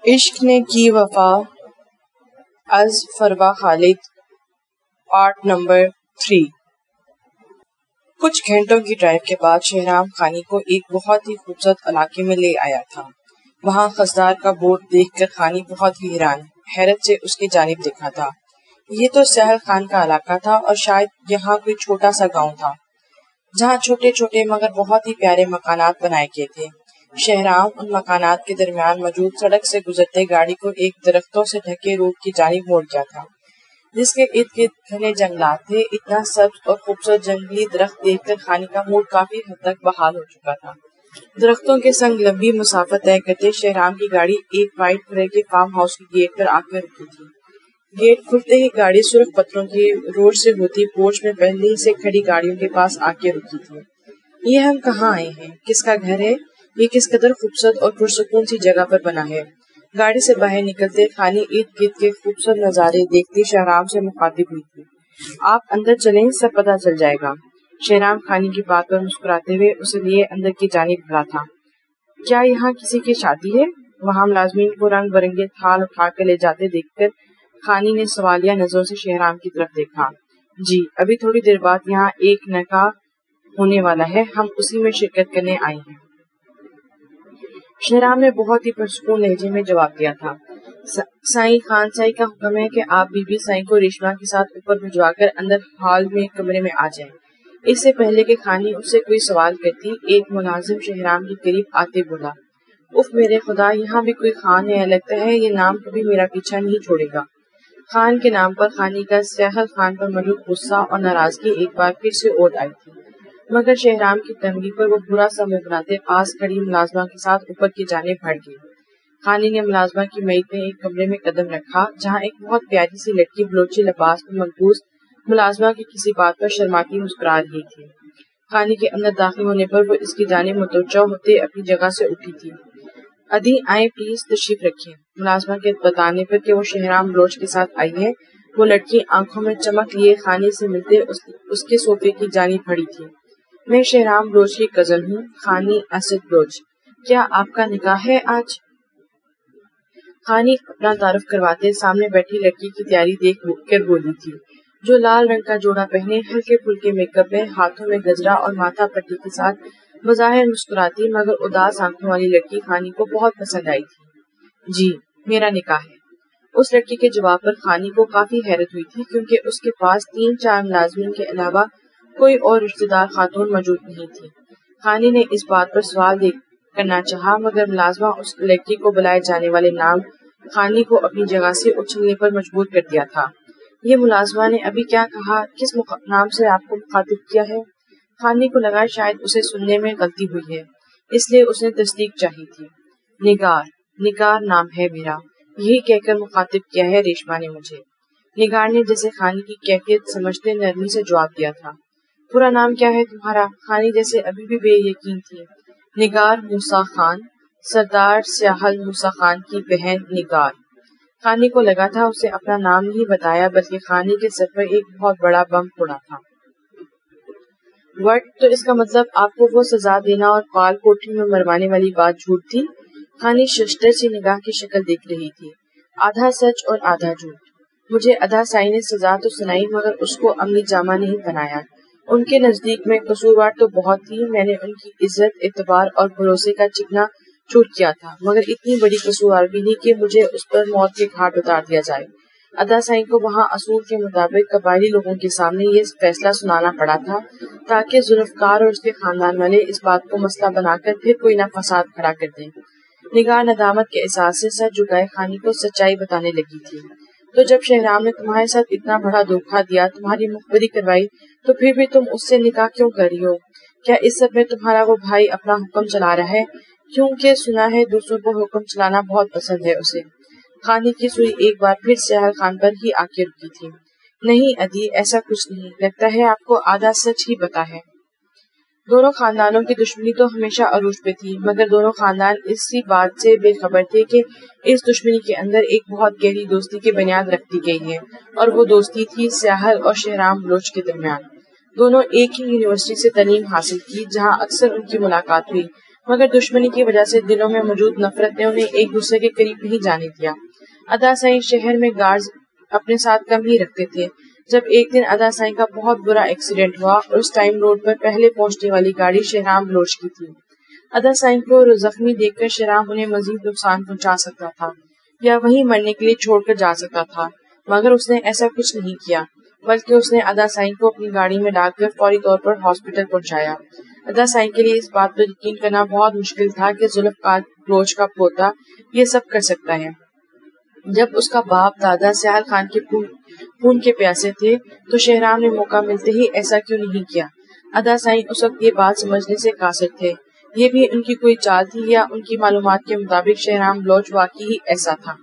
عشق نے کی وفا از فروا خالد پارٹ نمبر 3۔ کچھ گھنٹوں کی ڈرائیو کے بعد شہرام خانی کو ایک بہت ہی خوبصورت علاقے میں لے آیا تھا۔ وہاں خضدار کا بورڈ دیکھ کر خانی بہت ہی حیرت سے اس کی جانب دیکھا تھا۔ یہ تو سہل خان کا علاقہ تھا اور شاید یہاں کوئی چھوٹا سا گاؤں تھا جہاں چھوٹے چھوٹے مگر بہت ہی پیارے مکانات بنائے گئے تھے۔ شہرام ان مکانات کے درمیان موجود سڑک سے گزرتے گاڑی کو ایک درختوں سے ڈھکے روڈ کی جانب موڑ گیا تھا جس کے ارد گرد گھنے جنگلات تھے۔ اتنا سبز اور خوبصورت جنگلی درخت دیکھ کر خانی کا موڈ کافی حد تک بحال ہو چکا تھا۔ درختوں کے سنگ لمبی مسافت طے کرتے شہرام کی گاڑی ایک وائٹ کلر کے فارم ہاؤس کے گیٹ پر آ کر رکی تھی۔ گیٹ کھلتے ہی گاڑی سرخ پتھروں کی روڈ سے ہوتی پورچ میں پہلے ہی سے کھڑی گاڑیوں کے پاس آ کے رکی تھی۔ یہ ہم کہاں آئے ہیں؟ کس کا گھر ہے؟ یہ کس قدر خوبصورت اور پرسکون سی جگہ پر بنا ہے؟ گاڑی سے باہر نکلتے خانی ارد گرد کے خوبصورت نظارے دیکھتی شہرام سے مخاطب ہوئی تھی۔ آپ اندر چلیں، سب پتہ چل جائے گا۔ شہرام خانی کی بات پر مسکراتے ہوئے اسے لیے اندر کی جانب بڑھا تھا۔ کیا یہاں کسی کی شادی ہے؟ وہاں ملازمین کو رنگ برنگے تھال اٹھا کر لے جاتے دیکھ کر خانی نے سوالیہ نظروں سے شہرام کی طرف دیکھا۔ جی، ابھی تھوڑی دیر بعد یہاں ایک نکاح ہونے والا ہے، ہم اسی میں شرکت کرنے آئے ہیں۔ شہرام نے بہت ہی پرسکون لہجے میں جواب دیا تھا۔ سائیں خان سائی کا حکم ہے کہ آپ بی بی سائیں کو ریشما کے ساتھ اوپر بھجوا کر اندر ہال میں کمرے میں آ جائیں۔ اس سے پہلے کہ خانی اس سے کوئی سوال کرتی، ایک ملازم شہرام کے قریب آتے بولا، اف میرے خدا، یہاں بھی کوئی خان ہے، لگتا ہے یہ نام کبھی میرا پیچھا نہیں چھوڑے گا۔ خان کے نام پر خانی کا سہل خان پر موجود غصہ اور ناراضگی ایک بار پھر سے اوٹ آئی تھی، مگر شہرام کی تنگی پر وہ برا سا منہ بناتے پاس کھڑی ملازمہ کے ساتھ اوپر کی جانب بڑھ گئی۔ خانی نے ملازمہ کی میت میں ایک کمرے میں قدم رکھا جہاں ایک بہت پیاری سی لڑکی بلوچی لباس میں ملبوس ملازمہ کی کسی بات پر شرماتی مسکرا رہی تھی۔ خانی کے اندر داخل ہونے پر وہ اس کی جانب متوجہ ہوتے اپنی جگہ سے اٹھی تھی۔ ادھی آئیں، پلیز تشریف رکھیں۔ ملازمہ کے بتانے پر کہ وہ شہرام بلوچ کے ساتھ آئی ہے، وہ لڑکی آنکھوں میں چمک لیے خانی سے ملتے اس کے صوفے کی جانب بڑھی تھی۔ میں شہرام بلوچ کی کزن ہوں، خانی اسد بلوچ۔ کیا آپ کا نکاح ہے آج؟ خانی اپنا تعارف کرواتے سامنے بیٹھی لڑکی کی تیاری دیکھ کر بولی تھی، جو لال رنگ کا جوڑا پہنے ہلکے پھلکے میک اپ میں، ہاتھوں میں گجرا اور ماتھا پٹی کے ساتھ بظاہر مسکراتی مگر اداس آنکھوں والی لڑکی خانی کو بہت پسند آئی تھی۔ جی، میرا نکاح ہے۔ اس لڑکی کے جواب پر خانی کو کافی حیرت ہوئی تھی کیونکہ اس کے پاس 3-4 ملازمین کے علاوہ کوئی اور رشتہ دار خاتون موجود نہیں تھی۔ خانی نے اس بات پر سوال کرنا چاہا مگر ملازمہ اس لڑکی کو بلائے جانے والے نام خانی کو اپنی جگہ سے اچھلنے پر مجبور کر دیا تھا۔ یہ ملازمہ نے ابھی کیا کہا؟ کس نام سے آپ کو مخاطب کیا ہے؟ خانی کو لگا شاید اسے سننے میں غلطی ہوئی ہے، اس لیے اس نے تصدیق چاہی تھی۔ نگار نام ہے میرا، یہی کہہ کر مخاطب کیا ہے ریشما نے مجھے۔ نگار نے جیسے خانی کی کیفیت سمجھتے نرمی سے جواب دیا تھا۔ پورا نام کیا ہے تمہارا؟ خانی جیسے ابھی بھی بے یقین تھی۔ نگار موسیٰ خان، سردار سیاحل موسیٰ خان کی بہن نگار۔ خانی کو لگا تھا اسے اپنا نام نہیں بتایا بلکہ خانی کے سر پر ایک بہت بڑا بم پھوڑا تھا۔ وٹ، تو اس کا مطلب آپ کو وہ سزا دینا اور پال کوٹری میں مروانے والی بات جھوٹ تھی؟ خانی ششدر سی نگاہ کی شکل دیکھ رہی تھی، آدھا سچ اور آدھا جھوٹ۔ مجھے ادا سائی نے سزا تو سنائی مگر اس کو عملی جامہ نہیں بنایا۔ ان کے نزدیک میں قصوروار تو بہت تھی، میں نے ان کی عزت، اعتبار اور بھروسے کا چکنا چور کیا تھا مگر اتنی بڑی قصوروار بھی نہیں کہ مجھے اس پر موت کے گھاٹ اتار دیا جائے۔ ادا سائی کو وہاں اصول کے مطابق قبائلی لوگوں کے سامنے یہ فیصلہ سنانا پڑا تھا تاکہ ذوالفقار اور اس کے خاندان والے اس بات کو مسئلہ بنا کر پھر کوئی نہ فساد کھڑا کر دیں۔ نگار ندامت کے احساس سے سر جھکائے خانی کو سچائی بتانے لگی تھی۔ تو جب شہرام نے تمہارے ساتھ اتنا بڑا دھوکہ دیا، تمہاری مخبری کروائی، تو پھر بھی تم اس سے نکاح کیوں کر رہی ہو؟ کیا اس سب میں تمہارا وہ بھائی اپنا حکم چلا رہا ہے؟ کیونکہ سنا ہے دوسروں کو حکم چلانا بہت پسند ہے اسے۔ خانی کی سوئی ایک بار پھر سہل خان پر ہی آ کے رکی تھی۔ نہیں ادھی، ایسا کچھ نہیں، لگتا ہے آپ کو آدھا سچ ہی پتا ہے۔ دونوں خاندانوں کی دشمنی تو ہمیشہ عروج پہ تھی مگر دونوں خاندان اسی بات سے بے خبر تھے کہ اس دشمنی کے اندر ایک بہت گہری دوستی کی بنیاد رکھ دی گئی ہے، اور وہ دوستی تھی سیاحل اور شہرام بلوچ کے درمیان۔ دونوں ایک ہی یونیورسٹی سے تعلیم حاصل کی جہاں اکثر ان کی ملاقات ہوئی مگر دشمنی کی وجہ سے دلوں میں موجود نفرت نے انہیں ایک دوسرے کے قریب نہیں جانے دیا۔ ادا سائیں شہر میں گارڈز اپنے ساتھ کم ہی رکھتے تھے۔ جب ایک دن ادا سائیں کا بہت برا ایکسیڈنٹ ہوا اور اس ٹائم روڈ پر پہلے پہنچنے والی گاڑی شہرام بلوچ کی تھی۔ ادا سائیں کو زخمی دیکھ کر شہرام انہیں مزید نقصان پہنچا سکتا تھا یا وہیں مرنے کے لیے چھوڑ کر جا سکتا تھا، مگر اس نے ایسا کچھ نہیں کیا، بلکہ اس نے ادا سائیں کو اپنی گاڑی میں ڈال کر فوری طور پر ہاسپٹل پہنچایا۔ ادا سائیں کے لیے اس بات پر یقین کرنا بہت مشکل تھا کہ ذوالفقار بلوچ کا پوتا یہ سب کر سکتا ہے۔ جب اس کا باپ دادا سیال خان کے خون کے پیاسے تھے تو شہرام نے موقع ملتے ہی ایسا کیوں نہیں کیا؟ ادا سائیں اس وقت یہ بات سمجھنے سے قاصر تھے۔ یہ بھی ان کی کوئی چال تھی یا ان کی معلومات کے مطابق شہرام بلوچ واقعی ہی ایسا تھا؟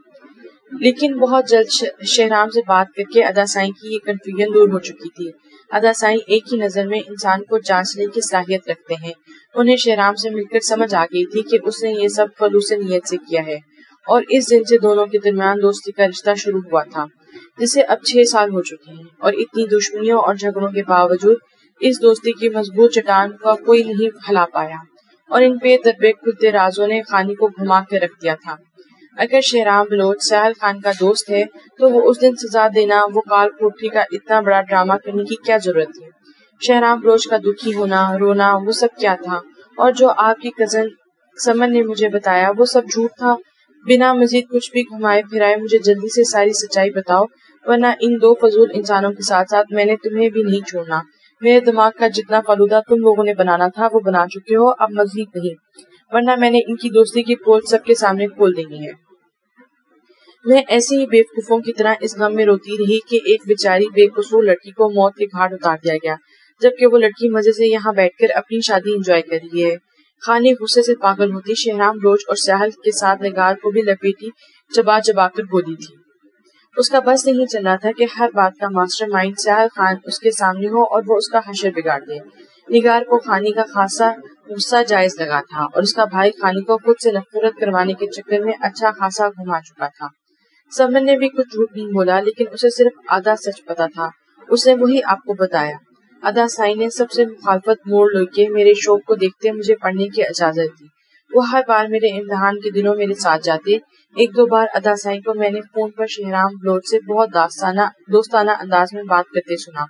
لیکن بہت جلد شہرام سے بات کر کے ادا سائیں کی یہ کنفیوژن دور ہو چکی تھی۔ ادا سائیں ایک ہی نظر میں انسان کو جانچنے کی صلاحیت رکھتے ہیں۔ انہیں شہرام سے مل کر سمجھ آ گئی تھی کہ اس نے یہ سب خلوص نیت سے کیا ہے، اور اس دن سے دونوں کے درمیان دوستی کا رشتہ شروع ہوا تھا، جسے اب 6 سال ہو چکے ہیں، اور اتنی دشمنیوں اور جھگڑوں کے باوجود اس دوستی کی مضبوط چٹان کا کوئی نہیں ہلا پایا، اور ان پہ دربے کھلتے رازوں نے خانی کو گھما کے رکھ دیا تھا۔ اگر شہرام بلوچ سیال خان کا دوست ہے تو وہ اس دن سزا دینا، وہ کال کوٹری کا اتنا بڑا ڈرامہ کرنے کی کیا ضرورت تھی؟ شہرام بلوچ کا دکھی ہونا، رونا، وہ سب کیا تھا؟ اور جو آپ کی کزن سمن نے مجھے بتایا وہ سب جھوٹ تھا؟ بنا مزید کچھ بھی گھمائے پھرائے مجھے جلدی سے ساری سچائی بتاؤ، ورنہ ان 2 فضول انسانوں کے ساتھ ساتھ میں نے تمہیں بھی نہیں چھوڑنا۔ میرے دماغ کا جتنا فلودہ تم لوگوں نے بنانا تھا وہ بنا چکے ہو، اب مزید نہیں، ورنہ میں نے ان کی دوستی کی پول سب کے سامنے کھول دینی ہے۔ میں ایسے ہی بیوقوفوں کی طرح اس غم میں روتی رہی کہ ایک بیچاری بے قصور لڑکی کو موت کے گھاٹ اتار دیا گیا، جبکہ وہ لڑکی مزے سے یہاں بیٹھ کر اپنی شادی انجوائے کر رہی ہے۔ خانی غصے سے پاگل ہوتی، شہرام بلوچ اور سیال کے ساتھ نگار کو بھی لپیٹی چبا چبا کر بولی تھی۔ اس کا بس نہیں چل رہا تھا کہ ہر بات کا ماسٹر مائنڈ سیال خان اس کے سامنے ہو اور وہ اس کا حشر بگاڑ دے۔ نگار کو خانی کا خاصا غصہ جائز لگا تھا، اور اس کا بھائی خانی کو خود سے نفرت کروانے کے چکر میں اچھا خاصا گھما چکا تھا۔ سمن نے بھی کچھ جھوٹ نہیں بولا، لیکن اسے صرف آدھا سچ پتا تھا، اس نے وہی آپ کو بتایا۔ ادا سائیں نے سب سے مخالفت موڑ لے کے میرے شوق کو دیکھتے مجھے پڑھنے کی اجازت دی۔ وہ ہر بار میرے امتحان کے دنوں میرے ساتھ جاتے۔ 1-2 بار ادا سائیں کو میں نے فون پر شہرام بلوچ سے بہت دوستانہ انداز میں بات کرتے سنا۔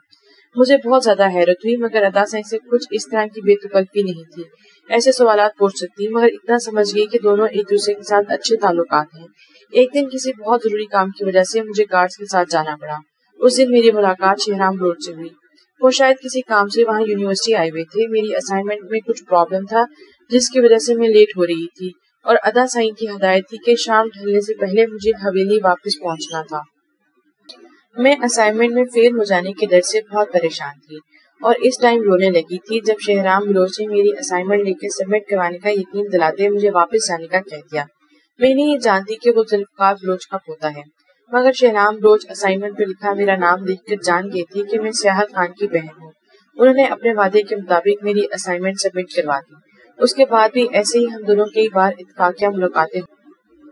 مجھے بہت زیادہ حیرت ہوئی، مگر ادا سائیں سے کچھ اس طرح کی بے تکلفی نہیں تھی۔ ایسے سوالات پوچھ سکتی، مگر اتنا سمجھ گئی کہ دونوں ایک دوسرے کے ساتھ اچھے تعلقات ہیں۔ ایک دن کسی بہت ضروری کام کی وجہ سے مجھے گارڈز کے ساتھ جانا پڑا۔ اس دن میری ملاقات شہرام بلوچ سے ہوئی۔ وہ شاید کسی کام سے وہاں یونیورسٹی آئے ہوئے تھے۔ میری اسائنمنٹ میں کچھ پرابلم تھا جس کی وجہ سے میں لیٹ ہو رہی تھی، اور ادا سائیں کی ہدایت تھی کہ شام ڈھلنے سے پہلے مجھے حویلی واپس پہنچنا تھا۔ میں اسائنمنٹ میں فیل ہو جانے کے ڈر سے بہت پریشان تھی، اور اس ٹائم رونے لگی تھی جب شہرام بلوچ نے میری اسائنمنٹ لے کے سبمٹ کروانے کا یقین دلاتے مجھے واپس جانے کا کہہ دیا۔ میں نہیں یہ جانتی کہ وہ ذوالفقار بلوچ کا پوتا ہے، مگر شہرام بلوچ اسائنمنٹ پہ لکھا میرا نام دیکھ کر جان گئی تھی کہ میں سیال خان کی بہن ہوں۔ انہوں نے اپنے وعدے کے مطابق میری اسائنمنٹ سبمٹ کروا دی۔ اس کے بعد بھی ایسے ہی ہم دونوں کئی بار اتفاقیہ ملاقاتیں ہوئی۔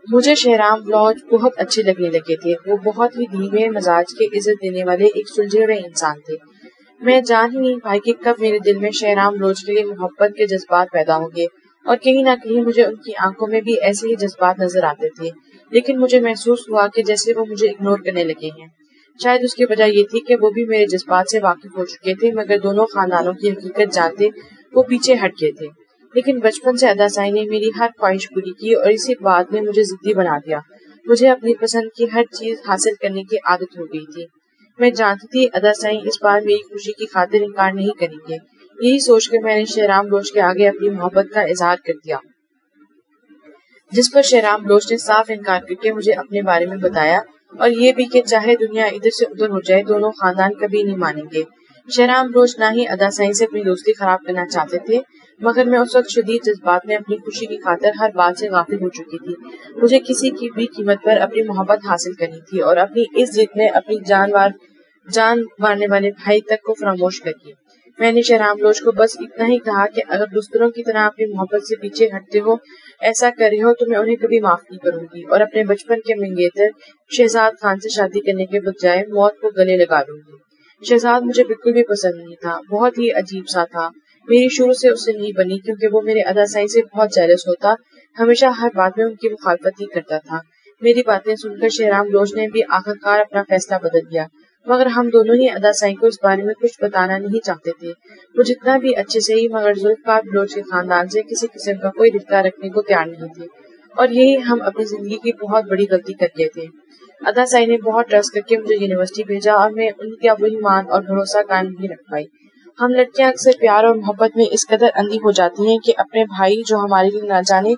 مجھے شہرام بلوچ بہت اچھے لگنے لگے تھے۔ وہ بہت ہی دھیمے مزاج کے، عزت دینے والے، ایک سلجھے ہوئے انسان تھے۔ میں جان ہی نہیں پائی کہ کب میرے دل میں شہرام بلوچ کے لیے محبت کے جذبات پیدا ہو گئے، اور کہیں نہ کہیں مجھے ان کی آنکھوں میں بھی ایسے ہی جذبات نظر آتے تھے، لیکن مجھے محسوس ہوا کہ جیسے وہ مجھے اگنور کرنے لگے ہیں۔ شاید اس کی وجہ یہ تھی کہ وہ بھی میرے جذبات سے واقف ہو چکے تھے، مگر دونوں خاندانوں کی حقیقت جانتے وہ پیچھے ہٹ گئے تھے۔ لیکن بچپن سے ادا سائیں نے میری ہر خواہش پوری کی، اور اسی بات نے مجھے ضدی بنا دیا۔ مجھے اپنی پسند کی ہر چیز حاصل کرنے کی عادت ہو گئی تھی۔ میں جانتی تھی ادا سائیں اس بار میری خوشی کی خاطر انکار نہیں کریں گے۔ یہی سوچ کر میں نے شہرام بلوچ کے آگے اپنی محبت کا اظہار کر دیا، جس پر شہرام بلوچ نے صاف انکار کر کے مجھے اپنے بارے میں بتایا، اور یہ بھی کہ چاہے دنیا ادھر سے ادھر ہو جائے دونوں خاندان کبھی نہیں مانیں گے۔ شہرام بلوچ نہ ہی ادا سائیں سے اپنی دوستی خراب کرنا چاہتے تھے، مگر میں اس وقت شدید جذبات میں اپنی خوشی کی خاطر ہر بات سے غافل ہو چکی تھی۔ مجھے کسی کی بھی قیمت پر اپنی محبت حاصل کرنی تھی، اور اپنی اس ضد میں اپنی جان مارنے والے بھائی تک کو فراموش کر کے میں نے شہرام بلوچ کو بس اتنا ہی کہا کہ اگر دوسروں کی طرح اپنی محبت سے پیچھے ہٹتے ہو، ایسا کر رہے ہو، تو میں انہیں کبھی معاف نہیں کروں گی، اور اپنے بچپن کے منگیتر شہزاد خان سے شادی کرنے کے بجائے موت کو گلے لگا لوں گی۔ شہزاد مجھے بالکل بھی پسند نہیں تھا، بہت ہی عجیب سا تھا، میری شروع سے اس سے نہیں بنی کیونکہ وہ میرے ادا سائی سے بہت جیلس ہوتا، ہمیشہ ہر بات میں ان کی مخالفت ہی کرتا تھا۔ میری باتیں سن کر شہرام بلوچ نے بھی آخرکار اپنا فیصلہ بدل دیا، مگر ہم دونوں ہی ادا سائی کو اس بارے میں کچھ بتانا نہیں چاہتے تھے۔ وہ جتنا بھی اچھے سے ہی مگر ذوالفقار بلوچ کے خاندان سے کسی قسم کا کوئی رشتہ رکھنے کو تیار نہیں تھے، اور یہی ہم اپنی زندگی کی بہت بڑی غلطی کر گئے تھے۔ ادا سائی نے بہت ٹرسٹ کر کے مجھے یونیورسٹی بھیجا اور میں ان کا وہی مان اور بھروسہ قائم نہیں رکھ پائی۔ ہم لڑکیاں اکثر پیار اور محبت میں اس قدر اندھی ہو جاتی ہیں کہ اپنے بھائی جو ہمارے لیے نہ جانے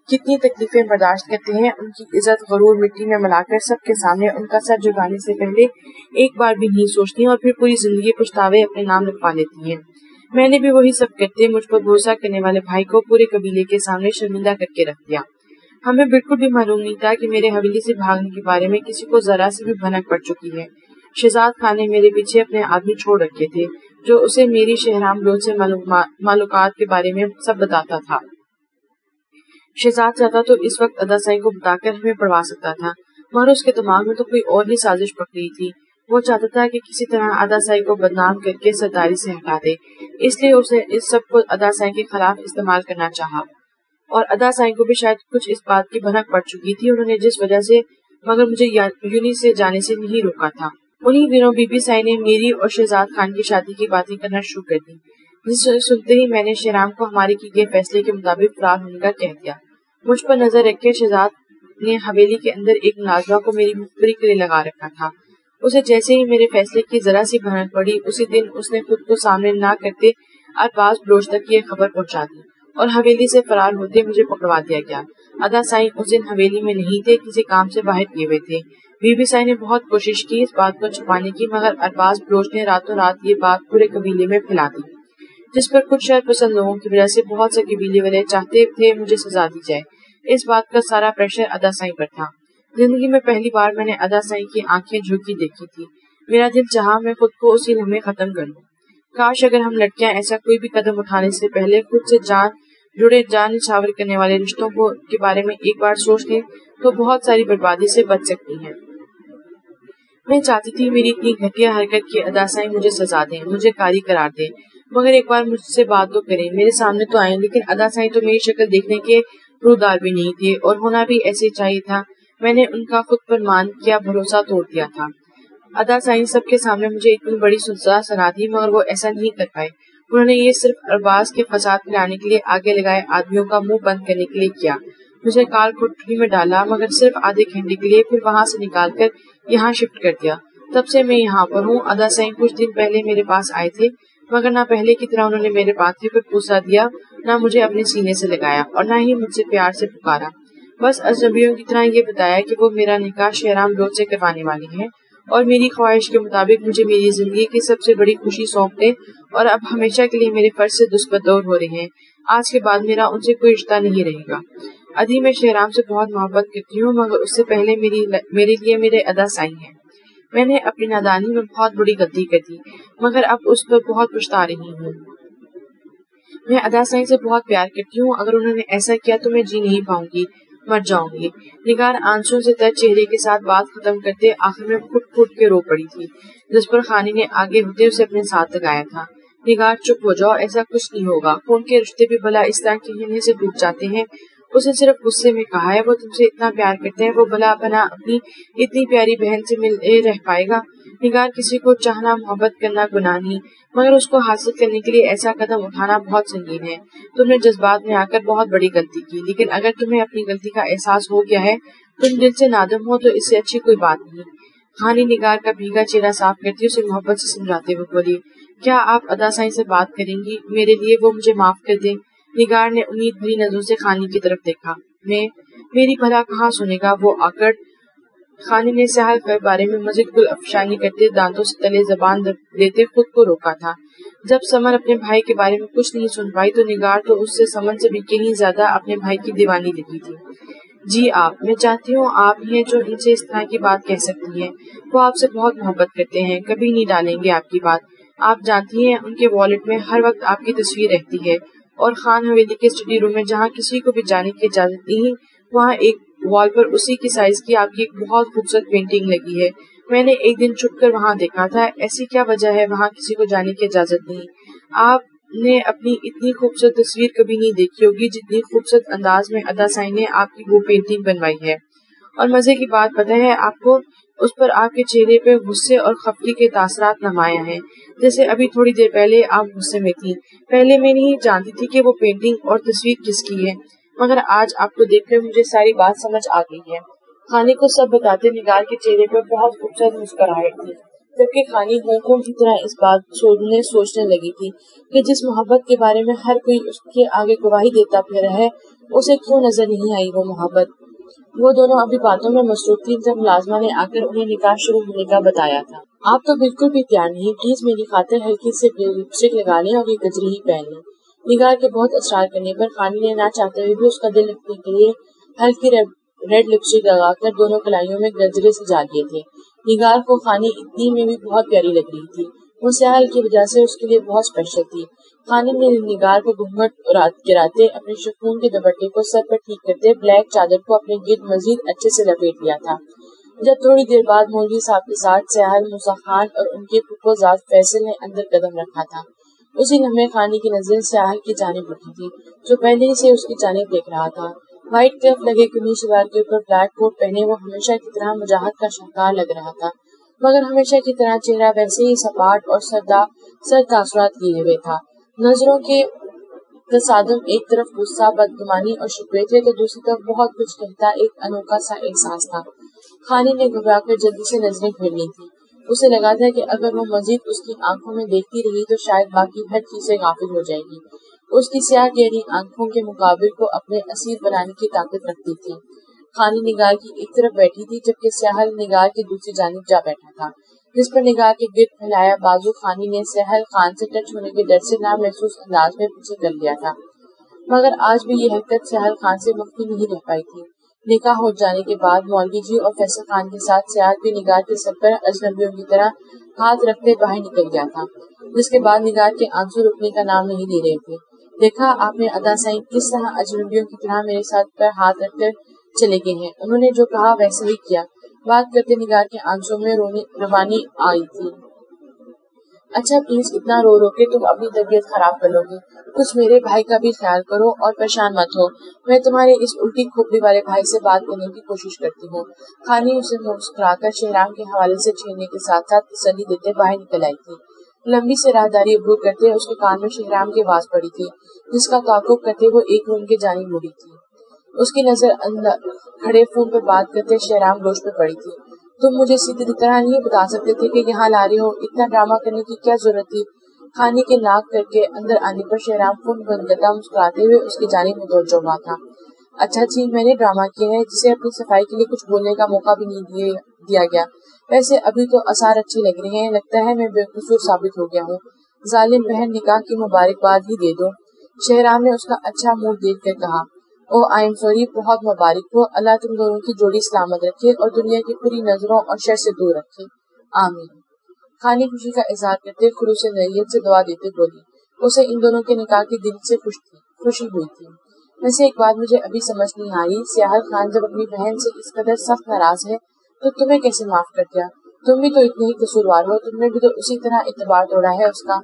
کتنی تکلیفیں برداشت کرتے ہیں، ان کی عزت غرور مٹی میں ملا کر سب کے سامنے ان کا سر جھکانے سے پہلے ایک بار بھی نہیں سوچتی اور پھر پوری زندگی پچھتاوے اپنے نام لکھوا لیتی ہیں۔ میں نے بھی وہی سب کرتے مجھ پر بھروسہ کرنے والے بھائی کو پورے قبیلے کے سامنے شرمندہ کر کے رکھ دیا۔ ہمیں بالکل بھی معلوم نہیں تھا کہ میرے حویلی سے بھاگنے کے بارے میں کسی کو ذرا سی بھی بھنک پڑ چکی ہے۔ شہزاد خان نے میرے پیچھے اپنے آدمی چھوڑ رکھے تھے جو اسے میری شہرام بلوچ سے معلومات کے بارے میں سب بتاتا تھا۔ شہزاد چاہتا تو اس وقت ادا سائی کو بتا کر ہمیں پڑھوا سکتا تھا، مگر اس کے دماغ میں تو کوئی اور ہی سازش پک رہی تھی۔ وہ چاہتا تھا کہ کسی طرح ادا سائی کو بدنام کر کے سرداری سے ہٹا دے، اس لیے اسے اس سب کو ادا سائی کے خلاف استعمال کرنا چاہا، اور ادا سائی کو بھی شاید کچھ اس بات کی بھنک پڑ چکی تھی، انہوں نے جس وجہ سے مگر مجھے یونی سے جانے سے نہیں روکا تھا۔ انہی دنوں بی بی سائی نے میری اور شہزاد خان کی شادی کی باتیں کرنا شروع کر دی، جسے سنتے ہی میں نے شہرام کو ہمارے کی گئے فیصلے کے مطابق فرار ہونے کا کہہ دیا۔ مجھ پر نظر رکھ کے شہزاد نے حویلی کے اندر ایک ملازمہ کو میری مخبری کے لیے لگا رکھا تھا۔ اسے جیسے ہی میرے فیصلے کی ذرا سی بھنک پڑی، اسی دن اس نے خود کو سامنے نہ کرتے ارباز بلوچ تک یہ خبر پہنچا دی اور حویلی سے فرار ہوتے مجھے پکڑوا دیا گیا۔ ادا سائی اس دن حویلی میں نہیں تھے، کسی کام سے باہر گئے ہوئے تھے۔ بی بی سائی نے بہت کوشش کی اس بات کو چھپانے کی، مگر ارباز بلوچ نے راتوں رات یہ بات پورے قبیلے میں پھیلا دی، جس پر کچھ شر پسند لوگوں کی وجہ سے بہت سے قبیلے والے چاہتے تھے مجھے سزا دی جائے۔ اس بات کا سارا پریشر ادا سائی پر تھا۔ زندگی میں پہلی بار میں نے ادا سائی کی آنکھیں جھوکی دیکھی تھی۔ میرا دل چاہا میں خود کو اسی لمحے ختم کر لوں۔ کاش اگر ہم لڑکیاں ایسا کوئی بھی قدم اٹھانے سے پہلے خود سے جان نچھاور کرنے والے رشتوں کے بارے میں ایک بار سوچ لیں تو بہت ساری بربادی سے بچ سکتی ہیں۔ میں چاہتی تھی میری اتنی گھٹیا حرکت کی ادا سائی مجھے سزا دیں، مجھے کاری قرار دیں، مگر ایک بار مجھ سے بات تو کریں، میرے سامنے تو آئیں۔ لیکن ادا سائی تو میری شکل دیکھنے کے روزگار بھی نہیں تھے، اور ہونا بھی ایسے چاہیے تھا۔ میں نے ان کا خود پر مان کیا بھروسہ توڑ دیا تھا۔ ادا سائی سب کے سامنے مجھے اتنی بڑی سزا سنا دی، مگر وہ ایسا نہیں کر پائے۔ انہوں نے یہ صرف ارباز کے فساد پھیلانے کے لیے آگے لگائے آدمیوں کا منہ بند کرنے کے لیے کیا۔ مجھے کال کوٹری میں ڈالا، مگر صرف آدھے گھنٹے کے لیے، پھر وہاں سے نکال کر یہاں شفٹ کر دیا۔ تب سے میں یہاں پر ہوں۔ ادا سائی کچھ دن پہلے میرے پاس آئے تھے، مگر نہ پہلے کی طرح انہوں نے میرے ماتھے پر بوسہ دیا، نہ مجھے اپنے سینے سے لگایا، اور نہ ہی مجھ سے پیار سے پکارا۔ بس اجنبیوں کی طرح یہ بتایا کہ وہ میرا نکاح شہرام بلوچ سے کروانے والی ہیں، اور میری خواہش کے مطابق مجھے میری زندگی کی سب سے بڑی خوشی سونپ دیں، اور اب ہمیشہ کے لیے میرے فرض سے دستبردار ہو رہے ہیں۔ آج کے بعد میرا ان سے کوئی رشتہ نہیں رہے گا۔ ادھی میں شہرام سے بہت محبت کرتی ہوں، مگر اس سے پہلے میرے لیے میرے ادا سائی ہیں۔ میں نے اپنی نادانی میں بہت بڑی غلطی کر دی، مگر اب اس پر بہت پچھتا رہی ہوں۔ میں ادا سائی سے بہت پیار کرتی ہوں، اگر انہوں نے ایسا کیا تو میں جی نہیں پاؤں گی، مر جاؤں گی۔ نگار آنسوؤں سے تر چہرے کے ساتھ بات ختم کرتے آخر میں پھٹ کے رو پڑی تھی، جس پر خانی نے آگے ہوتے اسے اپنے ساتھ لگایا تھا۔ نگار چپ ہو جاؤ، ایسا کچھ نہیں ہوگا، خون کے رشتے بھی بھلا اس طرح کہنے سے ٹوٹ جاتے ہیں؟ اس نے صرف غصے میں کہا ہے، وہ تم سے اتنا پیار کرتے ہیں، وہ بھلا بنا اپنی اتنی پیاری بہن سے ملے رہ پائے گا؟ نگار، کسی کو چاہنا محبت کرنا گناہ نہیں، مگر اس کو حاصل کرنے کے لیے ایسا قدم اٹھانا بہت سنگین ہے۔ تم نے جذبات میں آ کر بہت بڑی غلطی کی، لیکن اگر تمہیں اپنی غلطی کا احساس ہو گیا ہے، تم دل سے نادم ہو، تو اس سے اچھی کوئی بات نہیں۔ خانی نگار کا بھیگا چہرہ صاف کرتی اسے محبت سے سمجھاتے ہوئے بولی، کیا آپ ادا سائی سے بات کریں گی میرے لیے وہ مجھے معاف کر دیں؟ نگار نے امید بھری نظروں سے خانی کی طرف دیکھا۔ میری بھلا کہاں سنے گا وہ آکڑ؟ خانی نے سہل کے بارے میں مزید گل افشانی کرتے دانتوں سے تلے زبان دیتے خود کو روکا تھا۔ جب سمن اپنے بھائی کے بارے میں کچھ نہیں سن پائی تو نگار تو اس سے سمن سے بھی کہیں زیادہ اپنے بھائی کی دیوانی لگی تھی۔ جی آپ، میں چاہتی ہوں آپ ہیں جو ان سے اس طرح کی بات کہہ سکتی ہیں۔ وہ آپ سے بہت محبت کرتے ہیں، کبھی نہیں ڈالیں گے آپ کی بات۔ آپ جانتی ہیں ان کے والیٹ میں ہر وقت آپ کی تصویر رہتی ہے، اور خان حویلی کے اسٹڈی روم میں جہاں کسی کو بھی جانے کی اجازت نہیں، وہاں ایک وال پر اسی کی سائز کی آپ کی ایک بہت خوبصورت پینٹنگ لگی ہے۔ میں نے ایک دن چھپ کر وہاں دیکھا تھا۔ ایسی کیا وجہ ہے وہاں کسی کو جانے کی اجازت نہیں؟ آپ نے اپنی اتنی خوبصورت تصویر کبھی نہیں دیکھی ہوگی جتنی خوبصورت انداز میں ادا سائی نے آپ کی وہ پینٹنگ بنوائی ہے۔ اور مزے کی بات پتہ ہے آپ کو، اس پر آپ کے چہرے پہ غصے اور خفگی کے تاثرات نمایاں ہیں، جیسے ابھی تھوڑی دیر پہلے آپ غصے میں تھی۔ پہلے میں نہیں جانتی تھی کہ وہ پینٹنگ اور تصویر کس کی ہے، مگر آج آپ کو دیکھ کر مجھے ساری بات سمجھ آ گئی ہے۔ خانی کو سب بتاتے نگار کے چہرے پر بہت خوبصورت مسکراہٹ تھی، جبکہ خانی ہونکوں کی طرح اس بات سوچنے لگی تھی کہ جس محبت کے بارے میں ہر کوئی اس کے آگے گواہی دیتا پھر ہے، اسے کیوں نظر نہیں آئی وہ محبت۔ وہ دونوں ابھی باتوں میں مصروف تھی جب ملازمہ نے آ کر انہیں نکاح شروع ہونے کا بتایا تھا۔ آپ تو بالکل بھی تیار نہیں، پلیز میری خاطر ہلکی سے لپسٹک لگا لیں اور یہ گجری ہی پہن لیں۔ نگار کے بہت اصرار کرنے پر خانی نے نہ چاہتے ہوئے بھی اس کا دل رکھنے کے لیے ہلکی ریڈ لپسٹک لگا کر دونوں کلائیوں میں گجرے سجا لیے تھے۔ نگار کو خانی اتنی میں بھی بہت پیاری لگ رہی تھی، وہ سیاحل کی وجہ سے اس کے لیے بہت اسپیشل تھی۔ خانی نے نگار کو گھونگھٹ گراتے اپنے شفون کے دوپٹے کو سر پر ٹھیک کرتے بلیک چادر کو اپنے گرد مزید اچھے سے لپیٹ لیا تھا۔ جب تھوڑی دیر بعد مولوی صاحب کے ساتھ سیاحل، موسیٰ خان اور ان کے پھپھو زاد فیصل نے اندر قدم رکھا تھا، اسی لمحے خانی کی نظریں سیاحل کی جانب اٹھی تھی، جو پہلے ہی سے اس کی جانب دیکھ رہا تھا۔ وائٹ کلف لگے قمیص شلوار کے اوپر بلیک کوٹ پہنے وہ ہمیشہ کی طرح وجاہت کا شاہکار لگ رہا تھا، مگر ہمیشہ کی طرح چہرہ ویسے ہی سپاٹ اور سر تاثرات لیے ہوئے تھا۔ نظروں کے تصادم، ایک طرف غصہ، بدگمانی اور شکوے تھے تو دوسری طرف بہت کچھ کہتا ایک انوکھا سا احساس تھا۔ خانی نے گھبرا کر جلدی سے نظریں پھیر لی تھی، اسے لگا تھا کہ اگر وہ مزید اس کی آنکھوں میں دیکھتی رہی تو شاید باقی ہر چیز سے غافل ہو جائے گی۔ اس کی سیاہ گہری آنکھوں کے مقابل کو اپنے اسیر بنانے کی طاقت رکھتی تھی۔ خانی نگار کی ایک طرف بیٹھی تھی جبکہ سیاحل نگار کی دوسری جانب جا بیٹھا تھا، جس پر نگار کے گرد پھیلایا بازو خانی نے سیاحل خان سے ٹچ ہونے کے ڈر سے نامحسوس انداز میں پیچھے کر لیا تھا، مگر آج بھی یہ حرکت سیاحل خان سے مخفی نہیں رہ پائی تھی۔ نکاح ہو جانے کے بعد مولوی جی اور فیصل خان کے ساتھ سیاحل بھی نگار کے سر پر اجنبیوں کی طرح ہاتھ رکھتے باہر نکل گیا تھا، جس کے بعد نگار کے آنسو رکنے کا نام نہیں لے رہے تھے۔ دیکھا آپ نے ادا سائیں کس طرح اجنبیوں کی طرح میرے ساتھ پر ہاتھ رکھ کر چلے گئے ہیں، انہوں نے جو کہا ویسے ہی کیا۔ بات کرتے نگار کے آنسوں میں روانی آئی تھی۔ اچھا پلیز اتنا رو رو کے تم اپنی طبیعت خراب کر لو گی، کچھ میرے بھائی کا بھی خیال کرو اور پریشان مت ہو، میں تمہارے اس الٹی کھوپڑی والے بھائی سے بات کرنے کی کوشش کرتی ہوں۔ خانی اسے مسکرا کر شہرام کے حوالے سے چھیڑنے کے ساتھ ساتھ تسلی دیتے باہر نکل آئی تھی۔ لمبی سے راہداری عبور کرتے اس کے کان میں شہرام کی آواز پڑی تھی، جس کا تعاقب کرتے وہ ایک روم کی جانب مڑی تھی۔ اس کی نظر اندر کھڑے فون پر بات کرتے شہرام گوش پہ پڑی تھی۔ تم مجھے سیدھی طرح نہیں بتا سکتے تھے کہ یہاں لا رہے ہو، اتنا ڈرامہ کرنے کی کیا ضرورت تھی؟ خانی کے ناک کر کے اندر آنے پر شہرام فون بند کرتا مسکراتے ہوئے اس کی جانب متوجہ ہوا تھا۔ اچھا جی میں نے ڈرامہ کیا ہے جسے اپنی صفائی کے لیے کچھ بولنے کا موقع بھی نہیں دیا گیا، ویسے ابھی تو آثار اچھے لگ رہے ہیں، لگتا ہے میں بے قصور ثابت ہو گیا ہوں۔ ظالم بہن نکاح کی مبارکباد ہی دے دو، شہرام نے اس کا اچھا موڈ دیکھ کر کہا۔ او آئی ایم سوری، بہت مبارک ہو، اللہ تم دونوں کی جوڑی سلامت رکھے اور دنیا کی پوری نظروں اور شر سے دور رکھے، آمین۔ خانی خوشی کا اظہار کرتے خلوص نیت سے دعا دیتے بولی، اسے ان دونوں کے نکاح کی دل سے خوشی ہوئی تھی۔ ویسے ایک بات مجھے ابھی سمجھ نہیں آئی، سیاحل خان جب اپنی بہن سے اس قدر سخت ناراض ہے تو تمہیں کیسے معاف کر دیا؟ تم بھی تو اتنے ہی قصوروار ہو، تم نے بھی تو اسی طرح اعتبار توڑا ہے اس کا۔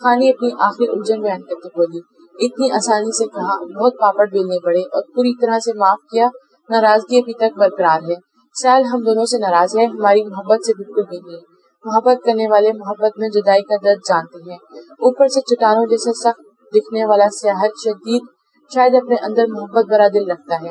خانی اپنی آخری الجھن بیان کرتے بولی، اتنی آسانی سے کہا، بہت پاپڑ بیلنے پڑے اور پوری طرح سے معاف کیا، ناراضگی ابھی تک برقرار ہے۔ سیاحل ہم دونوں سے ناراض ہے، ہماری محبت سے بالکل بھی نہیں، محبت کرنے والے محبت میں جدائی کا درد جانتے ہیں۔ اوپر سے چٹانوں جیسا سخت دکھنے والا سیاحل شاید اپنے اندر محبت برا دل رکھتا ہے،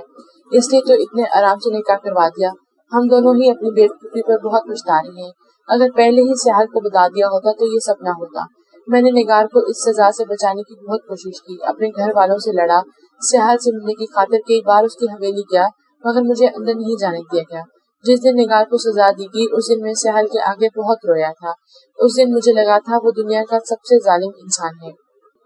اس لیے تو اتنے آرام سے نکاح کروا دیا۔ ہم دونوں ہی اپنی بے وقوفی پر بہت پچھتا رہے ہیں، اگر پہلے ہی سیاحل کو بتا دیا ہوتا تو یہ سب نہ ہوتا۔ میں نے نگار کو اس سزا سے بچانے کی بہت کوشش کی، اپنے گھر والوں سے لڑا، سیاحل سے ملنے کی خاطر کئی بار اس کی حویلی گیا، مگر مجھے اندر نہیں جانے دیا گیا۔ جس دن نگار کو سزا دی گئی اس دن میں سیاحل کے آگے بہت رویا تھا، اس دن مجھے لگا تھا وہ دنیا کا سب سے ظالم انسان ہے،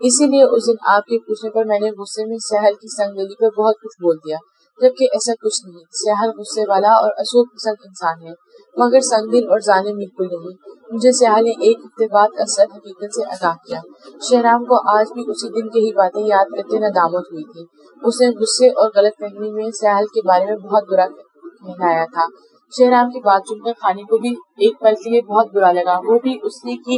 اسی لیے اس دن آپ کے پوچھنے پر میں نے غصے میں سیاحل کی سنگ دلی پر بہت کچھ بول دیا، جبکہ ایسا کچھ نہیں۔ سیاحل غصے والا اور اصول پسند انسان ہے، مگر سنگ دل اور ظالم بالکل نہیں۔ مجھے سیاحل نے ایک ہفتے بعد اصل حقیقت سے آگاہ کیا۔ شہرام کو آج بھی اسی دن کی ہی باتیں یاد کرتے ندامت ہوئی تھی، اس نے غصے اور غلط فہمی میں سیاحل کے بارے میں بہت برا کہلایا تھا۔ شہرام کی بات سن کر خانی کو بھی ایک پل کے لیے بہت برا لگا، وہ بھی اس نے کی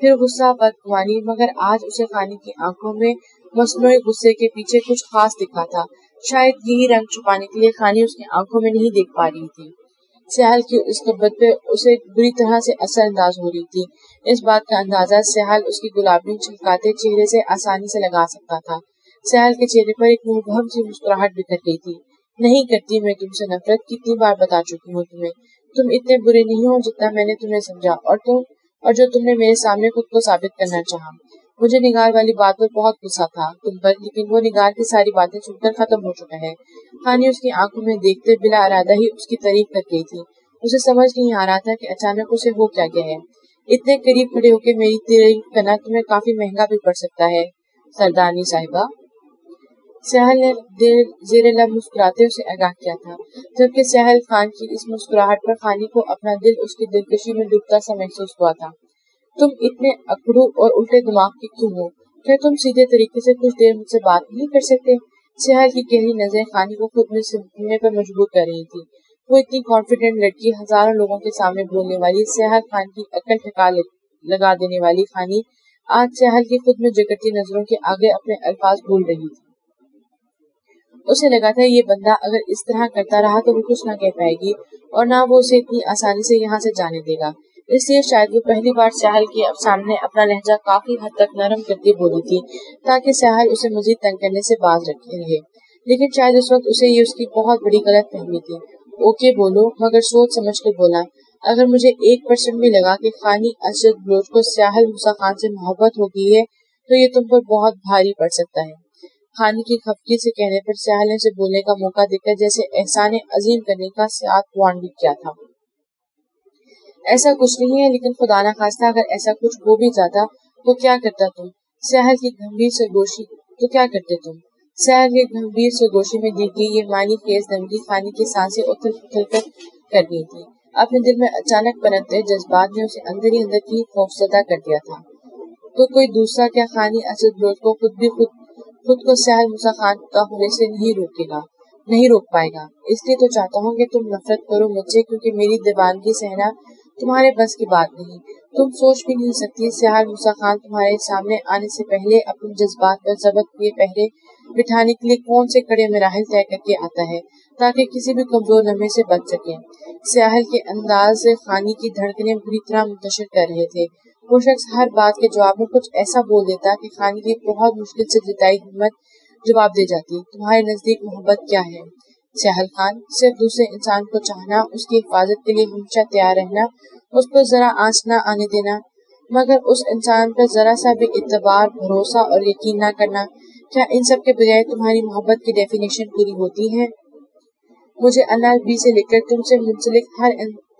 پھر غصہ بدگمانی، مگر آج اسے خانی کی آنکھوں میں مصنوعی غصے کے پیچھے کچھ خاص دکھا تھا۔ شاید یہی رنگ چھپانے کے لیے خانی اس کی آنکھوں میں نہیں دیکھ پا رہی تھی۔ سیال کی اس قبت پہ اسے بری طرح سے اثر انداز ہو رہی تھی۔ اس بات کا اندازہ سیال اس کی گلابی چھلکاتے چہرے سے آسانی سے لگا سکتا تھا۔ سیال کے چہرے پر ایک مبہم سی مسکراہٹ بکھر گئی تھی۔ نہیں کرتی میں تم سے نفرت، کتنی بار بتا چکی ہوں تمہیں، تم اتنے برے نہیں ہو جتنا میں نے تمہیں سمجھا، اور جو تم نے میرے سامنے خود کو ثابت کرنا چاہا۔ مجھے نگار والی بات پر بہت غصہ تھا تم پر، لیکن وہ نگار کی ساری باتیں سن کر ختم ہو چکا ہے۔ خانی اس کی آنکھوں میں دیکھتے بلا ارادہ ہی اس کی تعریف کر گئی تھی۔ اسے سمجھ نہیں آ رہا تھا کہ اچانک اسے ہو کیا گیا ہے۔ اتنے قریب کھڑے ہو کے میری تعریف کرنا تمہیں کافی مہنگا بھی پڑ سکتا ہے سردارنی صاحبہ۔ سہل نے زیر لب مسکراتے اسے آگاہ کیا تھا، جبکہ سہل خان کی اس مسکراہٹ پر خانی کو اپنا دل اس کی دلکشی میں ڈوبتا سا محسوس ہوا تھا۔ تم اتنے اکڑو اور الٹے دماغ کے کیوں ہو؟ کیا تم سیدھے طریقے سے کچھ دیر مجھ سے بات نہیں کر سکتے؟ سہل کی گہری نظریں خانی کو خود میں سمجھنے پر مجبور کر رہی تھی۔ وہ اتنی کانفیڈنٹ لڑکی، ہزاروں لوگوں کے سامنے بولنے والی، سہل خان کی عقل ٹھکا لگا دینے والی خانی آج سہل کی خود میں جگرتی نظروں کے آگے اپنے الفاظ بھول رہی تھی۔ اسے لگا تھا یہ بندہ اگر اس طرح کرتا رہا تو وہ کچھ نہ کہہ پائے گی، اور نہ وہ اسے اتنی آسانی سے یہاں سے جانے دے گا۔ اس لیے شاید وہ پہلی بار سہل کے سامنے اپنا لہجہ کافی حد تک نرم کرتی بولی تھی، تاکہ سہل اسے مزید تنگ کرنے سے باز رہے۔ لیکن شاید اس وقت اسے یہ اس کی بہت بڑی غلط فہمی تھی۔ اوکے بولو، مگر سوچ سمجھ کر بولا۔ اگر مجھے 1% بھی لگا کہ خانی اسجد بلوچ کو سیاحل موسیٰ خان سے محبت ہو گئی ہے تو یہ تم پر بہت بھاری پڑ سکتا ہے۔ خانی کی خفگی سے کہنے پر سیاحل نے اسے بولنے کا موقع دے کر جیسے احسان عظیم کرنے کا ساتھ وان بھی کیا تھا۔ ایسا کچھ نہیں ہے، لیکن خدا نہ خواستہ اگر ایسا کچھ ہو بھی جاتا تو کیا کرتا تم؟ سیاحل کی گمبھیر سرگوشی تو کیا کرتے تم؟ سیاحل کے گمبھیر سرگوشی میں دی گئی یہ معنی خیز دمکی خانی کی سانسیں اتھل پتھل کر گئی تھی۔ اپنے دل میں اچانک پنپتے جذبات نے اسے اندر ہی اندر کی خوفزدہ کر دیا تھا۔ تو کوئی دوسرا کیا خانی اسد بلوچ کو خود کو سیاحل موسیٰ خان کا ہونے سے نہیں روک پائے گا۔ اس لیے تو چاہتا ہوں کہ تم نفرت کرو مجھ سے، کیونکہ میری دیوانگی سہنا تمہارے بس کی بات نہیں۔ تم سوچ بھی نہیں سکتی سیاحل موسیٰ خان تمہارے سامنے آنے سے پہلے اپنے جذبات پر ضبط ہوئے پہرے بٹھانے کے لیے کون سے کڑے مراحل طے کر کے آتا ہے تاکہ کسی بھی کمزور لمحے سے بچ سکے۔ سیاحل کے انداز سے خانی کی دھڑکنیں بری طرح منتشر کر رہے تھے۔ وہ شخص ہر بات کے جواب میں کچھ ایسا بول دیتا کہ خانی کی بہت مشکل سے جتائی ہمت جواب دے جاتی۔ تمہارے نزدیک محبت کیا ہے سیاحل خان؟ صرف دوسرے انسان کو چاہنا، اس کی حفاظت کے لیے ہمیشہ تیار رہنا، اس پر ذرا آنچ نہ آنے دینا، مگر اس انسان پر ذرا سا بھی اعتبار، بھروسہ اور یقین نہ کرنا، کیا ان سب کے بجائے تمہاری محبت کی ڈیفینیشن پوری ہوتی ہے؟ مجھے اللہ بی سے لے کر تم سے منسلک ہر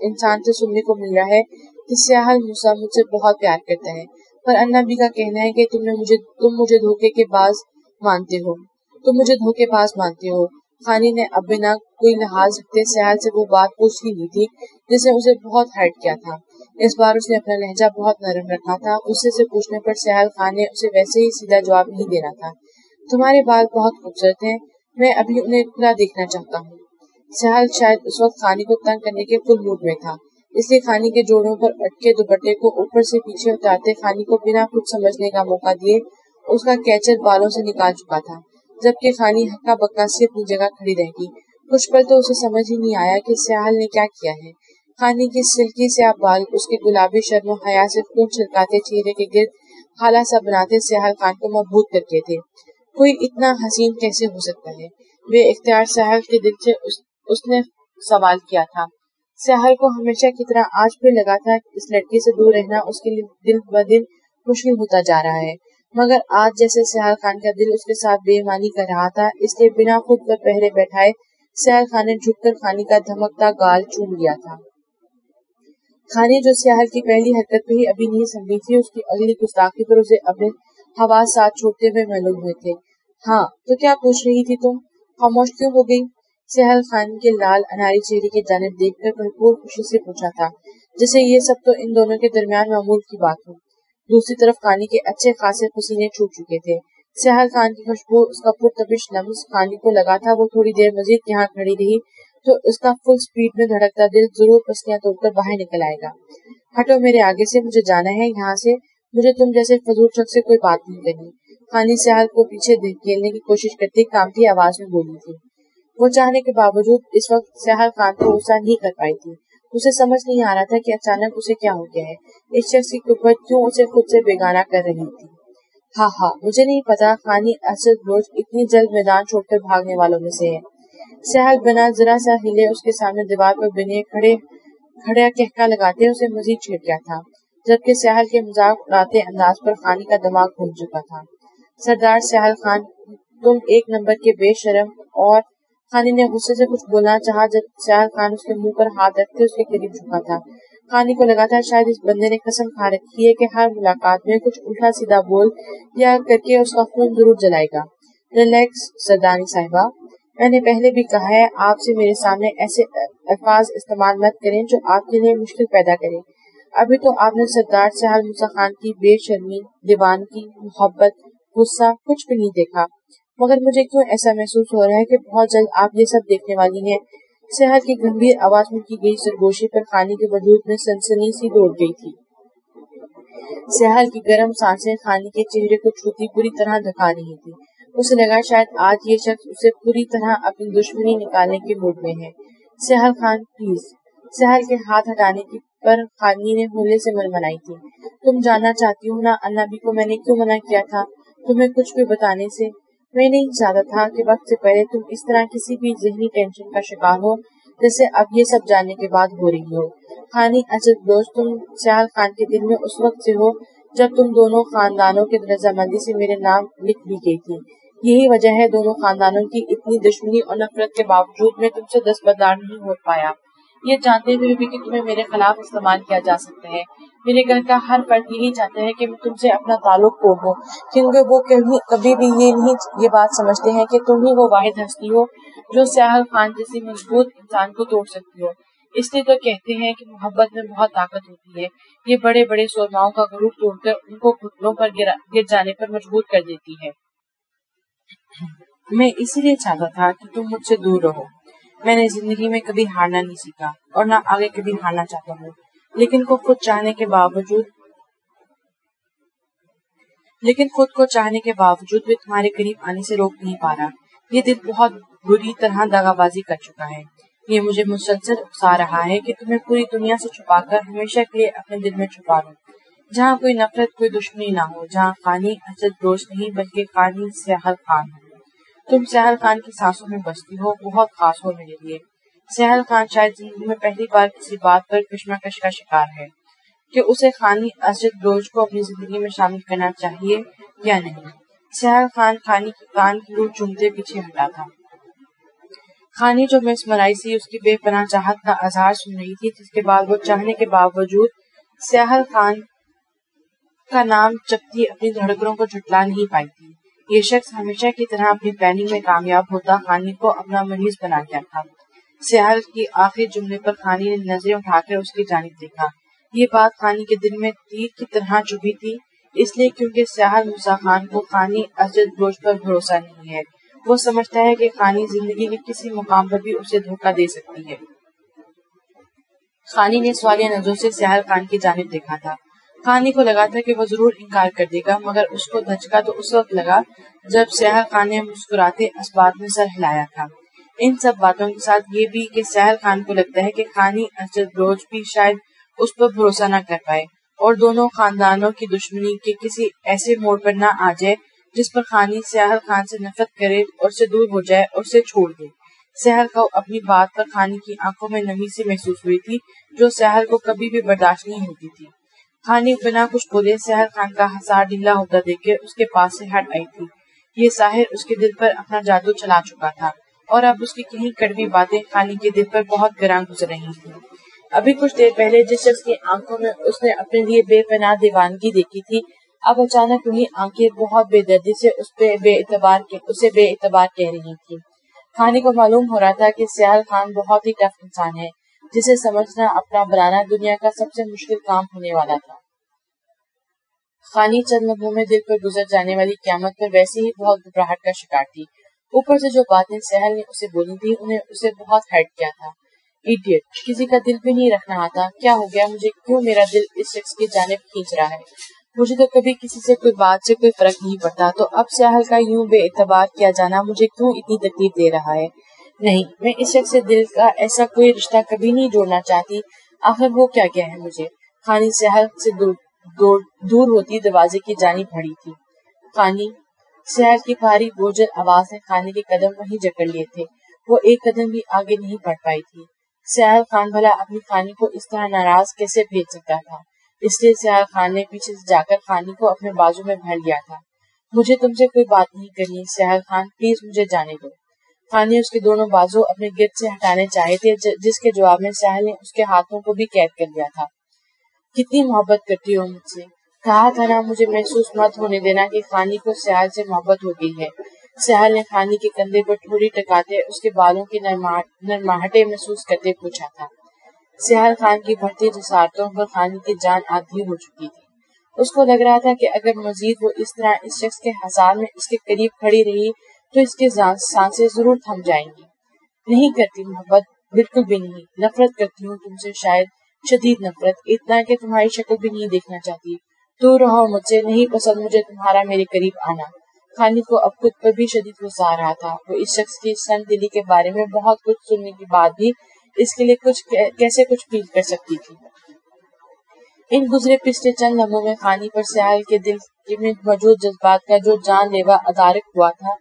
انسان سے سننے کو مل رہا ہے کہ سیاحل موسیٰ مجھ سے بہت پیار کرتا ہے، پر اللہ بی کا کہنا ہے کہ تم مجھے دھوکے باز مانتے ہو۔ خانی نے اب بنا کوئی لحاظ رکھتے سیاحل سے وہ بات پوچھ ہی لی تھی جس نے اسے بہت ہرٹ کیا تھا۔ اس بار اس نے اپنا لہجہ بہت نرم رکھا تھا۔ غصے سے پوچھنے پر سیاحل خان نے اسے ویسے ہی سیدھا جواب نہیں دینا تھا۔ تمہارے بال بہت خوبصورت ہیں، میں ابھی انہیں کھلا دیکھنا چاہتا ہوں۔ سیاحل شاید اس وقت خانی کو تنگ کرنے کے فل موڈ میں تھا، اس لیے خانی کے جوڑوں پر اٹکے دوپٹے کو اوپر سے پیچھے اتارتے خانی کو بنا کچھ سمجھنے کا موقع دیے اس کا کیچر بالوں سے نکال چکا تھا، جبکہ خانی ہکا بکا سے اپنی جگہ کھڑی رہ گئی۔ کچھ پل تو اسے سمجھ ہی نہیں آیا کہ سیاحل نے کیا کیا ہے۔ خانی کی سلکی سیاہ بال اس کے گلابی شرم و حیا سے خون چھلکاتے چہرے کے گرد ہالہ سا بناتے سیاحل خان کو مبہوت کر کے تھے۔ کوئی اتنا حسین کیسے ہو سکتا ہے؟ بے اختیار سیاحل کے دل سے اس نے سوال کیا تھا۔ سیاحل کو ہمیشہ کی طرح آج پھر لگا تھا کہ اس لڑکی سے دور رہنا اس کے لیے دن بدن مشکل ہوتا جا رہا ہے، مگر آج جیسے سیاحل خان کا دل اس کے ساتھ بے ایمانی کر رہا تھا، اس لیے بنا خود پر پہرے بیٹھائے سیاحل خان نے جھک کر خانی کا دھمکتا گال چوم لیا تھا۔ خانی جو سیاحل کی پہلی حرکت پہ ہی ابھی نہیں سمجھی تھی، اس کی اگلی گستاخی پر اسے اپنے حواس ساتھ چھوڑتے ہوئے معلوم ہوئے تھے۔ ہاں تو کیا پوچھ رہی تھی تم؟ خاموش کیوں ہو گئی؟ سیاحل خان کے لال اناری چہرے کی جانب دیکھ کر بھرپور خوشی سے پوچھا تھا، جیسے یہ سب تو ان دونوں کے درمیان معمول کی بات ہو۔ دوسری طرف خانی کے اچھے خاصے پسینے چھوٹ چکے تھے۔ سیاحل خان کی خوشبو، اس کا پرتپش لمس، خانی کو لگا تھا وہ تھوڑی دیر مزید یہاں کھڑی رہی تو اس کا فل سپیڈ میں دھڑکتا دل ضرور پسلیاں توڑ کر باہر نکل آئے گا۔ ہٹو میرے آگے سے، مجھے جانا ہے یہاں سے، مجھے تم جیسے فضول شخص سے کوئی بات نہیں کرنی۔ خانی سیاحل کو پیچھے دھکیلنے کی کوشش کرتی کانپتی آواز میں بولی تھی۔ وہ چاہنے کے باوجود اس وقت سیاحل خان کو غصہ نہیں کر پائی تھی۔ اسے سمجھ نہیں آ رہا تھا کہ اچانک اسے کیا ہو گیا ہے، اس شخص کی قوت کیوں اسے خود سے بیگانہ کر رہی تھی۔ ہاں مجھے نہیں پتا خانی اسد بلوچ اتنی جلد میدان چھوڑ کر بھاگنے والوں میں سے ہے۔ سیاحل بنا ذرا سا ہلے اس کے سامنے دیوار پر بنے کھڑا کہکا لگاتے اسے مزید چھیڑ گیا تھا، جبکہ سیاحل کے مذاق اڑاتے انداز پر خانی کا دماغ گھوم چکا تھا۔ سردار سیاحل خان، تم ایک نمبر کے بے شرم۔ اور خانی نے غصے سے کچھ بولنا چاہا جب سیاحل خان اس کے منہ پر ہاتھ رکھتے اس کے قریب جھکا تھا۔ خانی کو لگا تھا شاید اس بندے نے قسم کھا رکھی ہے کہ ہر ملاقات میں کچھ الٹا سیدھا بول یا کر کے اس کا خون ضرور جلائے گا۔ ریلیکس سردانی صاحبہ، میں نے پہلے بھی کہا ہے آپ سے میرے سامنے ایسے الفاظ استعمال مت کریں جو آپ کے لیے مشکل پیدا کریں۔ ابھی تو آپ نے سردار سیاحل موسیٰ خان کی بے شرمی، دیوانگی، محبت، غصہ کچھ بھی نہیں دیکھا، مگر مجھے کیوں ایسا محسوس ہو رہا ہے کہ بہت جلد آپ یہ سب دیکھنے والی ہیں۔ سیاحل کی گمبھیر آواز میں کی گئی سرگوشی پر خانی کے وجود میں سنسنی سی دوڑ گئی تھی۔ سیاحل کی گرم سانسیں خانی کے چہرے کو چھوتی پوری طرح دھکا رہی تھی۔ اسے لگا شاید آج یہ شخص اسے پوری طرح اپنی دشمنی نکالنے کے موڈ میں ہے۔ سیاحل خان پلیز۔ سیاحل کے ہاتھ ہٹانے پر خانی نے ہولے سے منمنائی تھی۔ تم جاننا چاہتی ہو نا النبی کو میں نے کیوں منع کیا تھا تمہیں کچھ بھی بتانے سے؟ میں نہیں چاہتا تھا کہ وقت سے پہلے تم اس طرح کسی بھی ذہنی ٹینشن کا شکار ہو جیسے اب یہ سب جاننے کے بعد ہو رہی ہو۔ خانی اسد بلوچ، تم سیاحل خان کے دل میں اس وقت سے ہو جب تم دونوں خاندانوں کے رضامندی سے میرے نام لکھ دی گئی تھی۔ یہی وجہ ہے دونوں خاندانوں کی اتنی دشمنی اور نفرت کے باوجود میں تم سے دستبردار نہیں ہو پایا، یہ جانتے ہوئے بھی کہ تمہیں میرے خلاف استعمال کیا جا سکتا ہے۔ میرے گھر کا ہر فرد یہی چاہتا ہے کہ میں تم سے اپنا تعلق توڑ دوں، کیونکہ وہ کبھی بھی یہ بات سمجھتے ہیں کہ تم ہی وہ واحد ہستی ہو جو سیاحل خان جیسی مضبوط انسان کو توڑ سکتی ہو۔ اس لیے تو کہتے ہیں کہ محبت میں بہت طاقت ہوتی ہے، یہ بڑے بڑے سورماؤں کا غرور توڑ کر ان کو گھٹنوں پر گر جانے پر مجبور کر دیتی ہے۔ میں اسی لیے چاہتا تھا کہ تم مجھ سے دور رہو۔ میں نے زندگی میں کبھی ہارنا نہیں سیکھا اور نہ آگے کبھی ہارنا چاہتا ہوں، لیکن خود کو چاہنے کے باوجود بھی تمہارے قریب آنے سے روک نہیں پا رہا۔ یہ دل بہت بری طرح دغا بازی کر چکا ہے۔ یہ مجھے مسلسل اکسا رہا ہے کہ تمہیں پوری دنیا سے چھپا کر ہمیشہ کے لیے اپنے دل میں چھپا لوں، جہاں کوئی نفرت، کوئی دشمنی نہ ہو، جہاں خانی اسد بلوچ نہیں بلکہ خانی سیاحل خان ہو۔ تم سیاحل خان کی سانسوں میں بستی ہو، بہت خاص ہو میرے لیے۔ سیاحل خان شاید زندگی میں پہلی بار کسی بات پر کشمکش کا شکار ہے کہ اسے خانی اسد بلوچ کو اپنی زندگی میں شامل کرنا چاہیے یا نہیں۔ سیاحل خان خانی کی کان کی روح چومتے پیچھے ہٹا تھا۔ خانی جو مس مرائی اس کی بے پناہ چاہت کا اظہار سن رہی تھی، جس کے بعد وہ چاہنے کے باوجود سیاحل خان کا نام جپتی اپنی دھڑکنوں کو جھٹلا نہیں پائی تھی۔ یہ شخص ہمیشہ کی طرح اپنی پلاننگ میں کامیاب ہوتا خانی کو اپنا مریض بنا گیا تھا۔ سیاحل کی آخری جملے پر خانی نے نظریں اٹھا کر اس کی جانب دیکھا۔ یہ بات خانی کے دل میں تیر کی طرح چبھی تھی، اس لیے کیونکہ سیاحل موسیٰ خان کو خانی اسد بلوچ پر بھروسہ نہیں ہے۔ وہ سمجھتا ہے کہ خانی زندگی کے کسی مقام پر بھی اسے دھوکہ دے سکتی ہے۔ خانی نے سوالیہ نظروں سے سیاحل خان کی جانب دیکھا تھا۔ خانی کو لگا تھا کہ وہ ضرور انکار کر دے گا، مگر اس کو دھچکا تو اس وقت لگا جب سیاحل خان نے مسکراتے اسبات میں سر ہلایا تھا۔ ان سب باتوں کے ساتھ یہ بھی کہ سیاحل خان کو لگتا ہے کہ خانی اسد بلوچ بھی شاید اس پر بھروسہ نہ کر پائے اور دونوں خاندانوں کی دشمنی کے کسی ایسے موڑ پر نہ آ جائے جس پر خانی سیاحل خان سے نفرت کرے اور اسے دور ہو جائے اور اسے چھوڑ دے۔ سیاحل کو اپنی بات پر خانی کی آنکھوں میں نمی سی محسوس ہوئی تھی جو سیاحل کو کبھی بھی برداشت نہیں ہوتی تھی۔ خانی بنا کچھ بولے سیاحل خان کا حصار ڈھیلا ہوتا دیکھ کے اس کے پاس سے ہٹ آئی تھی۔ یہ ساحر اس کے دل پر اپنا جادو چلا چکا تھا اور اب اس کی کہیں کڑوی باتیں خانی کے دل پر بہت گراں گزر رہی تھیں۔ ابھی کچھ دیر پہلے جس شخص کی آنکھوں میں اس نے اپنے لیے بے پناہ دیوانگی دیکھی تھی، اب اچانک وہی آنکھیں بہت بے دردی سے اسے بے اعتبار کہہ رہی تھی۔ خانی کو معلوم ہو رہا تھا کہ سیاحل خان بہت ہی ٹف انسان ہے، جسے سمجھنا اپنا بنانا دنیا کا سب سے مشکل کام ہونے والا تھا۔ خانی چند لمحوں میں دل پر گزر جانے والی قیامت پر ویسے ہی بہت گھبراہٹ کا شکار تھی۔ اوپر سے جو باتیں سیاحل نے اسے بولی تھی انہیں اسے بہت ہرٹ کیا تھا۔ ایڈیٹ، کسی کا دل بھی نہیں رکھنا آتا، کیا ہو گیا مجھے، کیوں میرا دل اس شخص کی جانب کھینچ رہا ہے؟ مجھے تو کبھی کسی سے کوئی بات سے کوئی فرق نہیں پڑتا، تو اب سیاحل کا یوں بے اعتبار کیا جانا مجھے کیوں اتنی تکلیف دے رہا ہے؟ نہیں، میں اس شخص سے دل کا ایسا کوئی رشتہ کبھی نہیں جوڑنا چاہتی۔ آخر وہ کیا ہے مجھے؟ خانی سیاحل سے دور ہوتی دروازے کی جانب بڑھی تھی۔ خانی، سیاحل کی بھاری بوجھل آواز نے خانی کے قدم وہیں جکڑ لیے تھے۔ وہ ایک قدم بھی آگے نہیں بڑھ پائی تھی۔ سیاحل خان بھلا اپنی خانی کو اس طرح ناراض کیسے بھیج سکتا تھا؟ اس لیے سیاحل خان نے پیچھے سے جا کر خانی کو اپنے بازو میں بھر لیا تھا۔ مجھے تم سے کوئی بات نہیں کرنی سیاحل خان، پلیز مجھے جانے دو۔ خانی اس کے دونوں بازو اپنے گرد سے ہٹانے چاہے تھے، جس کے جواب میں سیاحل نے اس کے ہاتھوں کو بھی قید کر لیا تھا۔ کتنی محبت کرتی ہو مجھ سے؟ کہا تھا نا مجھے محسوس مت ہونے دینا کہ خانی کو سیاحل سے محبت ہو گئی ہے۔ سیاحل نے خانی کے کندھے پر ٹھوڑی ٹکاتے اس کے بالوں کی نرماہٹیں محسوس کرتے پوچھا تھا۔ سیاحل خان کی بڑھتی جسارتوں پر خانی کی جان آدھی ہو چکی تھی۔ اس کو لگ رہا تھا کہ اگر مزید وہ اس طرح اس شخص کے حصار میں اس کے قریب کھڑی رہی تو اس کی سانسیں ضرور تھم جائیں گی۔ نہیں کرتی محبت، بالکل بھی نہیں۔ نفرت کرتی ہوں تم سے، شاید شدید نفرت، اتنا کہ تمہاری شکل بھی نہیں دیکھنا چاہتی۔ دور رہو مجھ سے، نہیں پسند مجھے تمہارا میرے قریب آنا۔ خانی کو اب خود پر بھی شدید غصہ آ رہا تھا۔ وہ اس شخص کی سن دلی کے بارے میں بہت کچھ سننے کے بعد بھی اس کے لیے کیسے کچھ فیل کر سکتی تھی۔ ان گزرے پچھلے چند لمحوں میں خانی پر سیاحل کے دل میں موجود جذبات کا جو جان لیوا ادارک ہوا تھا،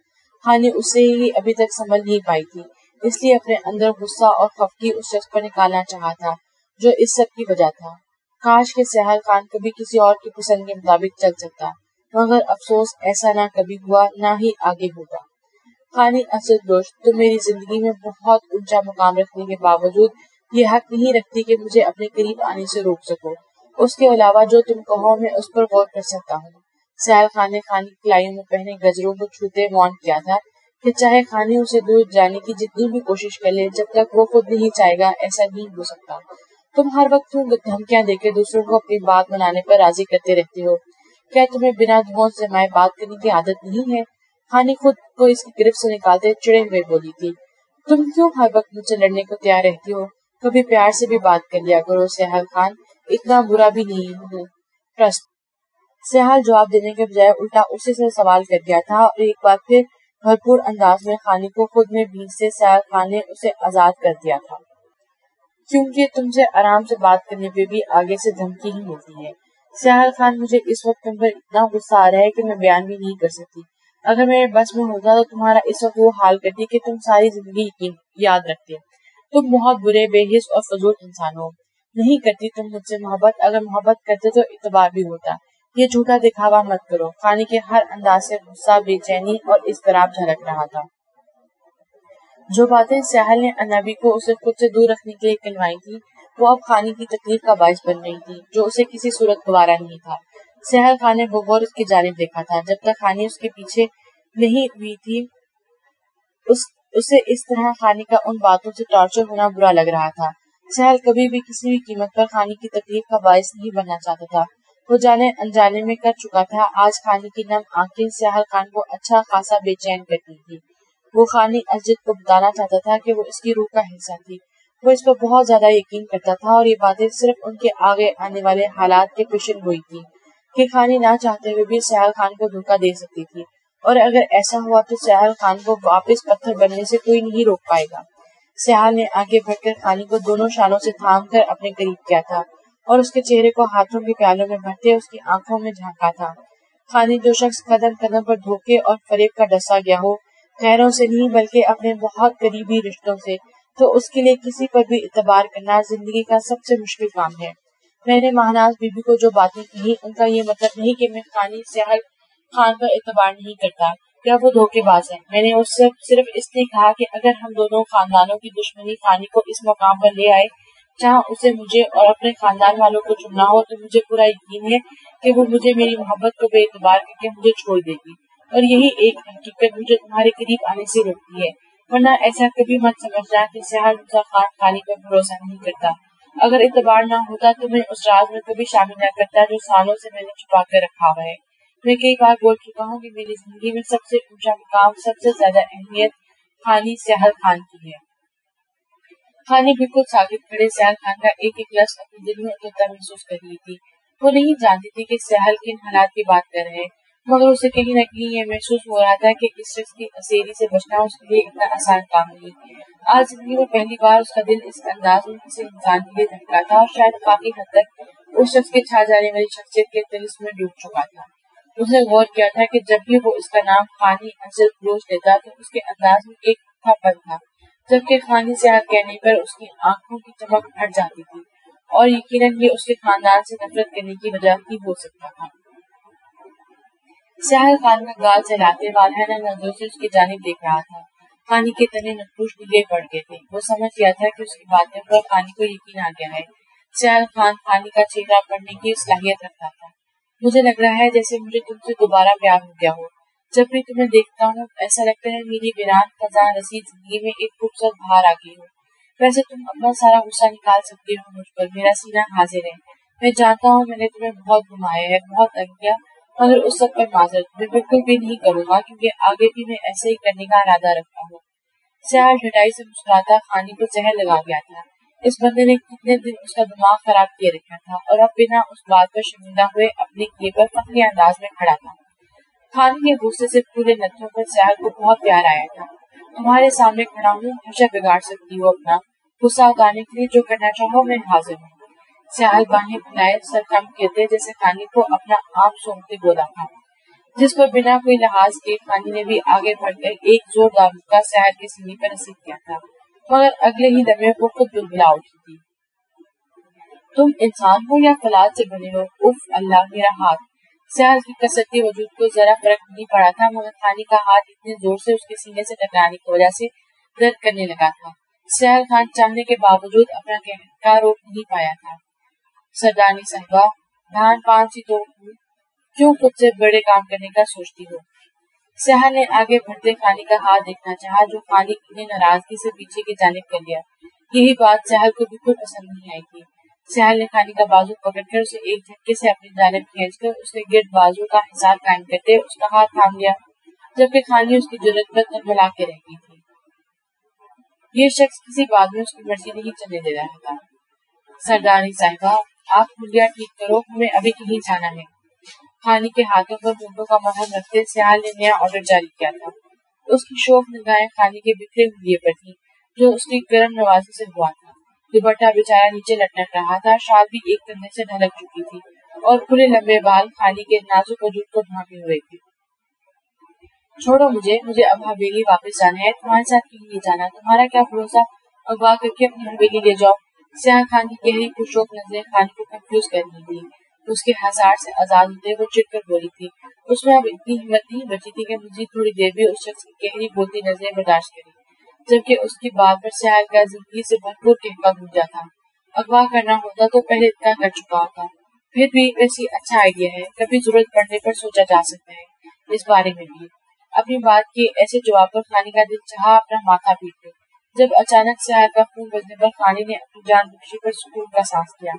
خانی اسے ہی ابھی تک سنبھل نہیں پائی تھی، اس لیے اپنے اندر غصہ اور خفگی اس شخص پر نکالنا چاہا تھا جو اس سب کی وجہ تھا۔ کاش کہ سیاحل خان کبھی کسی اور کی پسند کے مطابق چل سکتا، مگر افسوس ایسا نہ کبھی ہوا، نہ ہی آگے ہوگا۔ خانی اصل دوست، تم میری زندگی میں بہت اونچا مقام رکھنے کے باوجود یہ حق نہیں رکھتی کہ مجھے اپنے قریب آنے سے روک سکو۔ اس کے علاوہ جو تم کہو میں اس پر غور کر سکتا ہوں۔ سیاحل خان نے خانی کی کلائیوں میں پہنے گجروں کو چھوتے وارن کیا تھا کہ چاہے خانی اسے دور جانے کی جتنی بھی کوشش کر لے، جب تک وہ خود نہیں چاہے گا ایسا نہیں ہو سکتا۔ تم ہر وقت کیوں دھمکیاں دے کے دوسروں کو اپنی بات منانے پر راضی کرتے رہتے ہو؟ کیا تمہیں بنا دھوم سے میں بات کرنے کی عادت نہیں ہے؟ خانی خود کو اس کی گرفت سے نکالتے چڑے ہوئے بولی تھی۔ تم کیوں ہر وقت مجھ سے لڑنے کو تیار رہتی ہو؟ کبھی پیار سے بھی بات کر لیا کرو سیاحل خان، اتنا برا بھی نہیں ہوں۔ ٹرسٹ۔ سیاحل جواب دینے کے بجائے الٹا اسی سے سوال کر دیا تھا، اور ایک بار پھر بھرپور انداز میں خانی کو خود میں بھیجتے سیاحل خان نے اسے آزاد کر دیا تھا۔ کیونکہ تم سے آرام سے بات کرنے پہ بھی آگے سے دھمکی ہی ملتی ہے۔ سیاحل خان، مجھے اس وقت تم پر اتنا غصہ آ رہا ہے کہ میں بیان بھی نہیں کر سکتی۔ اگر میرے بس میں ہوتا تو تمہارا اس وقت وہ حال کرتی کہ تم ساری زندگی یاد رکھتے۔ تم بہت برے، بے حس اور فضول انسان ہو۔ نہیں کرتی تم مجھ سے محبت، اگر محبت کرتے تو اعتبار بھی ہوتا۔ یہ جھوٹا دکھاوا مت کرو۔ خانی کے ہر انداز سے غصہ، بے چینی اور اضطراب جھلک رہا تھا۔ جو باتیں سیاحل نے انبی کو اسے خود سے دور رکھنے کے لیے کہلوائی تھی، وہ اب خانی کی تکلیف کا باعث بن رہی تھی، جو اسے کسی صورت گوارا نہیں تھا۔ سیاحل خان نے بغور اس کی جانب دیکھا تھا۔ جب تک خانی اس کے پیچھے نہیں ہوئی تھی، اسے اس طرح خانی کا ان باتوں سے ٹارچر ہونا برا لگ رہا تھا۔ سیاحل کبھی بھی کسی بھی قیمت پر خانی کی تکلیف کا باعث نہیں بننا چاہتا تھا۔ وہ جانے انجانے میں کر چکا تھا۔ آج خانی کی نم آنکھیں سیاحل خان کو اچھا خاصا بے چین کرتی تھی۔ وہ خانی اسجد کو بتانا چاہتا تھا کہ وہ اس کی روح کا حصہ تھی۔ وہ اس پر بہت زیادہ یقین کرتا تھا، اور یہ باتیں صرف ان کے آگے آنے والے حالات کے پیشن گوئی تھی کہ خانی نہ چاہتے ہوئے بھی سیاحل خان کو دھوکہ دے سکتی تھی، اور اگر ایسا ہوا تو سیاحل خان کو واپس پتھر بننے سے کوئی نہیں روک پائے گا۔ سیاحل نے آگے بڑھ کر خانی کو دونوں شانوں سے تھام کر اپنے قریب کیا تھا، اور اس کے چہرے کو ہاتھوں کے پیالوں میں بھرتے اس کی آنکھوں میں جھانکا تھا۔ خانی، جو شخص قدم قدم پر دھوکے اور فریب کا ڈسا گیا ہو، غیروں سے نہیں بلکہ اپنے بہت قریبی رشتوں سے، تو اس کے لیے کسی پر بھی اعتبار کرنا زندگی کا سب سے مشکل کام ہے۔ میں نے ماہناز بی بی کو جو باتیں کہیں، ان کا یہ مطلب نہیں کہ میں خانی سیاحل خان پر اعتبار نہیں کرتا یا وہ دھوکے باز ہے۔ میں نے اس سے صرف اس لیے کہا کہ اگر ہم دونوں خاندانوں کی دشمنی خانی کو اس مقام پر لے آئے جہاں اسے مجھے اور اپنے خاندان والوں کو چننا ہو، تو مجھے پورا یقین ہے کہ وہ مجھے میری محبت کو بے اعتبار کر کے مجھے چھوڑ دے گی، اور یہی ایک حقیقت مجھے تمہارے قریب آنے سے روکتی ہے۔ ورنہ ایسا کبھی مت سمجھنا کہ سیاحل خان خانی پر بھروسہ نہیں کرتا۔ اگر اعتبار نہ ہوتا تو میں اس راز میں کبھی شامل نہ کرتا جو سالوں سے میں نے چھپا کر رکھا ہوا ہے۔ میں کئی بار بول چکا ہوں کہ میری زندگی میں سب سے اونچا مقام، سب سے زیادہ اہمیت خانی سیاحل خان کی ہے۔ خانی بالکل ساکت کھڑے سیاحل خان کا ایک ایک لفظ اپنے دل میں اترتا محسوس کر رہی تھی۔ وہ نہیں جانتی تھی کہ سہل کن حالات کی بات کر رہے، مگر اسے کہیں نہ کہیں یہ محسوس ہو رہا تھا کہ اس شخص کی اسیری سے بچنا اس کے لیے اتنا آسان کام نہیں۔ آج زندگی میں پہلی بار اس کا دل اس انداز میں کسی انسان کے لیے دھڑکا تھا، اور شاید کافی حد تک اس شخص کے چھا جانے والی شخصیت کے طلسم میں ڈوب چکا تھا۔ اس نے غور کیا تھا کہ جب بھی وہ اس کا نام خانی انصر فروش لیتا تو اس کے انداز میں ایک روکھا پن تھا، جبکہ خانی سہل کہنے پر اس کی آنکھوں کی چمک ہٹ جاتی تھی، اور یقیناً یہ اس کے خاندان سے نفرت کرنے کی وجہ ہی ہو سکتا تھا۔ سہل خان کا گال چلاتے والہانہ نظروں سے اس کی جانب دیکھ رہا تھا۔ خانی کے تنے نقوش ڈھیلے پڑ گئے تھے، وہ سمجھ گیا تھا کہ اس کی باتوں پر خانی کو یقین آ گیا ہے۔ سہل خان خانی کا چہرہ پڑھنے کی صلاحیت رکھتا تھا۔ مجھے لگ رہا ہے جیسے مجھے تم سے دوبارہ پیار ہو گیا ہو۔ جب بھی تمہیں دیکھتا ہوں ایسا لگتا ہے میری ویران خزاں رسید زندگی میں ایک خوبصورت بہار آ گئی ہو۔ ویسے تم اپنا سارا غصہ نکال سکتے ہو مجھ پر، میرا سینہ حاضر ہے۔ میں جانتا ہوں میں نے تمہیں بہت گھمایا ہے، بہت تنگ کیا، مگر اس سب پر معذرت میں بالکل بھی نہیں کروں گا، کیونکہ آگے بھی میں ایسے ہی کرنے کا ارادہ رکھتا ہوں۔ سہل ڈھٹائی سے مسکراتا خانی کو زہر لگا گیا تھا۔ اس بندے نے کتنے دن اس کا دماغ خراب کیے رکھا تھا، اور اب بنا اس بات پر شرمندہ ہوئے اپنے کیے پر فخری انداز میں کھڑا تھا۔ خانی کے غصے سے پھولے نتھوں پر سہل کو بہت پیار آیا تھا۔ تمہارے سامنے کھڑا ہوں، ہمیشہ بگاڑ سکتی ہو اپنا غصہ اتارنے کے لیے، جو کرنا چاہو میں حاضر ہوں۔ سہل باہیں پھیلائے سر کم کہتے جیسے خانی کو اپنا آپ سونپتے بولا تھا، جس پر بنا کوئی لحاظ کے خانی نے بھی آگے بڑھ کر ایک زوردار مکہ سہل کے سینے پر رسید کیا تھا، مگر اگلے ہی لمحے وہ خود بلبلا اٹھی تھی۔ تم انسان ہو یا فولاد سے بنے ہو؟ اف اللہ، میرا ہاتھ! سہل کی کسرتی وجود کو ذرا فرق نہیں پڑا تھا، مگر خانی کا ہاتھ اتنے زور سے اس کے سینے سے ٹکرانے کی وجہ سے درد کرنے لگا تھا۔ سہل خان چاہنے کے باوجود اپنا قہر روک نہیں پایا تھا۔ سردانی صاحبہ، دھان پان سی تو کیوں خود سے بڑے کام کرنے کا سوچتی ہو؟ سہل نے آگے بڑھتے خانی کا ہاتھ دیکھنا چاہا، جو خانی نے ناراضگی سے پیچھے کی جانب کر لیا۔ یہی بات سہل کو بالکل پسند نہیں آئی تھی۔ سہل نے خانی کا بازو پکڑ کر اسے ایک جھٹکے سے اپنی جانب کھینچ کر اس کے گرد بازو کا حصار قائم کرتے اس کا ہاتھ تھام لیا، جبکہ خانی اس کی جرأت پر تلملا کے رہ گئی تھی۔ یہ شخص کسی بات میں اس کی مرضی نہیں چلنے دے رہا تھا۔ سردانی صاحبہ، آپ خلیہ ٹھیک کرو، ہمیں ابھی کہیں جانا ہے۔ خانی کے ہاتھوں پر ہونٹوں کا مرہم رکھتے سہل نے نیا آرڈر جاری کیا تھا۔ اس کی شوق نگاہیں خانی کے بکھرے ہوئے پر تھی، جو اس کی گرم نوازی سے ہوا تھا۔ دوپٹہ بیچارہ نیچے لٹک رہا تھا، شال بھی ایک کندھے سے ڈھلک چکی تھی، اور کھلے لمبے بال خانی کے نازک وجود کو ڈھانپے ہوئے تھے۔ چھوڑو مجھے اب حویلی واپس جانا ہے، تمہارے ساتھ کہیں نہیں جانا۔ تمہارا کیا بھروسہ، اغوا کر کے اپنی حویلی لے جاؤ۔ سہل خان کی گہری پرشوق نظریں خانی کو کنفیوز کر رہی تھی۔ اس کے ہزار سے آزاد ہوتے وہ چڑ کر بولی تھی۔ اس میں اب اتنی ہمت نہیں بچی تھی کہ مزید تھوڑی دیر بھی اس شخص کی گہری بولتی نظریں برداشت کرے، جبکہ اس کی بات پر سہل کا زندگی سے بھرپور قہقہ گونجا تھا۔ اغوا کرنا ہوتا تو پہلے اتنا کر چکا ہوتا۔ پھر بھی ویسی اچھا آئیڈیا ہے، کبھی ضرورت پڑنے پر سوچا جا سکتا ہے اس بارے میں بھی۔ اپنی بات کے ایسے جواب پر خانی کا دل چاہا اپنا ماتھا پیٹ لے، جب اچانک سہل کا فون بجنے پر خانی نے اپنی جان بخشی پر سکون کا سانس لیا۔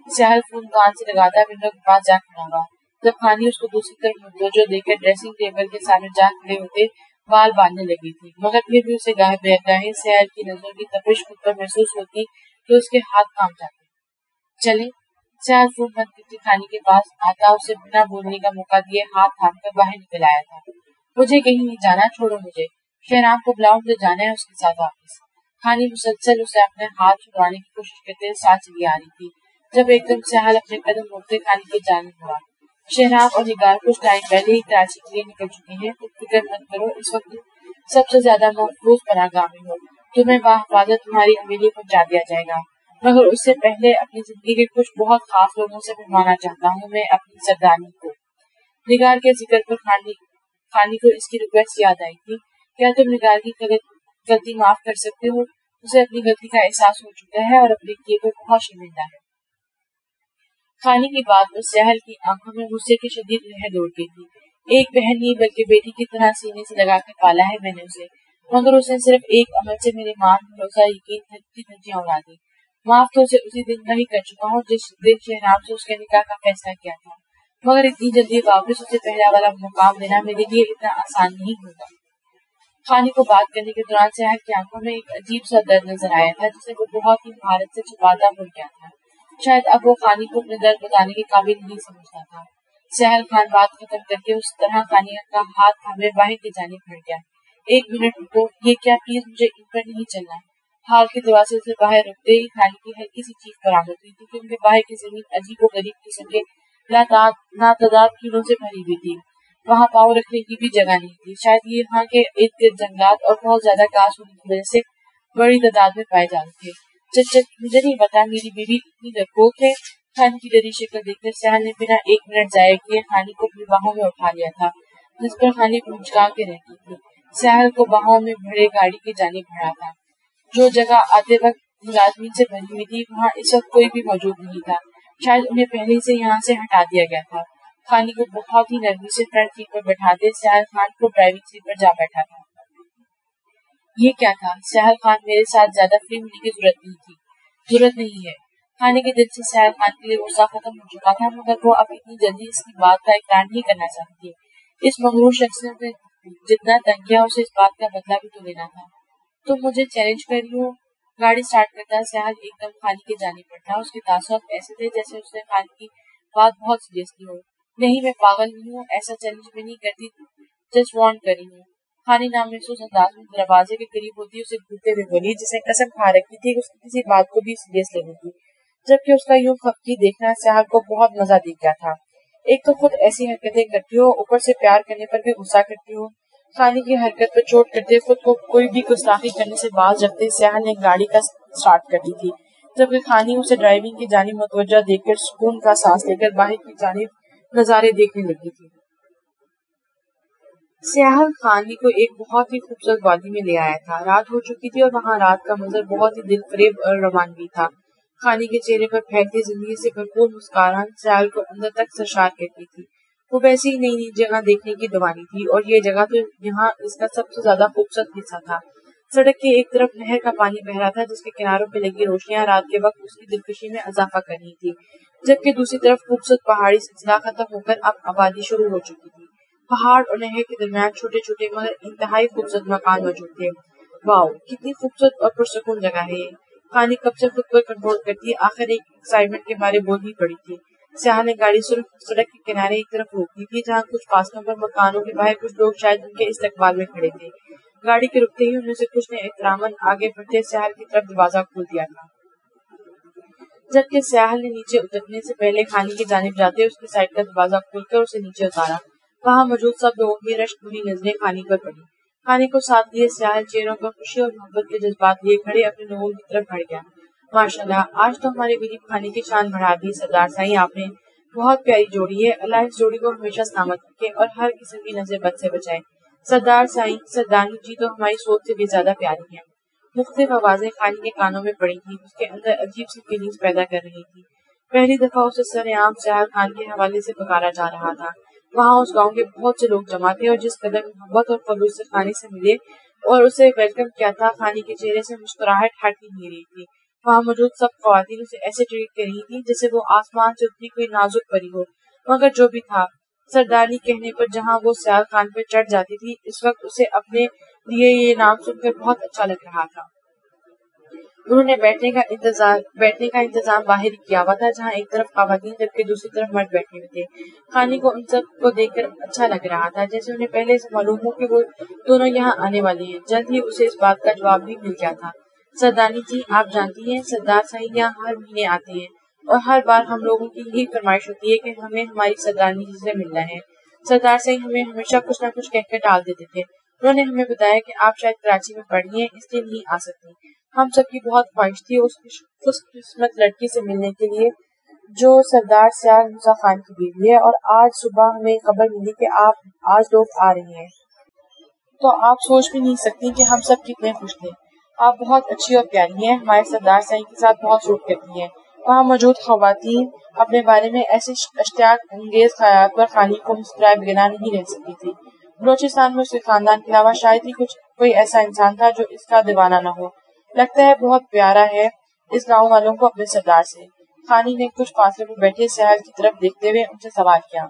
سہل فون کان سے لگاتا ونڈو کے پاس جا کھڑا ہوا، جب خانی اس کو دوسری طرف متوجہ دیکھ کر ڈریسنگ ٹیبل کے سامنے جا کھڑے ہوتے بال باندھنے لگی تھی، مگر پھر بھی اسے گاہے بگاہے سہل کی نظروں کی تپش خود پر محسوس ہوتی تو اس کے ہاتھ کانپ جاتے۔ چلیں، سہل فون بند کر کے خانی کے پاس آتا اسے بنا بولنے کا موقع دیے ہاتھ تھام کر باہر نکل آیا تھا۔ مجھے کہیں نہیں جانا، چھوڑو مجھے۔ شہرام کو بلاؤ، مجھے جانا ہے اس کے ساتھ واپس۔ خانی مسلسل اسے اپنے ہاتھ چھڑوانے کی کوشش کرتے ساتھ چلی آ رہی تھی، جب ایک دم سہل اپنے قدم روکتے خانی کی جانب ہوا۔ شہرام اور نگار کچھ ٹائم پہلے ہی کراچی کے لیے نکل چکے ہیں، تو فکر مت کرو، اس وقت سب سے زیادہ محفوظ پناہ گاہ میں ہو۔ تمہیں باحفاظت تمہاری حویلی پہنچا دیا جائے گا، مگر اس سے پہلے اپنی زندگی کے کچھ بہت خاص لوگوں سے ملوانا چاہتا ہوں میں اپنی سردانی کو۔ نگار کے ذکر پر خانی کو اس کی ریکویسٹ یاد آئی تھی۔ کیا تم نگار کی غلطی معاف کر سکتے ہو؟ اسے اپنی غلطی کا احساس ہو چکا ہے اور اپنے کیے پر بہت شرمندہ ہے۔ خانی کی بات پر سہل کی آنکھوں میں غصے کی شدید لہر دوڑ گئی تھی۔ ایک بہن نہیں بلکہ بیٹی کی طرح سینے سے لگا کر پالا ہے میں نے اسے، مگر اس نے صرف ایک عمل سے میرے مان بھروسہ یقین دھجیاں اڑا دی۔ معاف تو اسے اسی دن کا ہی کر چکا ہوں جس دن شہرام سے اس کے نکاح کا فیصلہ کیا تھا، مگر اتنی جلدی واپس اسے پہلا والا مقام دینا میرے لیے اتنا آسان نہیں ہوگا۔ خانی کو بات کرنے کے دوران سہل کی آنکھوں میں ایک عجیب سا درد نظر آیا تھا، جسے وہ بہت ہی مہارت سے چھپاتا بھول گیا تھا۔ شاید اب وہ خانی کو اپنے درد بتانے کے قابل نہیں سمجھتا تھا۔ سہل خان بات ختم کر کے اس طرح خانی کا ہاتھ تھامے باہر کی جانب بڑھ گیا۔ ایک منٹ رکو، یہ کیا پلیز مجھے ان پر نہیں چلنا ہے۔ ہال کے دروازے سے باہر رکتے ہی خانی کی ہلکی سی چیخ برآمد ہوئی تھی کیونکہ باہر کی زمین عجیب و غریب قسم کے ناتعداد کیڑوں سے بھری ہوئی تھی۔ وہاں پاؤں رکھنے کی بھی جگہ نہیں تھی۔ شاید یہ یہاں کے ارد گرد جنگلات اور بہت زیادہ گھاس ہونے کی وجہ سے بڑی تعداد میں پائے جاتے تھے۔ مجھے نہیں پتا میری بیوی اتنی ڈرپوک ہے۔ خانی کی ڈری شکل دیکھ کر سہل نے بنا ایک منٹ ضائع کیے خانی کو اپنی باہوں میں اٹھا لیا تھا، جس پر خانی پچکا کے رہتی تھی۔ سہل کو باہوں میں بھرے گاڑی کی جانب بڑھا تھا۔ جو جگہ آتے وقت ملازمین سے بھری ہوئی تھی وہاں اس وقت کوئی بھی موجود نہیں تھا، شاید انہیں پہلے سے یہاں سے ہٹا دیا گیا تھا۔ خانی کو بہت ہی نرمی سے فرنٹ سیٹ پر بٹھاتے سہل خان کو ڈرائیونگ سیٹ پر جا بیٹھا تھا۔ یہ کیا تھا؟ سہل خان، میرے ساتھ زیادہ فری ہونے کی ضرورت نہیں ہے۔ خانی کے دل سے سہل خان کے لیے غصہ ختم ہو چکا تھا، مگر وہ اب اتنی جلدی اس کی بات کا اقرار نہیں کرنا چاہتی تھی۔ اس مغرور شخص نے جتنا تنگ کیا اسے اس بات کا بدلہ بھی تو لینا تھا۔ تم مجھے چیلنج کر رہی ہو؟ گاڑی سٹارٹ کرتا سہل ایک دم خانی کے جانب بڑھا۔ اس کے تاثرات ایسے تھے جیسے اس نے خانی کی بات بہت سیریسلی ہو۔ نہیں، میں پاگل نہیں ہوں، ایسا چیلنج میں نہیں کرتی، جسٹ وارن کر رہی ہوں۔ خانی نامحسوس انداز میں دروازے کے قریب ہوتی اسے گھورتے ہوئے بولی، جسے قسم کھا رکھی تھی کہ اس کی کسی بات کو بھی سیریس لینے کی، جبکہ اس کا یوں خفگی دیکھنا سہل کو بہت مزہ دے گیا تھا۔ ایک تو خود ایسی حرکتیں کرتی ہو، اوپر سے پیار کرنے پر بھی غصہ کرتی ہو۔ خانی کی حرکت پر چوٹ کرتے خود کو کوئی بھی گستاخی کرنے سے باز رکھتے سہل نے گاڑی کا سٹارٹ کر دی تھی، جبکہ خانی اسے ڈرائیونگ کی جانب متوجہ دیکھ کر سکون کا سانس لے کر باہر کی جانب نظارے دیکھنے لگی تھی۔ سہل خانی کو ایک بہت ہی خوبصورت وادی میں لے آیا تھا۔ رات ہو چکی تھی اور وہاں رات کا منظر بہت ہی دل فریب اور رومانوی تھا۔ خانی کے چہرے پر پھیلتی زندگی سے بھرپور مسکراہٹ سہل کو اندر تک سرشار کرتی تھی۔ وہ ویسی ہی نئی نئی جگہ دیکھنے کی دیوانی تھی، اور یہ جگہ تو یہاں اس کا سب سے زیادہ خوبصورت حصہ تھا۔ سڑک کے ایک طرف نہر کا پانی بہ رہا تھا، جس کے کناروں پہ لگی روشنیاں رات کے وقت اس کی دلکشی میں اضافہ کر رہی تھی، جبکہ دوسری طرف خوبصورت پہاڑی سلسلہ ختم ہو کر اب آبادی شروع ہو چکی تھی۔ پہاڑ اور نہر کے درمیان چھوٹے چھوٹے مگر انتہائی خوبصورت مکان موجود تھے۔ واؤ، کتنی خوبصورت اور پرسکون جگہ ہے یہ۔ خانی کب سے خود پر کنٹرول کرتی آخر ایک ایکسائٹمنٹ کے مارے بول ہی پڑی تھی۔ سیاح نے گاڑی سڑک کے کنارے ایک طرف روکی تھی، جہاں کچھ فاصلوں پر مکانوں کے باہر کچھ لوگ شاید ان کے استقبال میں کھڑے تھے۔ گاڑی کے رکتے ہی انہیں سے کچھ نے احتراماً آگے بڑھتے سیاح کی طرف دروازہ کھول دیا تھا، جبکہ سیاح نے نیچے اترنے سے پہلے خانی کی جانب جاتے اس کی سائڈ کا دروازہ کھول کر اسے نیچے اتارا۔ وہاں موجود سب لوگوں کی رشک بھری نظریں خانی پر پڑی۔ خانی کو ساتھ لیے سیاح چہروں پر خوشی اور محبت کے جذبات لیے کھڑے اپنے لوگوں کی طرف بڑھ گیا۔ ماشاءاللہ، آج تو ہمارے غریب خانی کی شان بڑھا دی سردار سائیں آپ نے۔ بہت پیاری جوڑی ہے، اللہ اس جوڑی کو ہمیشہ سلامت رکھے اور ہر قسم کی نظر بد سے بچائے۔ سردار سائیں، سردارنی جی تو ہماری سوچ سے بھی زیادہ پیاری ہیں۔ مختلف آوازیں خانی کے کانوں میں پڑی تھیں، اس کے اندر عجیب سی فیلنگز پیدا کر رہی تھی۔ پہلی دفعہ اسے سرعام سیاح خان کے حوالے سے پکارا جا رہا تھا۔ وہاں اس گاؤں کے بہت سے لوگ جمع تھے، اور جس قدر محبت اور خلوص سے خانی سے ملے اور اسے ویلکم کیا تھا، خانی کے چہرے سے مسکراہٹ ہٹ ہی نہیں رہی تھی۔ وہاں موجود سب خواتین اسے ایسے ٹریٹ کر رہی تھی جیسے وہ آسمان سے اتری کوئی نازک پری ہو، مگر جو بھی تھا، سردارنی کہنے پر جہاں وہ سیاح خان پر چڑھ جاتی تھی، اس وقت اسے اپنے لیے یہ نام سن کر بہت اچھا لگ رہا تھا۔ انہوں نے بیٹھنے کا انتظام باہر کیا ہوا تھا، جہاں ایک طرف خواتین جبکہ دوسری طرف مرد بیٹھے ہوئے تھے۔ خانی کو ان سب کو دیکھ کر اچھا لگ رہا تھا، جیسے انہیں پہلے سے معلوم ہو کہ وہ دونوں یہاں آنے والے ہیں۔ جلد ہی اسے اس بات کا جواب بھی مل گیا تھا۔ سردارنی جی، آپ جانتی ہیں سردار سائیں یہاں ہر مہینے آتے ہیں، اور ہر بار ہم لوگوں کی یہی فرمائش ہوتی ہے کہ ہمیں ہماری سردارنی جی سے ملنا ہے۔ سردار سائیں ہمیں ہمیشہ کچھ نہ کچھ کہہ کر ٹال دیتے تھے۔ انہوں نے ہمیں بتایا کہ آپ شاید کراچی میں پڑھ رہی ہیں، اس لیے نہیں آ سکتی۔ ہم سب کی بہت خواہش تھی اس خوش قسمت لڑکی سے ملنے کے لیے جو سردار سیاح موسیٰ خان کی بیوی ہے، اور آج صبح ہمیں خبر ملی کہ آج لوگ آ رہے ہیں، تو آپ سوچ بھی نہیں سکتی کہ ہم سب کتنے خوش تھے۔ آپ بہت اچھی اور پیاری ہیں، ہمارے سردار سائیں کے ساتھ بہت سوٹ کرتی ہیں۔ وہاں موجود خواتین اپنے بارے میں ایسے اشتیاق انگیز خیالات پر خانی کو مسکرائے بغیر نہیں رہ سکتی تھی۔ بلوچستان میں اس کے خاندان کے علاوہ شاید ہی کوئی ایسا انسان تھا جو اس کا دیوانہ نہ ہو۔ لگتا ہے بہت پیارا ہے اس گاؤں والوں کو اپنے سردار سے۔ خانی نے کچھ فاصلے پر بیٹھے سیاح کی طرف دیکھتے ہوئے ان سے سوال کیا۔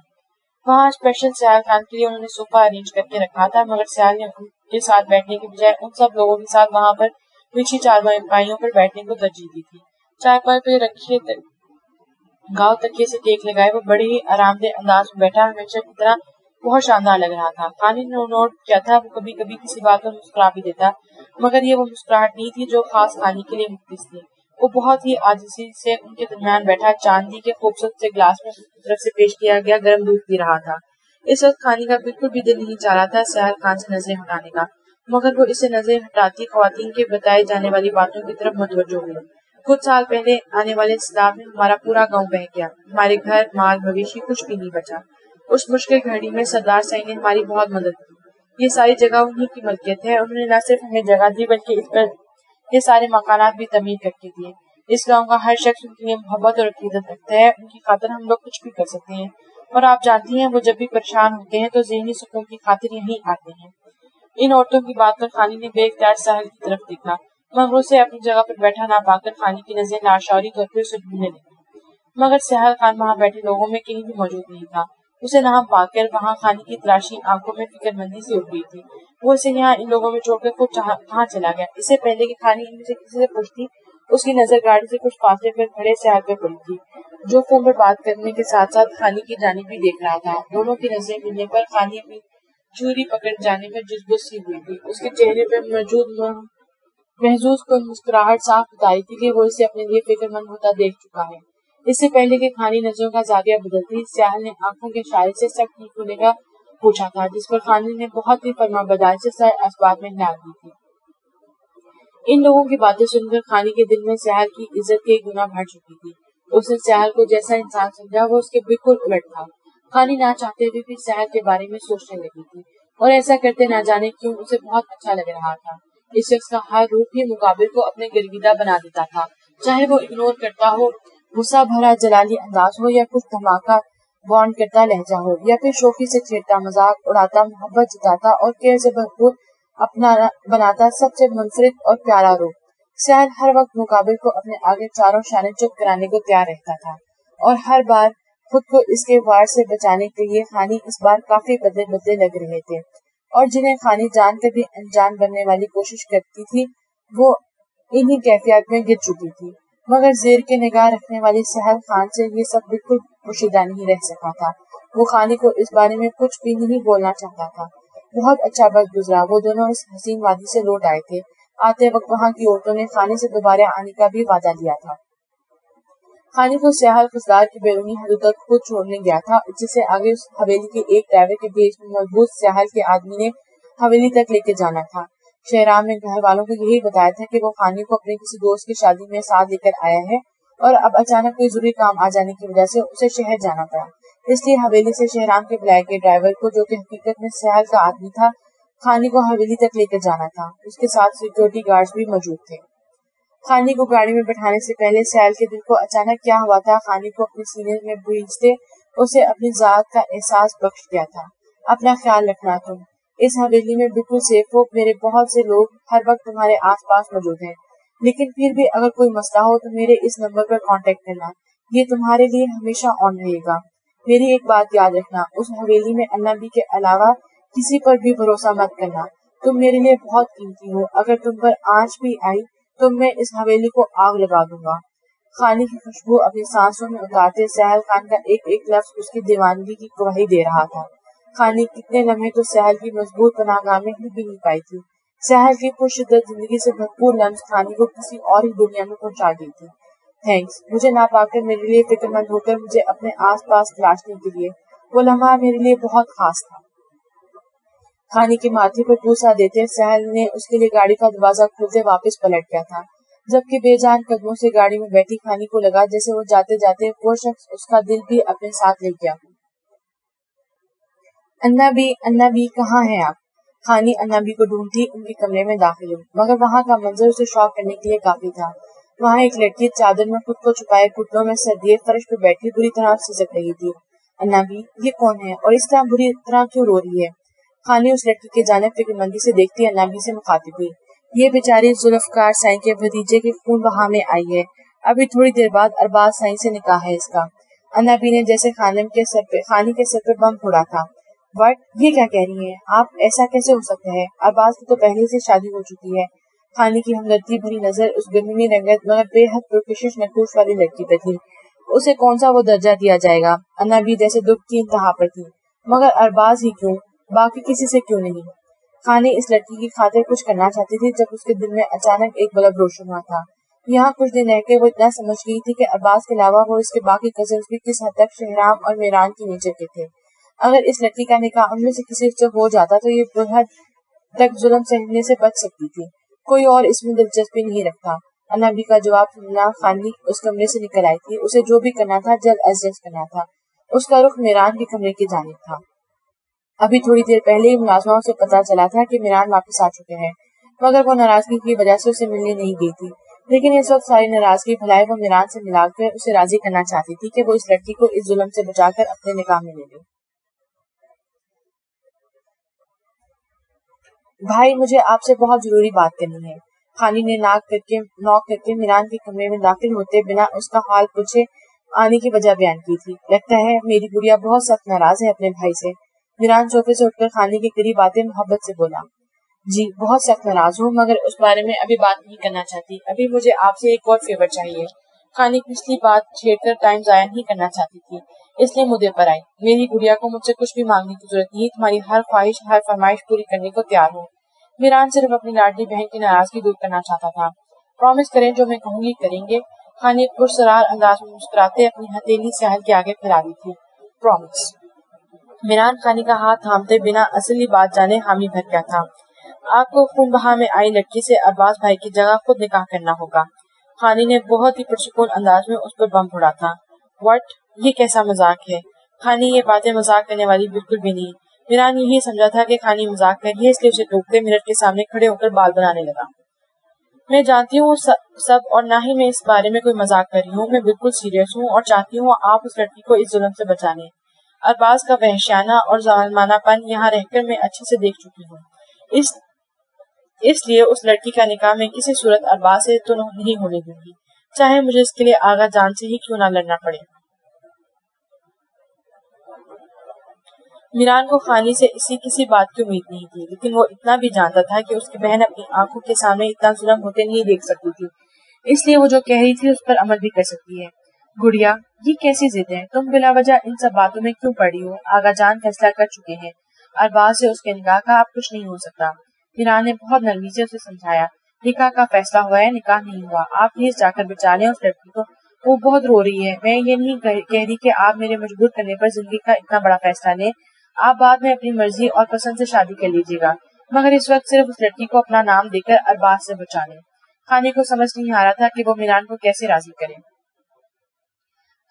وہاں اسپیشل سیاح خان کے لیے انہوں نے صوفہ ارینج کر کے رکھا تھا، مگر سیاح نے ان کے ساتھ بیٹھنے کے بجائے ان سب لوگوں کے ساتھ وہاں پر بچھی چارپائیوں پر بیٹھنے کو ترجیح دی تھی۔ چارپائی پہ رکھے گاؤں تکیے سے ٹیک لگائے وہ بڑے ہی آرام دہ انداز میں بیٹھا ہمیشہ کی طرح بہت شاندار لگ رہا تھا۔ خانی نے نوٹ کیا تھا وہ کبھی کبھی کسی بات پر مسکرا بھی دیتا، مگر یہ وہ مسکراہٹ نہیں تھی جو خاص خانی کے لیے مختص تھی۔ وہ بہت ہی عاجزی سے ان کے درمیان بیٹھا چاندی کے خوبصورت سے گلاس میں اس طرف سے پیش کیا گیا گرم دودھ پی رہا تھا۔ اس وقت خانی کا بالکل بھی دل نہیں چاہ رہا تھا سہیل خان سے نظریں ہٹانے کا، مگر وہ اسے نظریں ہٹاتی خواتین کے بتائی جانے والی باتوں کی طرف متوجہ ہوئی۔ کچھ سال پہلے آنے والے سیلاب میں ہمارا پورا گاؤں بہہ گیا، ہمارے گھر مال مویشی کچھ بھی نہیں بچا۔ اس مشکل گھڑی میں سردار سائی نے ہماری بہت مدد کی۔ یہ ساری جگہ انہی کی ملکیت ہے، انہوں نے نہ صرف ہمیں جگہ دی بلکہ اس پر یہ سارے مکانات بھی تعمیر کر کے دیے۔ اس گاؤں کا ہر شخص ان کے لیے محبت اور عقیدت رکھتا ہے، ان کی خاطر ہم لوگ کچھ بھی کر سکتے ہیں، اور آپ جانتی ہیں وہ جب بھی پریشان ہوتے ہیں تو ذہنی سکون کی خاطر یہیں آتے ہیں۔ ان عورتوں کی بات پر خانی نے بے اختیار ساحل کی طرف دیکھا، مگر اسے اپنی جگہ پر بیٹھا نہ پا کر خانی کی نظریں لاشعوری طور پر اسے ڈھونڈنے لگی، مگر سہیل خان وہاں بیٹھے لوگوں میں کہیں بھی موجود نہیں تھا۔ اسے نہ پا کر وہاں خانی کی تلاشی آنکھوں میں فکر مندی سے اٹھ گئی تھی۔ وہ اسے یہاں ان لوگوں میں چھوڑ کر خود کہاں چلا گیا؟ اس سے پہلے کہ خانی ان میں سے کسی سے پوچھتی، اس کی نظر گاڑی سے کچھ فاصلے پر کھڑے سہیل پر پڑی تھی، جو فون پر بات کرنے کے ساتھ ساتھ خانی کی جانب بھی دیکھ رہا تھا۔ دونوں کی نظریں ملنے پر خانی اپنی چوری پکڑ جانے پر جذبت سی ہوئی تھی۔ اس کے چہرے پر موجود محظوظ کن مسکراہٹ صاف بتا رہی تھی کہ وہ اسے اپنے لیے فکر مند ہوتا دیکھ چکا ہے۔ اس سے پہلے کہ خانی نظروں کا زاویہ بدلتی، ساحل نے آنکھوں کے اشارے سے سب ٹھیک ہونے کا پوچھا تھا، جس پر خانی نے بہت ہی فرمانبرداری سے سر اسباب میں ہلا دی تھی۔ ان لوگوں کی باتیں سن کر خانی کے دل میں ساحل کی عزت کئی گنا بڑھ چکی تھی۔ اس نے ساحل کو جیسا انسان سمجھا وہ اس کے بالکل الٹ تھا۔ خانی نہ چاہتے ہوئے بھی ساحل کے بارے میں سوچنے لگی تھی، اور ایسا کرتے نہ جانے کیوں اسے بہت اچھا لگ رہا تھا۔ اس شخص کا ہر روپ ہی مقابل کو اپنے گرویدہ بنا دیتا تھا، چاہے وہ اگنور کرتا ہو، غصہ بھرا جلالی انداز ہو، یا کچھ دھماکہ بانڈ کرتا لہجہ ہو، یا پھر شوخی سے چھیڑتا، مذاق اڑاتا، محبت جتاتا اور کیئر سے بھرپور اپنا بناتا سب سے منفرد اور پیارا روپ۔ ساحل ہر وقت مقابل کو اپنے آگے چاروں شانے چپ کرانے کو تیار رہتا تھا، اور ہر بار خود کو اس کے وار سے بچانے کے لیے خانی اس بار کافی بدلے بدلے لگ رہے تھے، اور جنہیں خانی جان کر بھی انجان بننے والی کوشش کرتی تھی وہ انہی کیفیات میں گر چکی تھی۔ مگر زیر کے نگاہ رکھنے والی ساحل خان سے یہ سب بالکل پوشیدہ نہیں رہ سکا تھا۔ وہ خانی کو اس بارے میں کچھ بھی نہیں بولنا چاہتا تھا۔ بہت اچھا وقت گزرا، وہ دونوں اس حسین وادی سے لوٹ آئے تھے۔ آتے وقت وہاں کی عورتوں نے خانی سے دوبارہ آنے کا بھی وعدہ لیا تھا۔ خانی کو سیاحل خضدار کی بیرونی حدود تک خود چھوڑنے گیا تھا، جس سے آگے اس حویلی کے ایک ڈرائیور کے بھیس میں مضبوط سیاحل کے آدمی نے حویلی تک لے کے جانا تھا۔ شہرام نے گھر والوں کو یہی بتایا تھا کہ وہ خانی کو اپنے کسی دوست کی شادی میں ساتھ لے کر آیا ہے، اور اب اچانک کوئی ضروری کام آ جانے کی وجہ سے اسے شہر جانا پڑا۔ اس لیے حویلی سے شہرام کے بلائے گئے ڈرائیور کو، جو کہ حقیقت میں سیاحل کا آدمی تھا، خانی کو حویلی تک لے کر جانا تھا۔ اس کے ساتھ سیکورٹی گارڈز بھی موجود تھے۔ خانی کو گاڑی میں بٹھانے سے پہلے سیاحل کے دل کو اچانک کیا ہوا تھا، خانی کو اپنے سینے میں بھیجتے اسے اپنی ذات کا احساس بخش دیا تھا۔ اپنا خیال رکھنا، تم اس حویلی میں بالکل سیف ہو، میرے بہت سے لوگ ہر وقت تمہارے آس پاس موجود ہیں، لیکن پھر بھی اگر کوئی مسئلہ ہو تو میرے اس نمبر پر کانٹیکٹ کرنا، یہ تمہارے لیے ہمیشہ آن رہے گا۔ میری ایک بات یاد رکھنا، اس حویلی میں اللہ بھی کے علاوہ کسی پر بھی بھروسہ مت کرنا، تم میرے لیے بہت قیمتی ہو، اگر تم پر آنچ بھی آئی تو میں اس حویلی کو آگ لگا دوں گا۔ خانی کی خوشبو اپنی سانسوں میں اتارتے ساحل خان کا ایک ایک لفظ اس کی دیوانگی کی گواہی دے رہا تھا۔ خانی کتنے لمحے تو ساحل کی مضبوط پناہ گاہ میں ہل بھی نہیں پائی تھی۔ ساحل کی پرشدت زندگی سے بھرپور لمس خانی کو کسی اور ہی دنیا میں پہنچا گئی تھی۔ تھینکس، مجھے نہ پا کر میرے لیے فکر مند ہو کر مجھے اپنے آس پاس تلاشنے کے لیے، وہ لمحہ میرے لیے بہت خاص تھا۔ خانی کے ماتھے پر بوسہ دیتے ساحل نے اس کے لیے گاڑی کا دروازہ کھولتے واپس پلٹ گیا تھا، جبکہ بے جان قدموں سے گاڑی میں بیٹھی خانی کو لگا جیسے وہ جاتے جاتے وہ شخص اس کا دل بھی اپنے ساتھ لے گیا۔ انا بی کہاں ہیں آپ؟ خانی انا بی کو ڈھونڈتی ان کے کمرے میں داخل ہوئی، مگر وہاں کا منظر اسے شاک کرنے کے لیے کافی تھا۔ وہاں ایک لڑکی چادر میں خود کو چھپائے گھٹنوں میں سر دیے فرش پہ بیٹھی بری طرح سسک رہی تھی۔ انا بی، یہ کون ہے اور اس طرح بری طرح کیوں رو رہی ہے؟ خانی اس لڑکی کی جانب فکر مندی سے دیکھتی انا بی سے مخاطب ہوئی، یہ بیچاری ذوالفقار سائیں کے بھتیجے کے خون بہا میں آئی ہے، ابھی تھوڑی دیر بعد ارباز سائیں سے نکاح ہے اس کا۔ انا بی نے جیسے خانی کے سر پہ بم پھوڑا تھا۔ وٹ، یہ کیا کہہ رہی ہیں آپ؟ ایسا کیسے ہو سکتا ہے؟ ارباز کی تو پہلے سے شادی ہو چکی ہے۔ خانی کی ہمدردی بھری نظر اس گرمی رنگت مگر بے حد پرکشش نقوش والی لڑکی پہ تھی۔ اسے کون سا وہ درجہ دیا جائے گا؟ انا بھی جیسے دکھ کی انتہا پر تھی، مگر ارباز ہی کیوں، باقی کسی سے کیوں نہیں؟ خانی اس لڑکی کی خاطر کچھ کرنا چاہتی تھی جب اس کے دل میں اچانک ایک بلب روشن ہوا تھا۔ یہاں کچھ دن رہ کے وہ اتنا سمجھ گئی تھی کہ ارباز کے علاوہ وہ اس کے باقی کزنز بھی کس حد تک شہرام اور میران کے نیچے کے تھے۔ اگر اس لڑکی کا نکاح ان میں سے کسی سے ہو جاتا تو یہ بہت تک ظلم سہنے سے بچ سکتی تھی۔ کوئی اور اس میں دلچسپی نہیں رکھتا۔ انابی کا جواب سننا خانی اس کمرے سے نکل آئی تھی۔ اسے جو بھی کرنا تھا جلد از جلد کرنا تھا۔ اس کا رخ میران کے کمرے کی جانب تھا۔ ابھی تھوڑی دیر پہلے ہی ملازموں سے پتا چلا تھا کہ میران واپس آ چکے ہیں، مگر وہ ناراضگی کی وجہ سے اسے ملنے نہیں گئی تھی۔ لیکن اس وقت ساری ناراضگی بھلائے وہ میران سے ملا کر اسے راضی کرنا چاہتی تھی کہ وہ اس لڑکی کو اس ظلم سے بچا کر اپنے نکاح میں لے لے۔ بھائی، مجھے آپ سے بہت ضروری بات کرنی ہے۔ خانی نے ناک کر کے میران کے کمرے میں داخل ہوتے بنا اس کا حال پوچھے آنے کی وجہ بیان کی تھی۔ لگتا ہے میری گڑیا بہت سخت ناراض ہے اپنے بھائی سے۔ میران صوفے سے اٹھ کر خانی کے قریب آتے محبت سے بولا۔ جی بہت سخت ناراض ہوں، مگر اس بارے میں ابھی بات نہیں کرنا چاہتی۔ ابھی مجھے آپ سے ایک اور فیور چاہیے۔ خانی پچھلی بات چھیڑ کر ٹائم ضائع نہیں کرنا چاہتی تھی، اس لیے مدعے پر آئی۔ میری گڑیا کو مجھ سے کچھ بھی مانگنے کی ضرورت نہیں، تمہاری ہر خواہش ہر فرمائش پوری کرنے کو تیار ہوں۔ میران صرف اپنی لاڈلی بہن کی ناراضگی دور کرنا چاہتا تھا۔ پرومس کریں جو میں کہوں گی کریں گے۔ خانی پرسرار انداز میں مسکراتے اپنی ہتھیلی ساحل کے آگے پھیلا دی تھی۔ پرومس۔ میران خانی کا ہاتھ تھامتے بنا اصلی بات جانے حامی بھر گیا تھا۔ آپ کو خون بہا میں آئی لڑکی سے ارباز بھائی کی جگہ خود نکاح کرنا ہوگا۔ خانی نے بہت ہی پرسکون انداز میں اس پر بم پھوڑا تھا۔ وٹ، یہ کیسا مذاق ہے؟ خانی یہ باتیں مذاق کرنے والی بالکل بھی نہیں۔ میران یہی سمجھا تھا کہ خانی مذاق کر رہی ہے، اس لیے اسے ٹوکتے منٹ کے سامنے کھڑے ہو کر بال بنانے لگا۔ میں جانتی ہوں سب، اور نہ ہی میں اس بارے میں کوئی مذاق کر رہی ہوں، میں بالکل سیریس ہوں اور چاہتی ہوں آپ اس لڑکی کو اس ظلم سے بچا لیں۔ ارباز کا وحشیانہ اور ظالمانہ پن یہاں رہ کر میں اچھے سے دیکھ چکی ہوں، اس لیے اس لڑکی کا نکاح میں کسی صورت ارباز سے تو نہیں ہونے دوں گی، چاہے مجھے اس کے لیے آغا جان سے ہی کیوں نہ لڑنا پڑے۔ میران کو خانی سے کسی بات کی امید نہیں تھی، لیکن وہ اتنا بھی جانتا تھا کہ اس کی بہن اپنی آنکھوں کے سامنے اتنا ظلم ہوتے نہیں دیکھ سکتی تھی، اس لیے وہ جو کہہ رہی تھی اس پر عمل بھی کر سکتی ہے۔ گڑیا، یہ کیسی ضد ہے؟ تم بلا وجہ ان سب باتوں میں کیوں پڑی ہو؟ آغا جان فیصلہ کر چکے ہیں، ارباز سے اس کے نکاح کا اب کچھ نہیں ہو سکتا۔ میران نے بہت نرمی سے اسے سمجھایا۔ نکاح کا فیصلہ ہوا ہے، نکاح نہیں ہوا۔ آپ پلیز جا کر بچا لیں اس لڑکی کو، وہ بہت رو رہی ہے۔ میں یہ نہیں کہہ رہی کہ آپ میرے مجبور کرنے پر زندگی کا اتنا بڑا فیصلہ لیں، آپ بعد میں اپنی مرضی اور پسند سے شادی کر لیجیے گا، مگر اس وقت صرف اس لڑکی کو اپنا نام دے کر ارباز سے بچا لیں۔ خانی کو سمجھ نہیں آ رہا تھا کہ وہ میران کو کیسے راضی کرے۔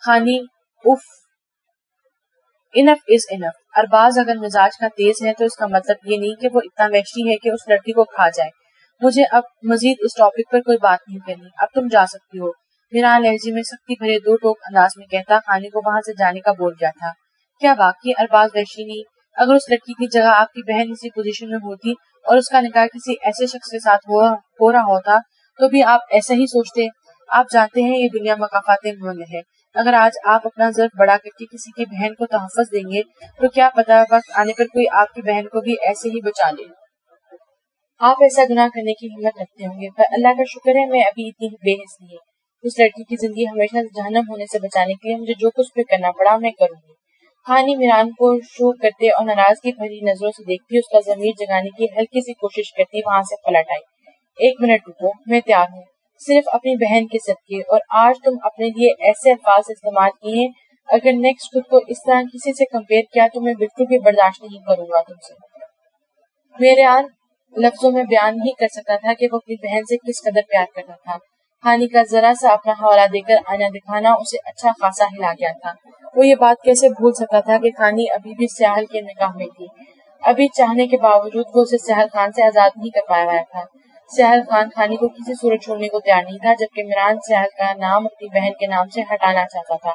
خانی، اف، انف از انف۔ ارباز اگر مزاج کا تیز ہے تو اس کا مطلب یہ نہیں کہ وہ اتنا وحشی ہے کہ اس لڑکی کو کھا جائے۔ مجھے اب مزید اس ٹاپک پر کوئی بات نہیں کرنی، اب تم جا سکتی ہو۔ میران لہجے میں سختی بھرے دو ٹوک انداز میں کہتا خانی کو وہاں سے جانے کا بول گیا تھا۔ کیا واقعی ارباز وحشی نہیں؟ اگر اس لڑکی کی جگہ آپ کی بہن اسی پوزیشن میں ہوتی اور اس کا نکاح کسی ایسے شخص کے ساتھ ہو رہا ہوتا تو بھی آپ ایسا ہی سوچتے؟ آپ جانتے ہیں یہ دنیا مقافات مند ہے، اگر آج آپ اپنا ظرف بڑا کر کے کسی کی بہن کو تحفظ دیں گے تو کیا پتا وقت آنے پر کوئی آپ کی بہن کو بھی ایسے ہی بچا لے۔ آپ ایسا گناہ کرنے کی ہمت رکھتے ہوں گے، پر اللہ کا شکر ہے میں ابھی اتنی بے حس نہیں۔ اس لڑکی کی زندگی ہمیشہ جہنم ہونے سے بچانے کے لیے مجھے جو کچھ بھی کرنا پڑا میں کروں گی۔ خانی میران کو شو کرتے اور ناراضگی بھری نظروں سے دیکھتی، اس کا ضمیر جگانے کی ہلکی سی کوشش کرتی وہاں سے پلٹ آئی۔ ایک منٹ رکو، میں تیار ہوں، صرف اپنی بہن کے صدقے، اور آج تم اپنے لیے ایسے الفاظ استعمال کیے ہیں، اگر نیکسٹ خود کو اس طرح کسی سے کمپیئر کیا تو میں بالکل بھی برداشت نہیں کروں گا تم سے۔ میران لفظوں میں بیان نہیں کر سکتا تھا کہ وہ اپنی بہن سے کس قدر پیار کرتا تھا۔ خانی کا ذرا سا اپنا حوالہ دے کر آئینہ دکھانا اسے اچھا خاصا ہلا گیا تھا۔ وہ یہ بات کیسے بھول سکتا تھا کہ خانی ابھی بھی ساحل کے نکاح میں تھی، ابھی چاہنے کے باوجود وہ اسے ساحل خان سے آزاد نہیں کر پایا تھا۔ ساحل خان خانی کو کسی صورت چھوڑنے کو تیار نہیں تھا، جبکہ میران ساحل کا نام اپنی بہن کے نام سے ہٹانا چاہتا تھا،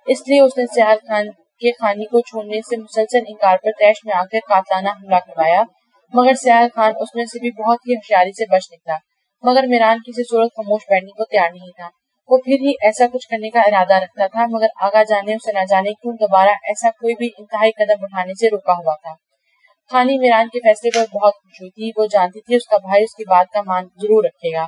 اس لیے اس نے ساحل خان کے خانی کو چھوڑنے سے مسلسل انکار پر طیش میں آ کر قاتلانہ حملہ کروایا، مگر ساحل خان اس میں سے بھی بہت ہی ہوشیاری سے بچ نکلا۔ مگر میران کسی صورت خاموش بیٹھنے کو تیار نہیں تھا، وہ پھر ہی ایسا کچھ کرنے کا ارادہ رکھتا تھا، مگر آگا جانے اسے نہ جانے کیوں دوبارہ ایسا کوئی بھی انتہائی قدم اٹھانے سے روکا ہوا تھا۔ خانی میران کے فیصلے پر بہت خوش ہوئی تھی، وہ جانتی تھی اس کا بھائی اس کی بات کا مان ضرور رکھے گا۔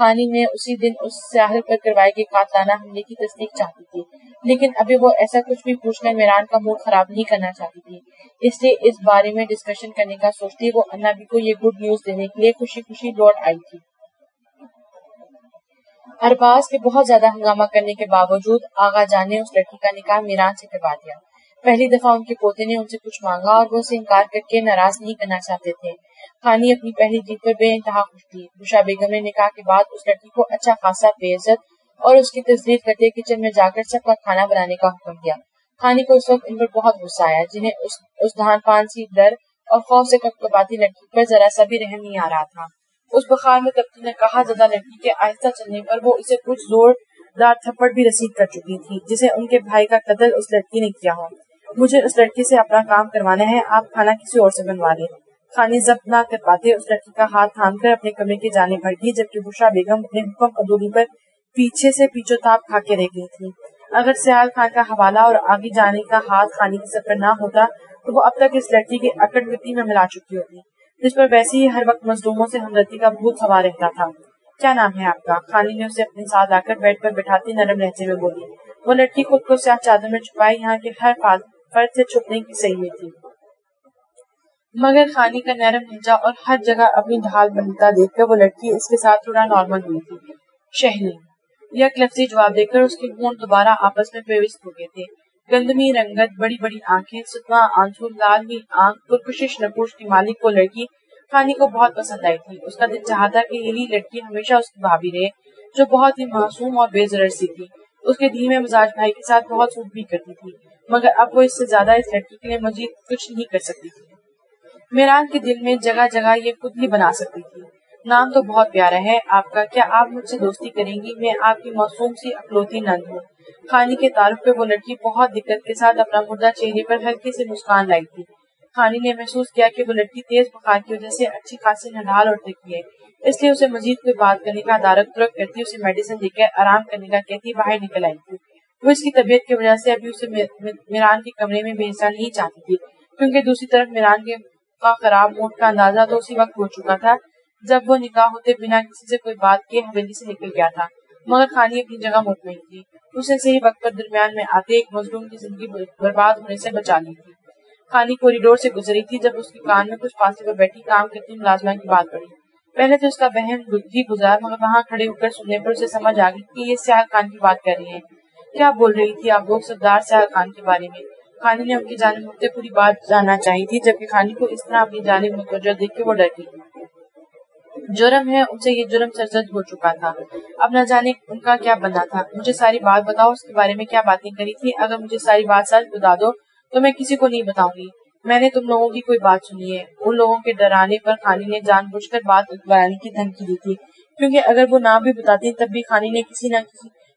خانی نے اسی دن اس ساحل پر کروائے گئے قاتلانہ حملے کی تصدیق چاہتی تھی، لیکن ابھی وہ ایسا کچھ بھی پوچھ کر میران کا موڈ خراب نہیں کرنا چاہتی تھی، اس لیے اس بارے میں ڈسکشن کرنے کا سوچتی وہ انابی کو یہ گڈ نیوز دینے کے لیے خوشی خوشی لوٹ آئی تھی۔ ارباز کے بہت زیادہ ہنگامہ کرنے کے باوجود آغا جان نے اس لڑکی کا نکاح میران سے کروا دیا۔ پہلی دفعہ ان کے پوتے نے ان سے کچھ مانگا اور وہ اسے انکار کر کے ناراض نہیں کرنا چاہتے تھے۔ خانی اپنی پہلی جیت پر بے انتہا خوش تھی۔ بشرا بیگم نے نکاح کے بعد اس لڑکی کو اچھا خاصا بے عزت اور اس کی تذلیل کرتے کچن میں جا کر سب کا کھانا بنانے کا حکم دیا۔ خانی کو اس وقت ان پر بہت غصہ آیا، جنہیں اس دھان پان سی ڈر اور خوف سے کپکپاتی لڑکی پر ذرا سا بھی رحم نہیں آ رہا تھا۔ اس بخار میں تبتی نکاح زدہ لڑکی کے آہستہ چلنے پر وہ اسے کچھ زوردار تھپڑ بھی رسید کر چکی تھی، جسے ان کے بھائی کا قتل اس لڑکی نے کیا ہو۔ مجھے اس لڑکی سے اپنا کام کروانا ہے، آپ کھانا کسی اور سے بنوا لیں۔ خانی ضبط نہ کر پاتے اس لڑکی کا ہاتھ تھام کر اپنے کمرے کی جانب بڑھ گئی، جبکہ بشرا بیگم اپنے حکم عدولی پر پیچھے سے پیچھو تاپ کھا کے رہ گئی تھی۔ اگر سیال خان کا حوالہ اور آگے جانے کا ہاتھ خانی کے سر پر نہ ہوتا تو وہ اب تک اس لڑکی کے اکڑ مٹی میں ملا چکی ہوتی، جس پر ویسے ہی ہر وقت مظلوموں سے ہمدردی کا بھوت سوار رہتا تھا۔ کیا نام ہے آپ کا؟ خانی نے اسے اپنے ساتھ لا کر بیڈ پر بٹھاتی نرم لہجے میں بولی۔ وہ لڑکی خود کو سیاہ چادر میں چھپائے یہاں کے ہر فرد سے چھپنے کی صحیح میں تھی، مگر خانی کا نرم لہجہ اور ہر جگہ اپنی ڈھال بنتا دیکھ کر وہ لڑکی اس کے ساتھ تھوڑا نارمل ہوئی تھی۔ شہلی یک لفظی جواب دے کر اس کے ہونٹ دوبارہ آپس میں پیوست ہو گئے تھے۔ گندمی رنگت، بڑی بڑی آنکھیں، ستواں آنسو، لال ہی آنکھ، پرکشش نقوش کی مالک وہ لڑکی خانی کو بہت پسند آئی تھی۔ اس کا دل چاہتا کہ یہی لڑکی ہمیشہ اس کی بھابھی رہے، جو بہت ہی معصوم اور بے ضرر سی تھی۔ اس کے دھیمے مزاج بھائی کے ساتھ بہت سوٹ بھی کرتی تھی، مگر اب وہ اس سے زیادہ اس لڑکی کے لیے مزید کچھ نہیں کر سکتی تھی۔ میران کے دل میں جگہ جگہ یہ خود ہی بنا سکتی تھی۔ نام تو بہت پیارا ہے آپ کا، کیا آپ مجھ سے دوستی کریں گی؟ میں آپ کی معصوم سی اکلوتی نند ہوں۔ خانی کے تعارف پہ وہ لڑکی بہت دقت کے ساتھ اپنا مردہ چہرے پر ہلکی سی مسکان لائی تھی۔ خانی نے محسوس کیا کہ وہ لڑکی تیز بخار کی وجہ سے اچھی خاصی نڈھال اور تھکی ہے، اس لیے اسے مزید کوئی بات کرنے کا دارک ترک کرتی، اسے میڈیسن دے کر آرام کرنے کا کہتی باہر نکل آئی تھی۔ وہ اس کی طبیعت کی وجہ سے ابھی اسے میران کے کمرے میں بھیجنا نہیں چاہتی تھی، کیونکہ دوسری طرف میران کا خراب موڈ کا اندازہ تو اسی وقت ہو چکا تھا جب وہ نکاح ہوتے بنا کسی سے کوئی بات کیے حویلی سے نکل گیا تھا، مگر خانی اپنی جگہ مطمئن تھی۔ اسے صحیح وقت پر درمیان میں آتے ایک مظلوم کی زندگی برباد ہونے سے بچا لی تھی۔ خانی کوریڈور سے گزری تھی جب اس کے کان میں کچھ فاصلے پر بیٹھی کام کرتی ملازمہ کی بات پڑی۔ پہلے تو اس کا وہم ہی گزرا، مگر وہاں کھڑے ہو کر سننے پر اسے سمجھ آ گئی کہ یہ سیال خان کی بات کر رہی ہیں۔ کیا بول رہی تھی آپ لوگ سردار سیال خان کے بارے میں؟ خانی نے ان کی جانب مڑتے پوری بات جاننا چاہی تھی، جبکہ خانی کو اس طرح اپنی جانب متوجہ دیکھ کے وہ ڈر گئی۔ جرم ہے، ان سے یہ جرم سرزد ہو چکا تھا، اب نہ جانے ان کا کیا بننا تھا۔ مجھے ساری بات بتاؤ، اس کے بارے میں کیا باتیں کری تھی؟ اگر مجھے ساری بات سچ بتا دو تو میں کسی کو نہیں بتاؤں گی۔ میں نے تم لوگوں کی کوئی بات سنی ہے؟ ان لوگوں کے ڈرانے پر خانی نے جان بوجھ کر بات بتانے کی دھمکی دی تھی، کیونکہ اگر وہ نہ بھی بتاتی تب بھی خانی نے کسی نہ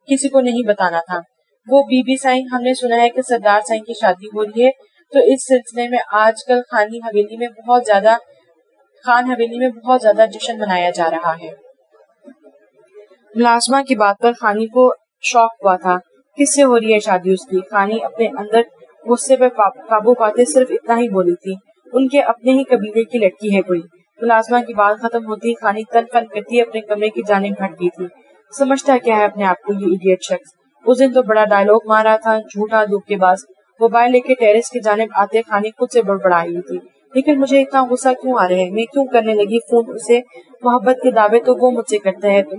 کسی کو نہیں بتانا تھا۔ وہ بی بی سائیں، ہم نے سنا ہے کہ سردار سائیں کی شادی ہو رہی ہے، تو اس سلسلے میں آج کل خان حویلی میں بہت زیادہ جشن منایا جا رہا ہے۔ ملازمہ کی بات پر خانی کو شوق ہوا تھا۔ کس سے ہو رہی ہے شادی اس کی؟ خانی اپنے اندر غصے پر قابو پاتے صرف اتنا ہی بولی تھی، ان کے اپنے ہی قبیلے کی لڑکی ہے کوئی۔ ملازمہ کی بات ختم ہوتی خانی تن فن کرتی اپنے کمرے کی جانب ہٹ گئی تھی۔ سمجھتا کیا ہے اپنے آپ کو یہ ایڈیٹ شخص؟ اس دن تو بڑا ڈائلاگ مارا تھا، جھوٹا دھوکے باز۔ موبائل لے کے ٹیرس کی جانب آتے خانی خود سے بڑبڑائی تھی، لیکن مجھے اتنا غصہ کیوں آ رہا ہے؟ میں کیوں کرنے لگی فون اسے؟ محبت کے دعوے تو وہ مجھ سے کرتا ہے، تو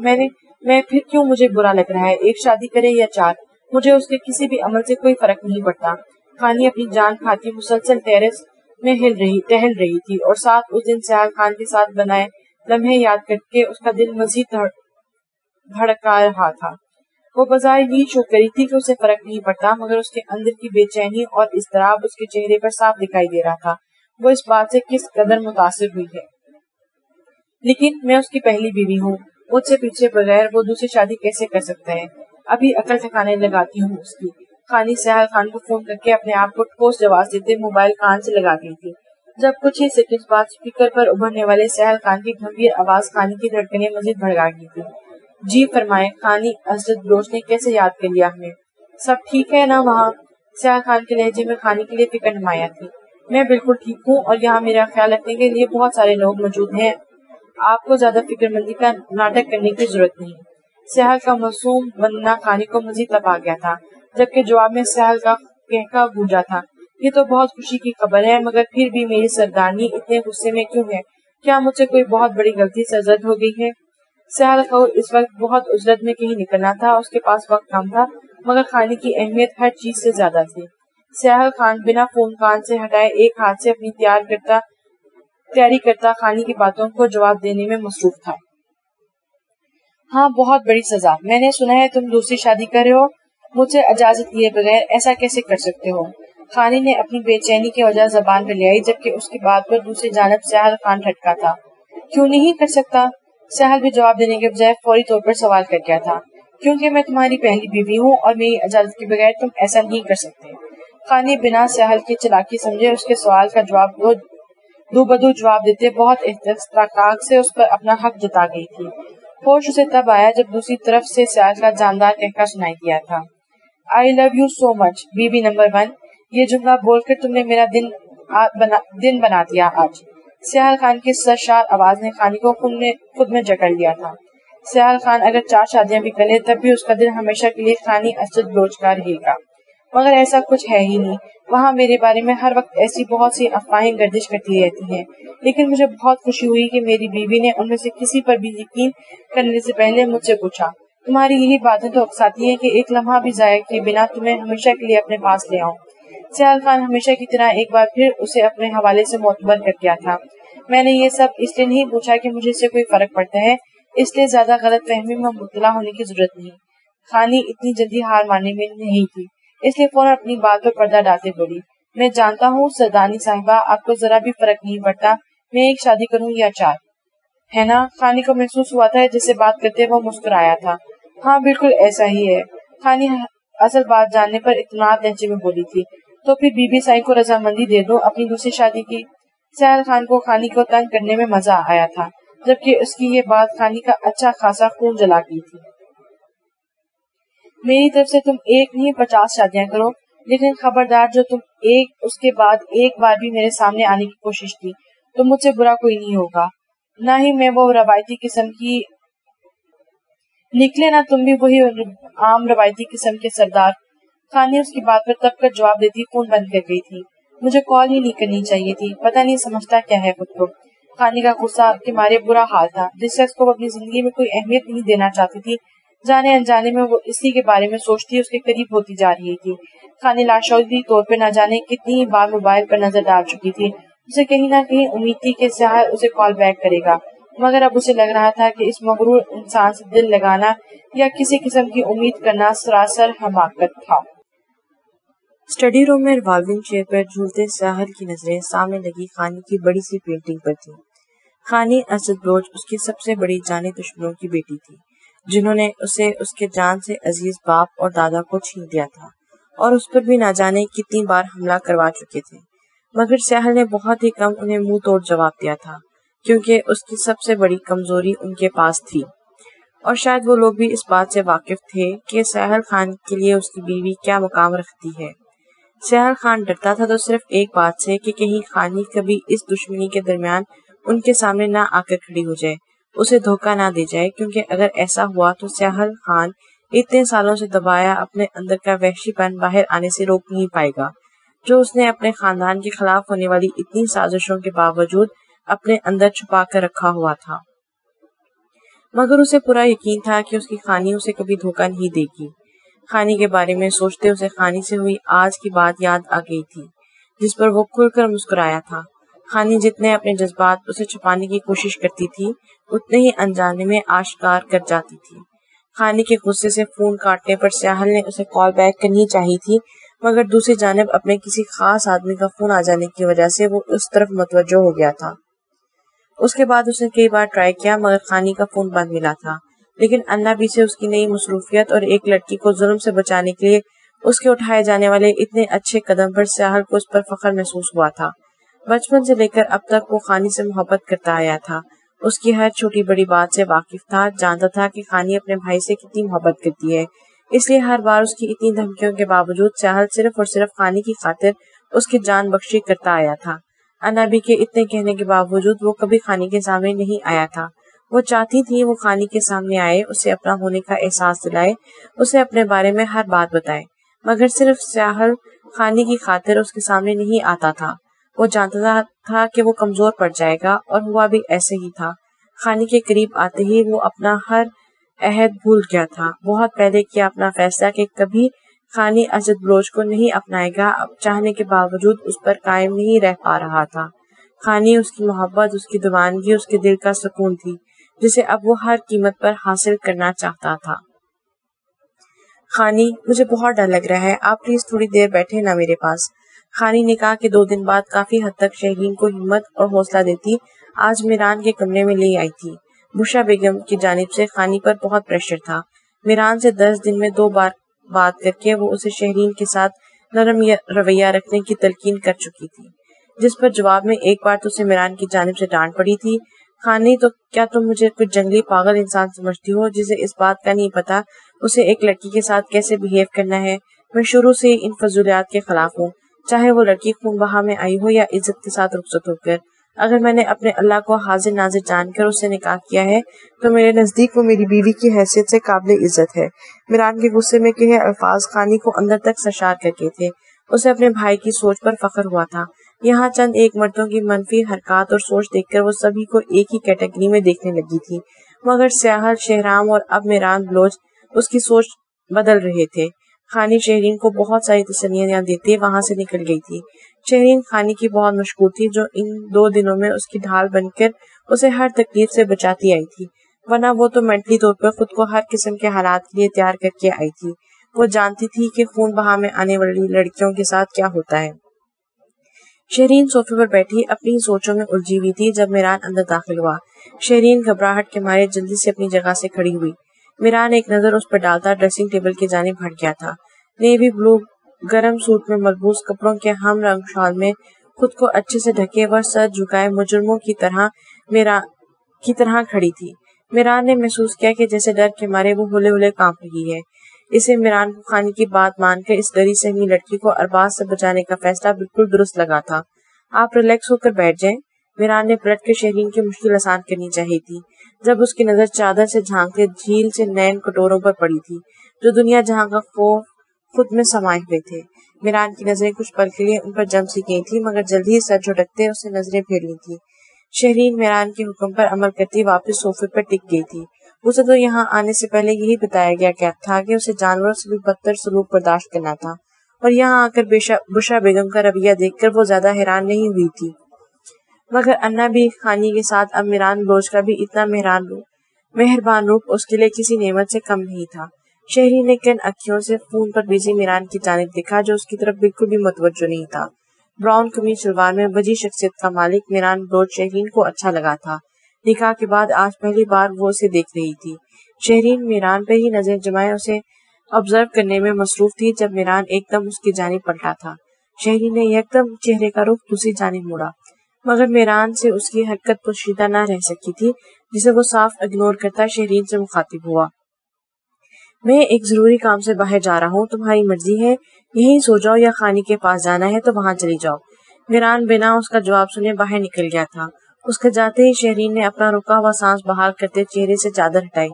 میں پھر کیوں مجھے برا لگ رہا ہے؟ ایک شادی کرے یا چار، مجھے اس کے کسی بھی عمل سے کوئی فرق نہیں پڑتا۔ خانی اپنی جان کھاتی مسلسل ٹیرس میں ٹہل رہی تھی، اور ساتھ اس دن سیال خان کے ساتھ بنائے لمحے یاد کر کے اس کا دل مزید دھڑکا رہا تھا۔ وہ بظاہر یہ شوق کری تھی کہ اسے فرق نہیں پڑتا، مگر اس کے اندر کی بے چینی اور اضطراب اس کے چہرے پر صاف دکھائی دے رہا تھا۔ وہ اس بات سے کس قدر متاثر ہوئی ہے۔ لیکن میں اس کی پہلی بیوی ہوں، مجھ سے پیچھے بغیر وہ دوسری شادی کیسے کر سکتا ہے؟ ابھی عقل ٹھکانے لگاتی ہوں اس کی۔ خانی سیال خان کو فون کر کے اپنے آپ کو ٹھوس جواز دیتے موبائل کان سے لگا گئی تھی، جب کچھ ہی سیکنڈ بعد اسپیکر پر ابھرنے والے سیال خان کی گمبھیر آواز خانی کی دھڑکنیں مزید بڑھا گئی تھی۔ جی فرمائیں خانی حضرت بلوچ نے کیسے یاد کر لیا ہمیں؟ سب ٹھیک ہے نا وہاں؟ سیال خان کے لہجے میں خانی کے لیے فکر نمایاں تھی۔ میں بالکل ٹھیک ہوں، اور یہاں میرا خیال رکھنے کے لیے بہت سارے لوگ موجود ہیں۔ آپ کو زیادہ فکر مندی کا ناٹک کرنے کی ضرورت نہیں۔ سہل کا معصوم بننا خانی کو مزید تباہ گیا تھا، جبکہ جواب میں سہل کا کہکا گونجا تھا، یہ تو بہت خوشی کی خبر ہے، مگر پھر بھی میری سردارنی اتنے غصے میں کیوں ہے؟ کیا مجھ سے کوئی بہت بڑی غلطی سرزد ہو گئی ہے؟ سہل کو اس وقت بہت عجلت میں کہیں نکلنا تھا، اس کے پاس وقت کم تھا، مگر خانی کی اہمیت ہر چیز سے زیادہ تھی۔ سہل خان بنا فون کان سے ہٹائے ایک ہاتھ سے اپنی تیاری کرتا خانی کی باتوں کو جواب دینے میں مصروف تھا۔ ہاں، بہت بڑی سزا۔ میں نے سنا ہے تم دوسری شادی کر رہے ہو، مجھ سے اجازت لیے بغیر ایسا کیسے کر سکتے ہو؟ خانی نے اپنی بے چینی کی وجہ زبان پہ لے آئی، جبکہ اس کی بات پر دوسری جانب سہل خان ٹھٹکا تھا۔ کیوں نہیں کر سکتا؟ سہل بھی جواب دینے کے بجائے فوری طور پر سوال کر گیا تھا۔ کیونکہ میں تمہاری پہلی بیوی ہوں اور میری اجازت کے بغیر تم ایسا نہیں کر سکتے۔ خانی بنا سہل کی چالاکی سمجھے اس کے سوال کا جواب دو بدو جواب دیتے بہت احتیاط سے اس پر اپنا حق جتا گئی تھی۔ ہوش اسے تب آیا جب دوسری طرف سے سہل کا جاندار کہکا سنائی دیا تھا۔ I love you so much، بیوی نمبر 1، یہ جملہ بول کر تم نے میرا دن بنا دیا آج۔ سہل خان کی سرشار آواز نے خانی کو خود میں جکڑ لیا تھا۔ سہل خان اگر 4 شادیاں بھی کرے تب بھی اس کا دل ہمیشہ کے لیے خانی اسد بلوچ کا رہے گا، مگر ایسا کچھ ہے ہی نہیں۔ وہاں میرے بارے میں ہر وقت ایسی بہت سی افواہیں گردش کرتی رہتی ہیں، لیکن مجھے بہت خوشی ہوئی کہ میری بیوی نے ان میں سے کسی پر بھی یقین کرنے سے پہلے مجھ سے پوچھا۔ تمہاری یہی باتیں تو اکساتی ہیں کہ ایک لمحہ بھی ضائع کیے بنا تمہیں ہمیشہ کے لیے اپنے پاس لے آؤں۔ سہل خان ہمیشہ کی طرح ایک بار پھر اسے اپنے حوالے سے معتبر کر گیا تھا۔ میں نے یہ سب اس لیے نہیں پوچھا کہ مجھے اس سے کوئی فرق پڑتا ہے، اس لیے زیادہ غلط فہمی میں مبتلا ہونے کی ضرورت نہیں۔ خانی اتنی جلدی ہار ماننے میں نہیں تھی، اس لیے فوراً اپنی بات پر پردہ ڈالتے بولی، میں جانتا ہوں سردانی صاحبہ، آپ کو ذرا بھی فرق نہیں پڑتا میں ایک شادی کروں یا 4، ہے نا؟ خانی کو محسوس ہوا تھا جس سے بات کرتے وہ مسکرایا تھا۔ ہاں بالکل ایسا ہی ہے، خانی اصل بات جاننے پر اطمینان لہجے میں بولی تھی۔ تو پھر بی بی سائی کو رضامندی دے دو اپنی دوسری شادی کی۔ سہل خان کو خانی کو تنگ کرنے میں مزہ آیا تھا، جبکہ اس کی یہ بات خانی کا اچھا خاصا خون جلا گئی تھی۔ میری طرف سے تم 1 نہیں 50 شادیاں کرو، لیکن خبردار جو تم اس کے بعد ایک بار بھی میرے سامنے آنے کی کوشش کی تو مجھ سے برا کوئی نہیں ہوگا، نہ ہی میں وہ روایتی قسم کی نکلے، نہ تم بھی وہی عام روایتی قسم کے سردار۔ خانی اس کی بات پر تب کر جواب دیتی فون بند کر گئی تھی۔ مجھے کال ہی نہیں کرنی چاہیے تھی، پتہ نہیں سمجھتا کیا ہے خود کو۔ خانی کا غصہ کے مارے برا حال تھا، جس شخص کو وہ اپنی زندگی میں کوئی اہمیت نہیں دینا چاہتی تھی، جانے انجانے میں وہ اسی کے بارے میں سوچتی اس کے قریب ہوتی جا رہی تھی۔ خانی لاشعوری طور پر نہ جانے کتنی ہی بار موبائل پر نظر ڈال چکی تھی، اسے کہیں نہ کہیں امید تھی کہ سہل اسے کال بیک کرے گا، مگر اب اسے لگ رہا تھا کہ اس مغرور انسان سے دل لگانا یا کسی قسم کی امید کرنا سراسر حماقت تھا۔ اسٹڈی روم میں ریوالونگ چیئر پر جھولتے سہل کی نظریں سامنے لگی خانی کی بڑی سی پینٹنگ پر تھی۔ خانی اسد بلوچ اس کی سب سے بڑی جانی دشمنوں کی بیٹی تھی، جنہوں نے اسے اس کے جان سے عزیز باپ اور دادا کو چھین دیا تھا اور اس پر بھی نہ جانے کتنی بار حملہ کروا چکے تھے، مگر سہل نے بہت ہی کم انہیں منہ توڑ جواب دیا تھا، کیونکہ اس کی سب سے بڑی کمزوری ان کے پاس تھی، اور شاید وہ لوگ بھی اس بات سے واقف تھے کہ سہل خان کے لیے اس کی بیوی کیا مقام رکھتی ہے۔ سہل خان ڈرتا تھا تو صرف ایک بات سے کہ کہیں خانی کبھی اس دشمنی کے درمیان ان کے سامنے نہ آ کر کھڑی ہو جائے، اسے دھوکہ نہ دے جائے، کیونکہ اگر ایسا ہوا تو سہل خان اتنے سالوں سے دبایا اپنے اندر کا وحشی پن باہر آنے سے روک نہیں پائے گا، جو اس نے اپنے خاندان کے خلاف ہونے والی اتنی سازشوں کے باوجود اپنے اندر چھپا کر رکھا ہوا تھا۔ مگر اسے پورا یقین تھا کہ اس کی خانی اسے کبھی دھوکہ نہیں دے گی۔ خانی کے بارے میں سوچتے اسے خانی سے ہوئی آج کی بات یاد آ گئی تھی، جس پر وہ کھل کر مسکرایا تھا۔ خانی جتنے اپنے جذبات اسے چھپانے کی کوشش کرتی تھی، اتنے ہی انجانے میں آشکار کر جاتی تھی۔ خانی کے غصے سے فون کاٹنے پر سہل نے اسے کال بیک کرنی چاہی تھی، مگر دوسری جانب اپنے کسی خاص آدمی کا فون آ جانے کی وجہ سے وہ اس طرف متوجہ ہو گیا تھا۔ اس کے بعد اس نے کئی بار ٹرائی کیا، مگر خانی کا فون بند ملا تھا، لیکن انا بھی سے اس کی نئی مصروفیت اور ایک لڑکی کو ظلم سے بچانے کے لیے اس کے اٹھائے جانے والے اتنے اچھے قدم پر سہل کو اس پر فخر محسوس ہوا تھا۔ بچپن سے لے کر اب تک وہ خانی سے محبت کرتا آیا تھا، اس کی ہر چھوٹی بڑی بات سے واقف تھا، جانتا تھا کہ خانی اپنے بھائی سے کتنی محبت کرتی ہے، اس لیے ہر بار اس کی اتنی دھمکیوں کے باوجود سہل صرف اور صرف خانی کی خاطر اس کی جان بخشی کرتا آیا تھا۔ انا بی کے اتنے کہنے کے باوجود وہ کبھی خانی کے سامنے نہیں آیا تھا۔ وہ چاہتی تھی وہ خانی کے سامنے آئے، اسے اپنا ہونے کا احساس دلائے، اسے اپنے بارے میں ہر بات بتائے، مگر صرف ساحل خانی کی خاطر اس کے سامنے نہیں آتا تھا۔ وہ جانتا تھا کہ وہ کمزور پڑ جائے گا، اور ہوا بھی ایسے ہی تھا۔ خانی کے قریب آتے ہی وہ اپنا ہر عہد بھول گیا تھا، بہت پہلے کیا اپنا فیصلہ کہ کبھی خانی اسد بلوچ کو نہیں اپنائے گا، اب چاہنے کے باوجود اس پر قائم نہیں رہ پا رہا تھا۔ خانی اس کی محبت، اس کی دیوانگی، اس کے دل کا سکون تھی، جسے اب وہ ہر قیمت پر حاصل کرنا چاہتا تھا۔ خانی، مجھے بہت ڈر لگ رہا ہے، آپ پلیز تھوڑی دیر بیٹھے نا میرے پاس۔ خانی نے کہا کہ 2 دن بعد کافی حد تک شہرین کو ہمت اور حوصلہ دیتی آج میران کے کمرے میں لے آئی تھی۔ بشرا بیگم کی جانب سے خانی پر بہت پریشر تھا۔ میران سے 10 دن میں 2 بار بات کر کے وہ اسے شہرین کے ساتھ نرم رویہ رکھنے کی تلقین کر چکی تھی، جس پر جواب میں ایک بار تو اسے میران کی جانب سے ڈانٹ پڑی تھی۔ خانی، تو کیا تم مجھے کچھ جنگلی پاگل انسان سمجھتی ہو جسے اس بات کا نہیں پتا اسے ایک لڑکی کے ساتھ کیسے بہیو کرنا ہے؟ میں شروع سے ہی ان فضولیات کے خلاف ہوں، چاہے وہ لڑکی خون بہا میں آئی ہو یا عزت کے ساتھ رخصت ہو کر۔ اگر میں نے اپنے اللہ کو حاضر ناظر جان کر اس سے نکاح کیا ہے تو میرے نزدیک وہ میری بیوی کی حیثیت سے قابل عزت ہے۔ میران کے غصے میں کہے الفاظ خانی کو اندر تک سرشار کر کے تھے۔ اسے اپنے بھائی کی سوچ پر فخر ہوا تھا۔ یہاں چند ایک مردوں کی منفی حرکات اور سوچ دیکھ کر وہ سبھی کو ایک ہی کیٹیگری میں دیکھنے لگی تھی، مگر ساحل، شہرام اور اب میران بلوچ اس کی سوچ بدل رہے تھے۔ خانی شہرین کو بہت ساری تسلیاں دیتے وہاں سے نکل گئی تھی۔ شہرین خانی کی بہت مشکور تھی، جو ان 2 دنوں میں اس کی ڈھال بن کر اسے ہر تکلیف سے بچاتی آئی تھی، ورنہ وہ تو مینٹلی طور پر خود کو ہر قسم کے حالات کے لیے تیار کر کے آئی تھی۔ وہ جانتی تھی کہ خون بہا میں آنے والی لڑکیوں کے ساتھ کیا ہوتا ہے۔ شہرین صوفے پر بیٹھی اپنی سوچوں میں الجھی ہوئی تھی جب میران اندر داخل ہوا۔ شہرین گھبراہٹ کے مارے جلدی سے اپنی جگہ سے کھڑی ہوئی۔ میران ایک نظر اس پر ڈالتا ڈریسنگ ٹیبل کی جانب ہٹ گیا تھا۔ نیوی بلو گرم سوٹ میں ملبوس کپڑوں کے ہم رنگ شال میں خود کو اچھے سے ڈھکے وہ سر جھکائے مجرموں کی طرح کھڑی تھی۔ میران نے محسوس کیا کہ جیسے ڈر کے مارے وہ ہولے ہولے کانپ رہی ہے۔ اسے میران کو خانی کی بات مان کر اس ڈری سہمی لڑکی کو ارباز سے بچانے کا فیصلہ بالکل درست لگا تھا۔ آپ ریلیکس ہو کر بیٹھ جائیں۔ میران نے پلٹ کے شہرین کی مشکل آسان کرنی چاہیے تھی جب اس کی نظر چادر سے جھانکتے جھیل سے نین کٹوروں پر پڑی تھی، جو دنیا جہاں کا خوف خود میں سمائے ہوئے تھے۔ میران کی نظریں کچھ پل کے لیے ان پر جم سی گئی تھی، مگر جلدی ہی سر جھٹکتے اسے نظریں پھیر لی تھی۔ شہرین میران کے حکم پر عمل کرتی واپس صوفے پر ٹک گئی تھی۔ اسے تو یہاں آنے سے پہلے یہی بتایا گیا تھا کہ اسے جانوروں سے بھی بدتر سلوک برداشت کرنا تھا، اور یہاں آ کر بشرا بیگم کا رویہ دیکھ کر وہ زیادہ حیران نہیں ہوئی تھی۔ مگر انا بھی خانی کے ساتھ اب میران بلوچ کا بھی اتنا مہربان روپ اس کے لیے کسی نعمت سے کم نہیں تھا۔ شہری نے کن اکھیوں سے فون پر بیزی میران کی جانب دیکھا، جو اس کی طرف بالکل بھی متوجہ نہیں تھا۔ براؤن قمیض شلوار میں وجی شخصیت کا مالک میران بلوچ شہرین کو اچھا لگا تھا۔ نکاح کے بعد آج پہلی بار وہ اسے دیکھ رہی تھی۔ شہرین میران پر ہی نظر جمائے اسے آبزرو کرنے میں مصروف تھی جب میران ایک دم اس کی جانب پلٹا تھا۔ شہرین نے یک دم چہرے کا رخ دوسری جانب موڑا، مگر میران سے اس کی حرکت پوشیدہ نہ رہ سکی تھی، جسے وہ صاف اگنور کرتا شہرین سے مخاطب ہوا۔ میں ایک ضروری کام سے باہر جا رہا ہوں، تمہاری مرضی ہے، یہیں سو جاؤ یا خانی کے پاس جانا ہے تو وہاں چلی جاؤ۔ میران بنا اس کا جواب سنے باہر نکل گیا تھا۔ اس کے جاتے ہی شہرین نے اپنا رکا ہوا سانس بحال کرتے چہرے سے چادر ہٹائی۔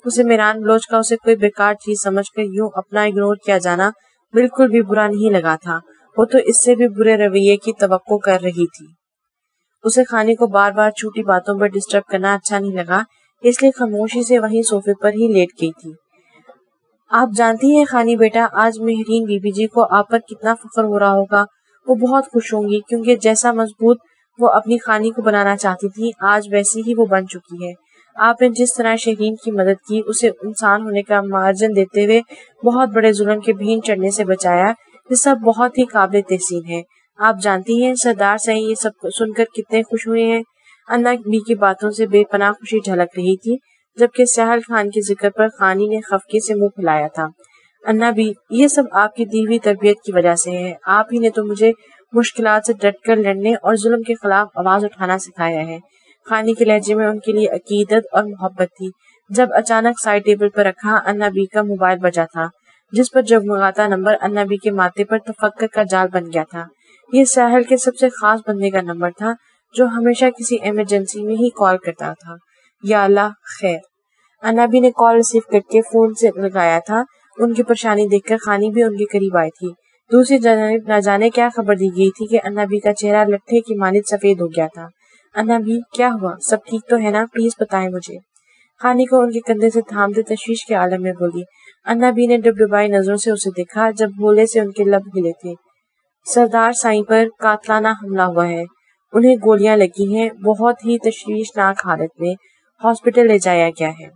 اسے میران بلوچ کا اسے کوئی بیکار چیز سمجھ کر یوں اپنا اگنور کیا جانا بالکل بھی برا نہیں لگا تھا۔ وہ تو اس سے بھی برے رویے کی توقع کر رہی تھی۔ اسے خانی کو بار بار چھوٹی باتوں پر ڈسٹرب کرنا اچھا نہیں لگا، اس لیے خاموشی سے وہیں صوفے پر ہی لیٹ گئی تھی۔ آپ جانتی ہیں خانی بیٹا، آج مہرین بی بی جی کو آپ پر کتنا فخر ہو رہا ہوگا۔ وہ بہت خوش ہوں گی، کیونکہ جیسا مضبوط وہ اپنی خانی کو بنانا چاہتی تھی آج ویسی ہی وہ بن چکی ہے۔ آپ نے جس طرح شہرین کی مدد کی، اسے انسان ہونے کا مارجن دیتے ہوئے بہت بڑے ظلم کے بھین چڑھنے سے بچایا، یہ سب بہت ہی قابل تحسین ہے۔ آپ جانتی ہیں سردار صاحب یہ سب سن کر کتنے خوش ہوئے ہیں۔ انا بی کی باتوں سے بے پناہ خوشی جھلک رہی تھی، جبکہ سہل خان کے ذکر پر خانی نے خفگی سے منہ پھیلایا تھا۔ انا بی، یہ سب آپ کی دی ہوئی تربیت کی وجہ سے ہے۔ آپ ہی نے تو مجھے مشکلات سے ڈٹ کر لڑنے اور ظلم کے خلاف آواز اٹھانا سکھایا ہے۔ خانی کے لہجے میں ان کے لیے عقیدت اور محبت تھی۔ جب اچانک سائڈ ٹیبل پر رکھا انا بی کا موبائل بجا تھا، جس پر جگمگاتا نمبر انا بی کے ماتھے پر تفکر کا جال بن گیا تھا۔ یہ ساحل کے سب سے خاص بندے کا نمبر تھا جو ہمیشہ کسی ایمرجنسی میں ہی کال کرتا تھا۔ یا اللہ خیر۔ انابی نے کال ریسیو کر کے فون سے لگایا تھا۔ ان کی پریشانی دیکھ کر خانی بھی ان کے قریب آئی تھی۔ دوسری جانب نہ جانے کیا خبر دی گئی تھی کہ انابی کا چہرہ لٹھے کی مانند سفید ہو گیا تھا۔ انابی کیا ہوا؟ سب ٹھیک تو ہے نا؟ پلیز بتائیں مجھے۔ خانی کو ان کے کندھے سے تھامتے تشویش کے عالم میں بولی۔ انابی نے ڈبڈبائی نظروں سے اسے دیکھا جب بھولے سے ان کے لب ہلے تھے۔ سردار سائیں پر قاتلانہ حملہ ہوا ہے، انہیں گولیاں لگی ہیں، بہت ہی تشویشناک حالت میں ہاسپٹل لے جایا گیا ہے۔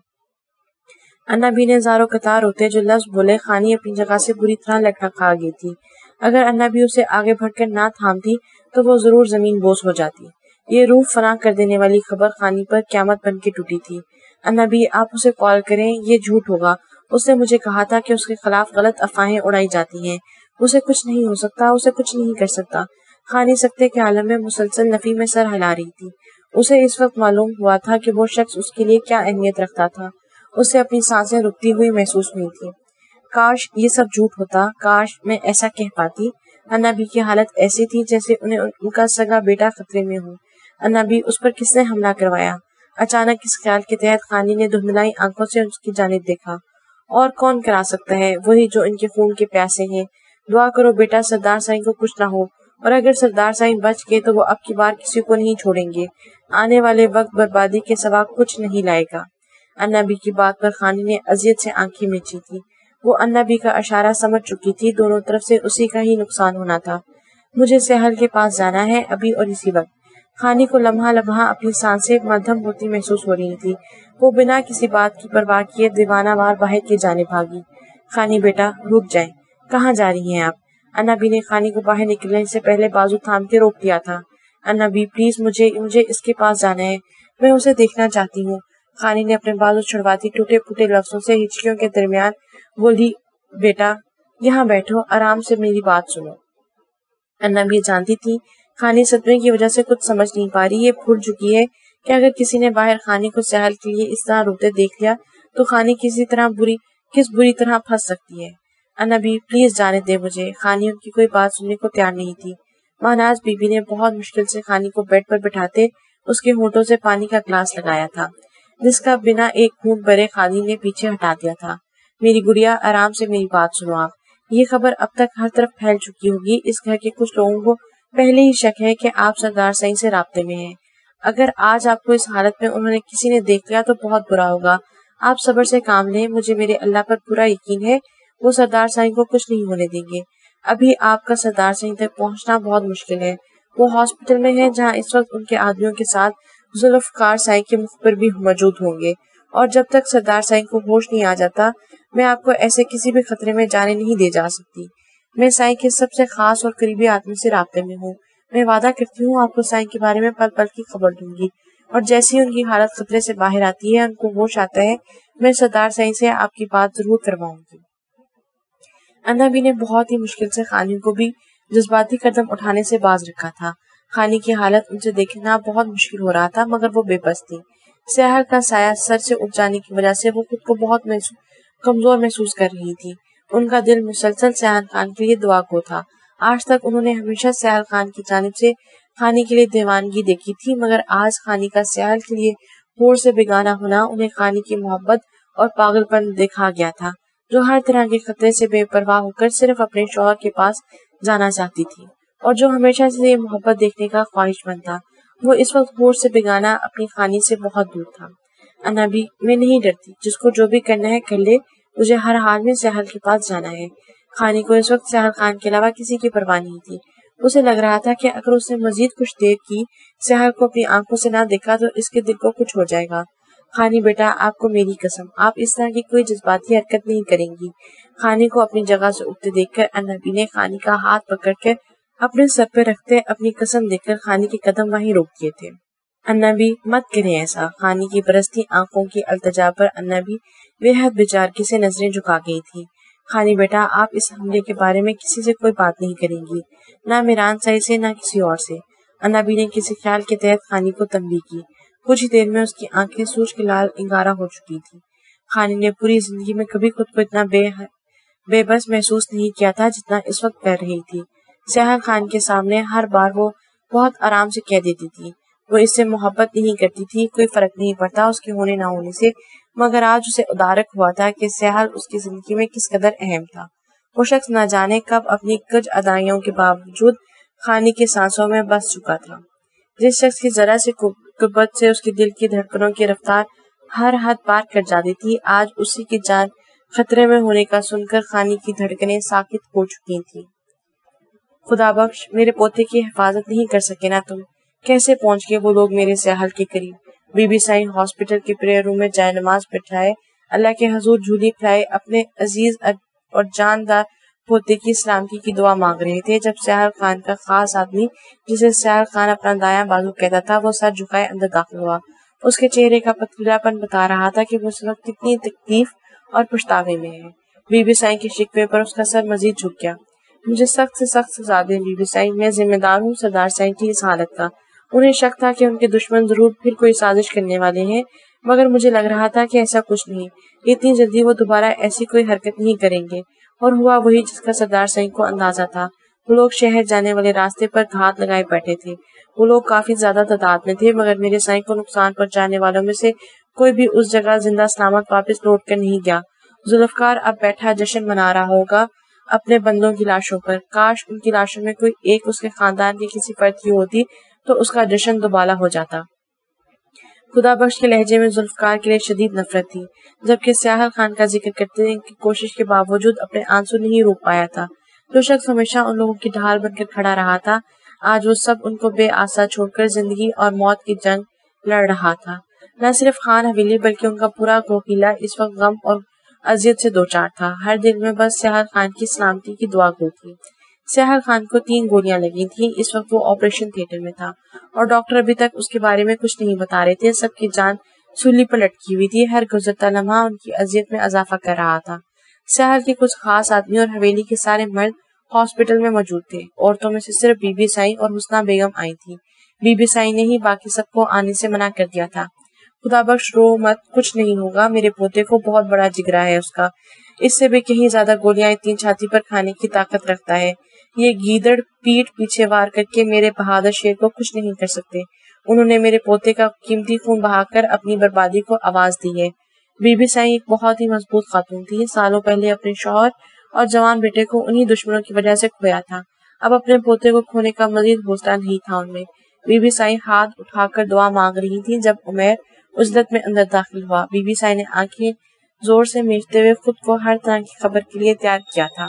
انابی نے زاروں قطار ہوتے جو لفظ بولے خانی اپنی جگہ سے بری طرح لٹکا گئی تھی۔ اگر انابی اسے آگے بڑھ کر نہ تھامتی تو وہ ضرور زمین بوس ہو جاتی۔ یہ روح فنا کر دینے والی خبر خانی پر قیامت بن کے ٹوٹی تھی۔ انابی آپ اسے کال کریں، یہ جھوٹ ہوگا، اس نے مجھے کہا تھا کہ اس کے خلاف غلط افواہیں اڑائی جاتی ہیں، اسے کچھ نہیں ہو سکتا، اسے کچھ نہیں کر سکتا۔ خانی سکتے کے عالم میں مسلسل نفی میں سر ہلا رہی تھی۔ اسے اس وقت معلوم ہوا تھا کہ وہ شخص اس کے لیے کیا اہمیت رکھتا تھا۔ اسے اپنی سانسیں رکتی ہوئی محسوس ہوئی تھی۔ کاش یہ سب جھوٹ ہوتا، کاش میں ایسا کہہ پاتی۔ انابی کی حالت ایسی تھی جیسے انہیں ان کا سگا بیٹا خطرے میں ہو۔ انابی اس پر کس نے حملہ کروایا؟ اچانک اس خیال کے تحت خانی نے دھندلائی آنکھوں سے اس کی جانب دیکھا۔ اور کون کرا سکتا ہے؟ وہی جو ان کے خون کے پیاسے ہیں۔ دعا کرو بیٹا سردار سائیں کو کچھ نہ ہو، اور اگر سردار سائیں بچ گئے تو وہ اب کی بار کسی کو نہیں چھوڑیں گے۔ آنے والے وقت بربادی کے سوا کچھ نہیں لائے گا۔ انابی کی بات پر خانی نے اذیت سے آنکھیں مینچی تھی۔ وہ انابی کا اشارہ سمجھ چکی تھی، دونوں طرف سے اسی کا ہی نقصان ہونا تھا۔ مجھے ساحل کے پاس جانا ہے، ابھی اور اسی وقت۔ خانی کو لمحہ لمحہ اپنی سانسیں مدھم ہوتی محسوس ہو رہی تھی۔ وہ بنا کسی بات کی پرواہ کیے دیوانہ وار باہر کی جانب بھاگی۔ خانی بیٹا رک جائیں، کہاں جا رہی ہیں آپ؟ انابی نے خانی کو باہر نکلنے سے پہلے بازو تھام کے روک دیا تھا۔ انابی پلیز مجھے اس کے پاس جانا ہے، میں اسے دیکھنا چاہتی ہوں۔ خانی نے اپنے بازو چھڑواتی ٹوٹے پھوٹے لفظوں سے ہچکیوں کے درمیان بولی بیٹا یہاں بیٹھو، آرام سے میری بات سنو۔ انابی جانتی تھی خانی صدمے کی وجہ سے کچھ سمجھ نہیں پا رہی، یہ بھول چکی ہے کہ اگر کسی نے باہر خانی کو ساحل کے لیے اس طرح روتے دیکھ لیا تو خانی کس بری طرح پھنس سکتی ہے۔ انابی پلیز جانے دے مجھے۔ خانی ان کی کوئی بات سننے کو تیار نہیں تھی۔ مہناز بی بی نے بہت مشکل سے خانی کو بیڈ پر بٹھاتے اس کے ہونٹوں سے پانی کا گلاس لگایا تھا، جس کا بنا ایک گھونٹ بھرے خانی نے پیچھے ہٹا دیا تھا۔ میری گڑیا آرام سے میری بات سنو آپ۔ یہ خبر اب تک ہر طرف پھیل چکی ہوگی۔ اس گھر کے کچھ لوگوں کو پہلے ہی شک ہے کہ آپ سردار سائیں سے رابطے میں ہیں۔ اگر آج آپ کو اس حالت میں انہوں نے کسی نے دیکھ لیا تو بہت برا ہوگا۔ آپ صبر سے کام لیں، مجھے میرے اللہ پر پورا یقین ہے وہ سردار سائیں کو کچھ نہیں ہونے دیں گے۔ ابھی آپ کا سردار سائیں تک پہنچنا بہت مشکل ہے۔ وہ ہاسپٹل میں ہے جہاں اس وقت ان کے آدمیوں کے ساتھ ذوالفقار سائیں کے مخبر بھی موجود ہوں گے، اور جب تک سردار سائیں کو ہوش نہیں آ جاتا میں آپ کو ایسے کسی بھی خطرے میں جانے نہیں دے جا سکتی۔ میں سائیں کے سب سے خاص اور قریبی آدمی سے رابطے میں ہوں۔ میں وعدہ کرتی ہوں آپ کو سائیں کے بارے میں پل پل کی خبر دوں گی، اور جیسی ان کی حالت خطرے سے باہر آتی ہے، ان کو ہوش آتا ہے، میں سردار سائیں سے آپ کی بات ضرور کرواؤں گی۔ انابی نے بہت ہی مشکل سے خانی کو بھی جذباتی قدم اٹھانے سے باز رکھا تھا۔ خانی کی حالت ان سے دیکھنا بہت مشکل ہو رہا تھا، مگر وہ بے بس تھی۔ ساحل کا سایہ سر سے اٹھ جانے کی وجہ سے وہ خود کو بہت کمزور محسوس کر رہی تھی۔ ان کا دل مسلسل ساحل خان کے لیے دعا گو تھا۔ آج تک انہوں نے ہمیشہ ساحل خان کی جانب سے خانی کے لیے دیوانگی دیکھی تھی، مگر آج خانی کا ساحل کے لیے ہور سے بیگانہ ہونا انہیں خانی کی محبت اور پاگل پن دکھا گیا تھا، جو ہر طرح کے خطرے سے بے پرواہ ہو کر صرف اپنے شوہر کے پاس جانا چاہتی تھی، اور جو ہمیشہ سے یہ محبت دیکھنے کا خواہش مند تھا۔ وہ اس وقت ہور سے بیگانہ اپنی خانی سے بہت دور تھا۔ انابی میں نہیں ڈرتی، جس کو جو بھی کرنا ہے کر لے، مجھے ہر حال میں ساحل کے پاس جانا ہے۔ خانی کو اس وقت ساحل خان کے علاوہ کسی کی پرواہ نہیں تھی۔ اسے لگ رہا تھا کہ اگر اس نے مزید کچھ دیر کی ساحل کو اپنی آنکھوں سے نہ دیکھا تو اس کے دل کو کچھ ہو جائے گا۔ خانی بیٹا آپ کو میری قسم، آپ اس طرح کی کوئی جذباتی حرکت نہیں کریں گی۔ خانی کو اپنی جگہ سے اٹھتے دیکھ کر انابی نے خانی کا ہاتھ پکڑ کر اپنے سر پہ رکھتے اپنی قسم دے کر خانی کے قدم وہیں روک دیے تھے۔ انابی مت کریں ایسا۔ خانی کی برستی آنکھوں کی التجا پر انابی بے حد بیچارگی سے نظریں جھکا گئی تھی۔ خانی بیٹا آپ اس حملے کے بارے میں کسی سے کوئی بات نہیں کریں گی، نہ میران سائی سے نہ کسی اور سے۔ انابی نے کسی خیال کے تحت خانی کو تنبیہ کی۔ کچھ ہی دیر میں اس کی آنکھیں سوج کے لال انگارہ ہو چکی تھی۔ خانی نے پوری زندگی میں کبھی خود کو اتنا بے بس محسوس نہیں کیا تھا جتنا اس وقت کر رہی تھی۔ سیاح خان کے سامنے ہر بار وہ بہت آرام سے کہہ دیتی تھی وہ اس سے محبت نہیں کرتی تھی، کوئی فرق نہیں پڑتا اس کے ہونے نہ ہونے سے، مگر آج اسے ادارک ہوا تھا کہ سیاحل اس کی زندگی میں کس قدر اہم تھا۔ وہ شخص نہ جانے کب اپنی کچھ ادائیوں کے باوجود خانی کے سانسوں میں بس چکا تھا۔ جس شخص کی ذرا سی قربت سے اس کے دل کی دھڑکنوں کی رفتار ہر حد پار کر جاتی تھی، آج اسی کی جان خطرے میں ہونے کا سن کر خانی کی دھڑکنیں ساکت ہو چکی تھیں۔ خدا بخش، میرے پوتے کی حفاظت نہیں کر سکے نا تم؟ کیسے پہنچ گئے وہ لوگ میرے سیاحل کے قریب؟ بی بی سائیں ہاسپٹل کے پریئر روم میں جائے نماز بٹھائے اللہ کے حضور جھولی پھیلائے اپنے عزیز اور جاندار پوتے کی سلامتی کی دعا مانگ رہے تھے جب سیاحل خان کا خاص آدمی، جسے سیاحل خان اپنا دایاں بازو کہتا تھا، وہ سر جھکائے اندر داخل ہوا۔ اس کے چہرے کا پتلیلا پن بتا رہا تھا کہ وہ اس وقت کتنی تکلیف اور پچھتاوے میں ہے۔ بی بی سائیں کے شکوے پر اس کا سر مزید جھک گیا۔ مجھے سخت سے سخت سزا دیں بی بی سائیں، میں ذمہ دار ہوں سردار سائیں کی اس حالت کا۔ انہیں شک تھا کہ ان کے دشمن ضرور پھر کوئی سازش کرنے والے ہیں، مگر مجھے لگ رہا تھا کہ ایسا کچھ نہیں، اتنی جلدی وہ دوبارہ ایسی کوئی حرکت نہیں کریں گے۔ اور ہوا وہی جس کا سردار سائیں کو اندازہ تھا۔ وہ لوگ شہر جانے والے راستے پر گھات لگائے بیٹھے تھے۔ وہ لوگ کافی زیادہ تعداد میں تھے، مگر میرے سائیں کو نقصان پہنچانے والوں میں سے کوئی بھی اس جگہ زندہ سلامت واپس لوٹ کر نہیں گیا۔ ذوالفقار اب بیٹھا جشن منا رہا ہوگا اپنے بندوں کی لاشوں پر۔ کاش ان کی لاشوں میں کوئی ایک اس کے خاندان کی کسی فرد کی ہوتی تو اس کا جشن دوبالا ہو جاتا۔ خدا بخش کے لہجے میں ذوالفقار کے لیے شدید نفرت تھی، جبکہ سیاحل خان کا ذکر کرتے کی کوشش کے باوجود اپنے آنسو نہیں روک پایا تھا۔ جو شخص ہمیشہ ان لوگوں کی ڈھال بن کر کھڑا رہا تھا، آج وہ سب ان کو بے آسا چھوڑ کر زندگی اور موت کی جنگ لڑ رہا تھا۔ نہ صرف خان حویلی بلکہ ان کا پورا قبیلہ اس وقت غم اور اذیت سے دوچار تھا۔ ہر دل میں بس سیاحل خان کی سلامتی کی دعا گو تھی۔ سیاحل خان کو 3 گولیاں لگی تھیں۔ اس وقت وہ آپریشن تھیٹر میں تھا اور ڈاکٹر ابھی تک اس کے بارے میں کچھ نہیں بتا رہے تھے۔ سب کی جان سولی پر لٹکی ہوئی تھی، ہر گزرتا لمحہ ان کی اذیت میں اضافہ کر رہا تھا۔ سیاحل کے کچھ خاص آدمی اور حویلی کے سارے مرد ہاسپٹل میں موجود تھے۔ عورتوں میں سے صرف بی بی سائیں اور حسنہ بیگم آئی تھیں۔ بی بی سائیں نے ہی باقی سب کو آنے سے منع کر دیا تھا۔ خدا بخش، رو مت، کچھ نہیں ہوگا، میرے پوتے کو بہت بڑا جگرا ہے اس کا، اس سے بھی کہیں زیادہ گولیاں اتنی چھاتی پر کھانے کی طاقت رکھتا ہے۔ یہ گیدڑ پیٹ پیچھے وار کر کے میرے بہادر شیر کو کچھ نہیں کر سکتے۔ انہوں نے میرے پوتے کا قیمتی خون بہا کر اپنی بربادی کو آواز دی ہے۔ بی بی سائیں ایک بہت ہی مضبوط خاتون تھی، سالوں پہلے اپنے شوہر اور جوان بیٹے کو انہی دشمنوں کی وجہ سے کھویا تھا۔ اب اپنے پوتے کو کھونے کا مزید حوصلہ نہیں تھا ان میں۔ بی بی سائیں ہاتھ اٹھا کر دعا مانگ رہی تھی جب عمیر عزلت میں اندر داخل ہوا۔ بی بی سائیں نے آنکھیں زور سے میچتے ہوئے خود کو ہر طرح کی خبر کے لیے تیار کیا تھا۔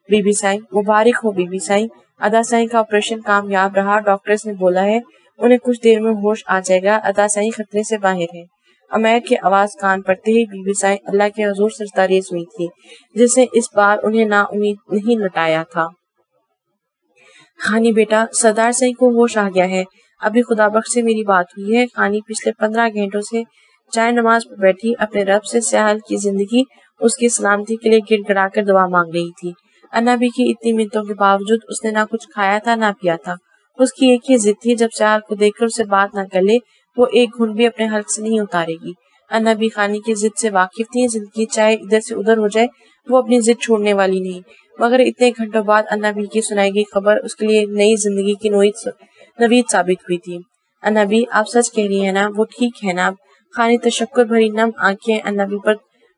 بی بی سائیں، مبارک ہو بی بی سائیں، ادا سائیں کا آپریشن کامیاب رہا، ڈاکٹرز نے بولا ہے انہیں کچھ دیر میں ہوش آ جائے گا، ادا سائیں خطرے سے باہر ہے۔ عمیر کی آواز کان پڑتے ہی بی بی سائیں اللہ کے حضور سجدہ ریز ہوئی تھی، جس نے اس بار انہیں نا امید نہیں لٹایا تھا۔ خانی بیٹا، سردار سائیں کو ہوش آ گیا ہے، ابھی خدا بخش سے میری بات ہوئی ہے۔ خانی پچھلے 15 گھنٹوں سے جائے نماز پر بیٹھی اپنے رب سے سیاحل کی زندگی، اس کی سلامتی کے لیے گڑ گڑا کر دعا مانگ رہی تھی۔ انابی کی اتنی منتوں کے باوجود اس نے نہ کچھ کھایا تھا نہ پیا تھا۔ اس کی ایک ہی ضد تھی، جب سیاحل کو دیکھ کر اسے بات نہ کر لے وہ ایک گھونٹ بھی اپنے حلق سے نہیں اتارے گی۔ انابی خانی کی ضد سے واقف تھی، زندگی چاہے ادھر سے ادھر ہو جائے وہ اپنی ضد چھوڑنے والی نہیں۔ مگر اتنے گھنٹوں بعد انابی کی سنائی گئی خبر اس کے لیے نئی زندگی کی نوید ثابت ہوئی تھی۔ انابی، آپ سچ کہہ رہی ہیں نا، وہ ٹھیک ہے نا؟ خانی تشکر بھری نم آنکھیں انابی پر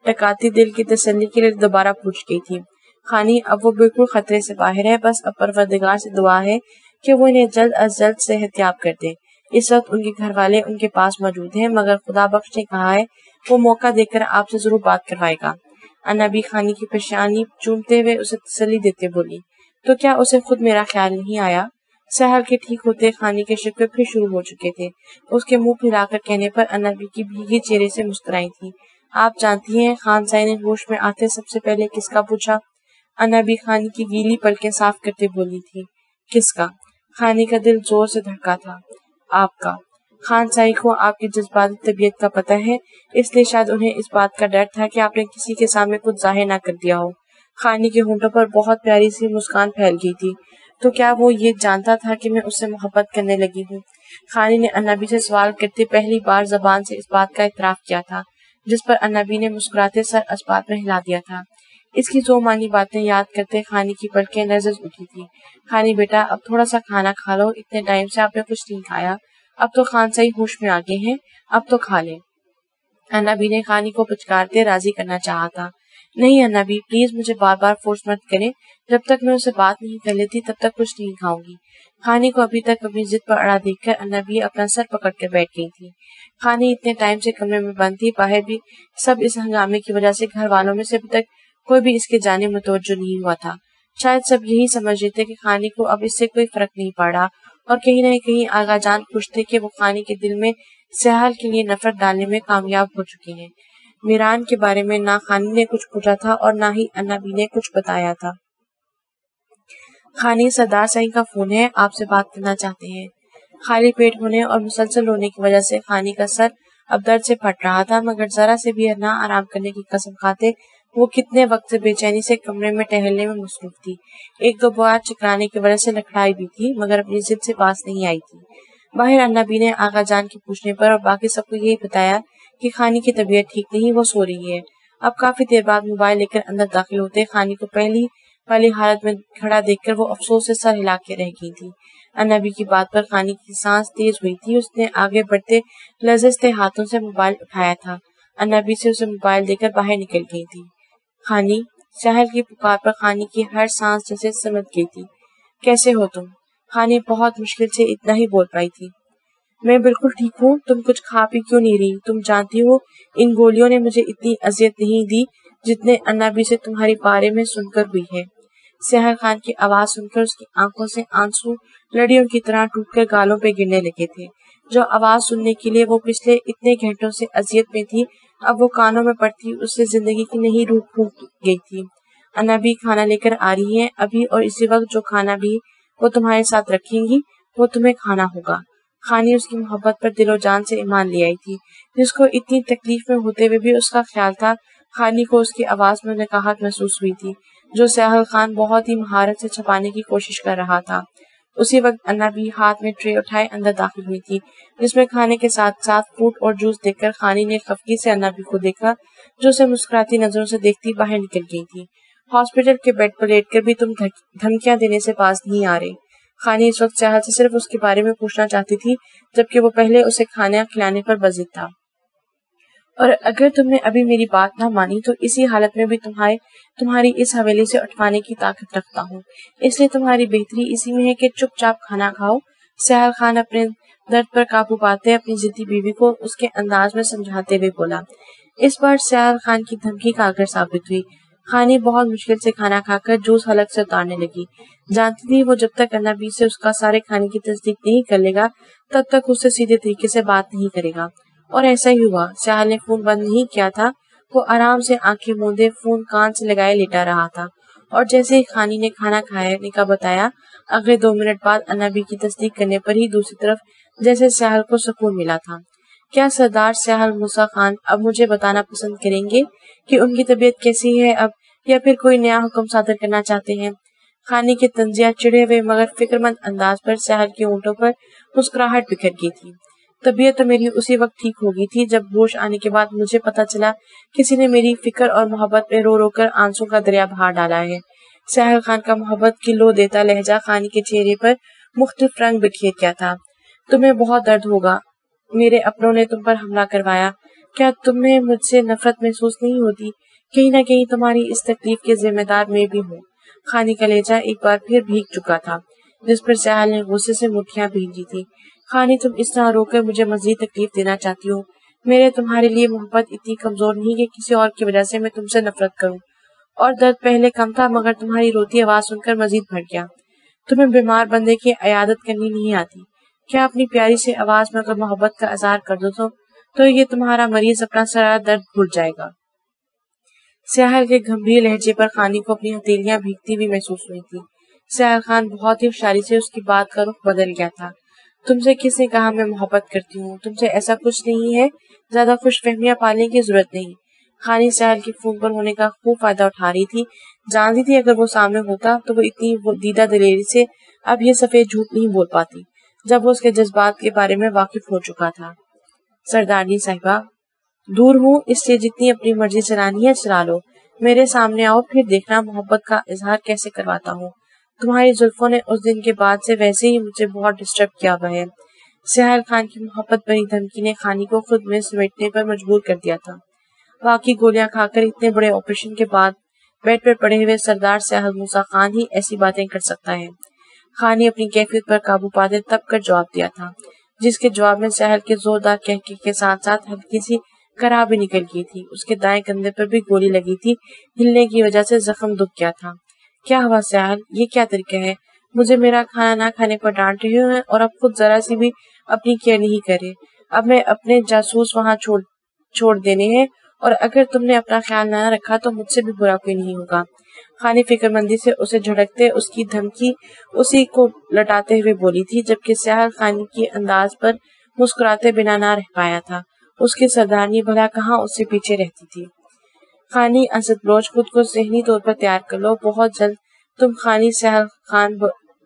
ٹکاتی دل کی تسلی کے لیے دوبارہ پوچھ گئی تھی۔ خانی، اب وہ بالکل خطرے سے باہر ہے، بس اب پروردگار سے دعا ہے کہ وہ انہیں جلد از جلد صحت یاب کر دے۔ اس وقت ان کے گھر والے ان کے پاس موجود ہیں، مگر خدا بخش نے کہا ہے وہ موقع دے کر آپ سے ضرور بات کروائے گا۔ انابی خانی کی پیشانی چومتے ہوئے اسے تسلی دیتے بولی، تو کیا اسے خود میرا خیال نہیں آیا؟ سیاحل کے ٹھیک ہوتے خانی کے شکوے پھر شروع ہو چکے تھے۔ اس کے منہ پھیلا کر کہنے پر انابی کی بھیگی چہرے سے مسکرائی تھی۔ آپ جانتی ہیں، خان سائیں نے ہوش میں آتے سب سے پہلے کس کا پوچھا؟ انابی خانی کی گیلی پلکیں صاف کرتے بولی تھی۔ کس کا؟ خانی کا دل زور سے دھڑکا تھا۔ آپ کا۔ خان سائیں کو آپ کی جذباتی طبیعت کا پتہ ہے، اس لیے شاید انہیں اس بات کا ڈر تھا کہ آپ نے کسی کے سامنے کچھ ظاہر نہ کر دیا ہو۔ خانی کے ہونٹوں پر بہت پیاری سی مسکان پھیل گئی تھی۔ تو کیا وہ یہ جانتا تھا کہ میں اس سے محبت کرنے لگی ہوں؟ خانی نے انابی سے سوال کرتے پہلی بار زبان سے اس بات کا اعتراف کیا تھا، جس پر انابی نے مسکراتے سر اس بات میں ہلا دیا تھا۔ اس کی جو مانی باتیں یاد کرتے خانی کی پلکیں لرز اٹھی تھی۔ خانی بیٹا اب تھوڑا سا کھانا کھا لو، اتنے ٹائم سے آپ نے کچھ نہیں کھایا، اب تو خان صحیح ہوش میں آگے ہیں، اب تو کھا لیں۔ انا بی نے خانی کو پچکارتے راضی کرنا چاہا تھا۔ نہیں انا بی، پلیز مجھے بار بار فورس مت کریں، جب تک میں اسے بات نہیں کر لیتی تب تک کچھ نہیں کھاؤں گی۔ خانی کو ابھی تک اپنی ضد پر اڑا دیکھ کر انا بی اپنا سر پکڑ کر بیٹھ گئی تھی۔ خانی اتنے ٹائم سے کمرے میں بند تھی، باہر بھی سب اس ہنگامے کی وجہ سے گھر والوں میں سے ابھی تک کوئی بھی اس کے جانب متوجہ نہیں ہوا تھا۔ شاید سب یہی سمجھ رہے تھے کہ خانی کو اب اس سے کوئی فرق نہیں پڑ رہا، اور کہیں نہ کہیں آغا جان خوش تھے کہ وہ خانی کے دل میں سہل کے لیے نفرت ڈالنے میں کامیاب ہو چکے ہیں۔ میران کے بارے میں نہ خانی نے کچھ پوچھا تھا اور نہ ہی انا بی نے کچھ بتایا تھا۔ خانی، سردار صاحب کا فون ہے، آپ سے بات کرنا چاہتے ہیں۔ خالی پیٹ ہونے اور مسلسل رونے کی وجہ سے خانی کا سر اب درد سے پھٹ رہا تھا، مگر ذرا سے بھی نہ آرام کرنے کی قسم کھاتے وہ کتنے وقت سے بے چینی سے کمرے میں ٹہلنے میں مصروف تھی۔ ایک دو بار چکرانے کی وجہ سے لکھڑائی بھی تھی، مگر اپنی ضد سے باز نہیں آئی تھی۔ باہر انا بی نے آغا جان کے پوچھنے پر اور باقی سب کو یہی بتایا کہ خانی کی طبیعت ٹھیک نہیں، وہ سو رہی ہے۔ اب کافی دیر بعد موبائل لے کر اندر داخل ہوتے خانی کو پہلی والی حالت میں کھڑا دیکھ کر وہ افسوس سے سر ہلا کے رہ گئی تھی۔ انا بی کی بات پر خانی کی سانس تیز ہوئی تھی، اس نے آگے بڑھتے لرزتے ہاتھوں سے موبائل اٹھایا تھا۔ انا بی سے اسے موبائل دے کر باہر نکل گئی تھی۔ خانی، سہل کی پکار پر خانی کی ہر سانس جیسے سمجھ گئی تھی۔ کیسے ہو تم؟ خانی بہت مشکل سے اتنا ہی بول پائی تھی۔ میں بالکل ٹھیک ہوں، تم کچھ کھا پی کیوں نہیں رہی؟ تم جانتی ہو ان گولیوں نے مجھے اتنی اذیت نہیں دی جتنے انا بی سے تمہارے بارے میں سن کر ہوئی ہے۔ سہل خان کی آواز سن کر اس کی آنکھوں سے آنسو لڑیوں کی طرح ٹوٹ کر گالوں پہ گرنے لگے تھے۔ جو آواز سننے کے لیے وہ پچھلے اتنے گھنٹوں سے اذیت میں تھی، اب وہ کانوں میں پڑتی اس سے زندگی کی نئی روح پھونک گئی تھی۔ انا بی کھانا لے کر آ رہی ہیں ابھی، اور اسی وقت جو کھانا بھی وہ تمہارے ساتھ رکھیں گی وہ تمہیں کھانا ہوگا۔ خانی اس کی محبت پر دل و جان سے ایمان لے آئی تھی، جس کو اتنی تکلیف میں ہوتے ہوئے بھی اس کا خیال تھا۔ خانی کو اس کی آواز میں نکاہت محسوس ہوئی تھی، جو سہل خان بہت ہی مہارت سے چھپانے کی کوشش کر رہا تھا۔ اسی وقت انا بی ہاتھ میں ٹرے اٹھائے اندر داخل ہوئی تھی، جس میں کھانے کے ساتھ ساتھ فروٹ اور جوس دیکھ کر خانی نے خفگی سے انا بی کو دیکھا، جو اسے مسکراتی نظروں سے دیکھتی باہر نکل گئی تھی۔ ہاسپٹل کے بیڈ پر لیٹ کر بھی تم دھمکیاں دینے سے باز نہیں آ رہے۔ خانی اس وقت سہل سے صرف اس کے بارے میں پوچھنا چاہتی تھی، جبکہ وہ پہلے اسے کھانا کھلانے پر بضد تھا۔ اور اگر تم نے ابھی میری بات نہ مانی تو اسی حالت میں بھی تمہاری اس حویلی سے اٹھوانے کی طاقت رکھتا ہوں، اس لیے تمہاری بہتری اسی میں ہے کہ چپ چاپ کھانا کھاؤ۔ سہل خان اپنے درد پر قابو پاتے اپنی ضدی بیوی کو اس کے انداز میں سمجھاتے ہوئے بولا۔ اس بار سہل خان کی دھمکی کارگر ثابت ہوئی۔ خانی بہت مشکل سے کھانا کھا کر جوس حلق سے اتارنے لگی۔ جانتی تھی وہ جب تک انا بی سے اس کا سارے کھانے کی تصدیق نہیں کر لے گا تب تک اس سے سیدھے طریقے سے بات نہیں کرے گا، اور ایسا ہی ہوا۔ سہل نے فون بند نہیں کیا تھا، وہ آرام سے آنکھیں موندے فون کان سے لگائے لیٹا رہا تھا، اور جیسے ہی خانی نے کھانا کھانے کا بتایا، اگلے 2 منٹ بعد انا بی کی تصدیق کرنے پر ہی دوسری طرف جیسے سہل کو سکون ملا تھا۔ کیا سردار سہل موسیٰ خان اب مجھے بتانا پسند کریں گے کہ ان کی طبیعت کیسی ہے اب، یا پھر کوئی نیا حکم صادر کرنا چاہتے ہیں؟ خانی کے طنزیہ چڑھے ہوئے مگر فکر مند انداز پر سہل کے ہونٹوں پر مسکراہٹ بکھر گئی تھی۔ طبیعت تو میری اسی وقت ٹھیک ہو گئی تھی جب ہوش آنے کے بعد مجھے پتا چلا کسی نے میری فکر اور محبت پہ رو رو کر آنسوں کا دریا بہا ڈالا ہے۔ سہل خان کا محبت کی لو دیتا لہجہ خانی کے چہرے پر مختلف رنگ بکھیر گیا تھا۔ تمہیں بہت درد ہوگا، میرے اپنوں نے تم پر حملہ کروایا، کیا تمہیں مجھ سے نفرت محسوس نہیں ہوتی؟ کہیں نہ کہیں تمہاری اس تکلیف کے ذمہ دار میں بھی ہوں۔ خانی کا لہجہ ایک بار پھر بھیگ چکا تھا، جس پر سہل نے غصے سے مٹھیاں بھیجی تھی۔ خانی، تم اس طرح رو کر مجھے مزید تکلیف دینا چاہتی ہو؟ میرے تمہارے لیے محبت اتنی کمزور نہیں کہ کسی اور کی وجہ سے میں تم سے نفرت کروں، اور درد پہلے کم تھا مگر تمہاری روتی آواز سن کر مزید بڑھ گیا۔ تمہیں بیمار بندے کی عیادت کرنی نہیں آتی کیا؟ اپنی پیاری سی آواز میں اگر محبت کا اظہار کر دو تو یہ تمہارا مریض اپنا سارا درد بھول جائے گا۔ سہل کے گمبھیر لہجے پر خانی کو اپنی ہتھیلیاں بھیگتی ہوئی محسوس ہوئی تھی۔ سہل خان بہت ہی ہوشیاری سے اس کی بات کا رخ بدل گیا تھا۔ تم سے کس نے کہا میں محبت کرتی ہوں؟ تم سے ایسا کچھ نہیں ہے، زیادہ خوش فہمیاں پالنے کی ضرورت نہیں۔ خانی سہل کے فون پر ہونے کا خوب فائدہ اٹھا رہی تھی، جانتی تھی اگر وہ سامنے ہوتا تو وہ اتنی دیدہ دلیری سے اب یہ سفید جھوٹ نہیں بول پاتی جب وہ اس کے جذبات کے بارے میں واقف ہو چکا تھا۔ سردارنی صاحبہ، دور ہوں، اس سے جتنی اپنی مرضی چلانی ہے چلا لو، میرے سامنے آؤ، پھر دیکھنا محبت کا اظہار کیسے کرواتا ہوں۔ تمہاری زلفوں نے اس دن کے بعد سے ویسے ہی مجھے بہت ڈسٹرب کیا ہوا ہے۔ سہیل خان کی محبت بھری دھمکی نے خانی کو خود میں سمیٹنے پر مجبور کر دیا تھا۔ باقی گولیاں کھا کر اتنے بڑے آپریشن کے بعد بیڈ پر پڑے ہوئے سردار سیاحت موسیٰ خان ہی ایسی باتیں کر سکتا ہے۔ خانی اپنی کیفیت پر قابو پاتے تب کر جواب دیا تھا، جس کے جواب میں سہیل کے زوردار کہکے کے ساتھ ساتھ ہلکی سی کرا بھی نکل گئی تھی۔ اس کے دائیں کندھے پر بھی گولی لگی تھی، ہلنے کی وجہ سے زخم دکھ گیا تھا۔ کیا ہوا سہیل، یہ کیا طریقہ ہے؟ مجھے میرا کھانا نہ کھانے پر ڈانٹ رہے ہو اور اب خود ذرا سی بھی اپنی کیئر نہیں کرے۔ اب میں اپنے جاسوس وہاں چھوڑ دینے ہیں، اور اگر تم نے اپنا خیال نہ رکھا تو مجھ سے بھی برا کوئی نہیں ہوگا۔ خانی فکر مندی سے اسے جھڑکتے اس کی دھمکی اسی کو لٹاتے ہوئے بولی تھی، جبکہ سہیل خانی کی انداز پر مسکراتے بنا نہ رہ پایا تھا۔ اس کی سردارنی بھلا کہاں اس سے پیچھے رہتی تھی۔ خانی اسد بلوچ، خود کو ذہنی طور پر تیار کر لو، بہت جلد تم خانی سہیل خان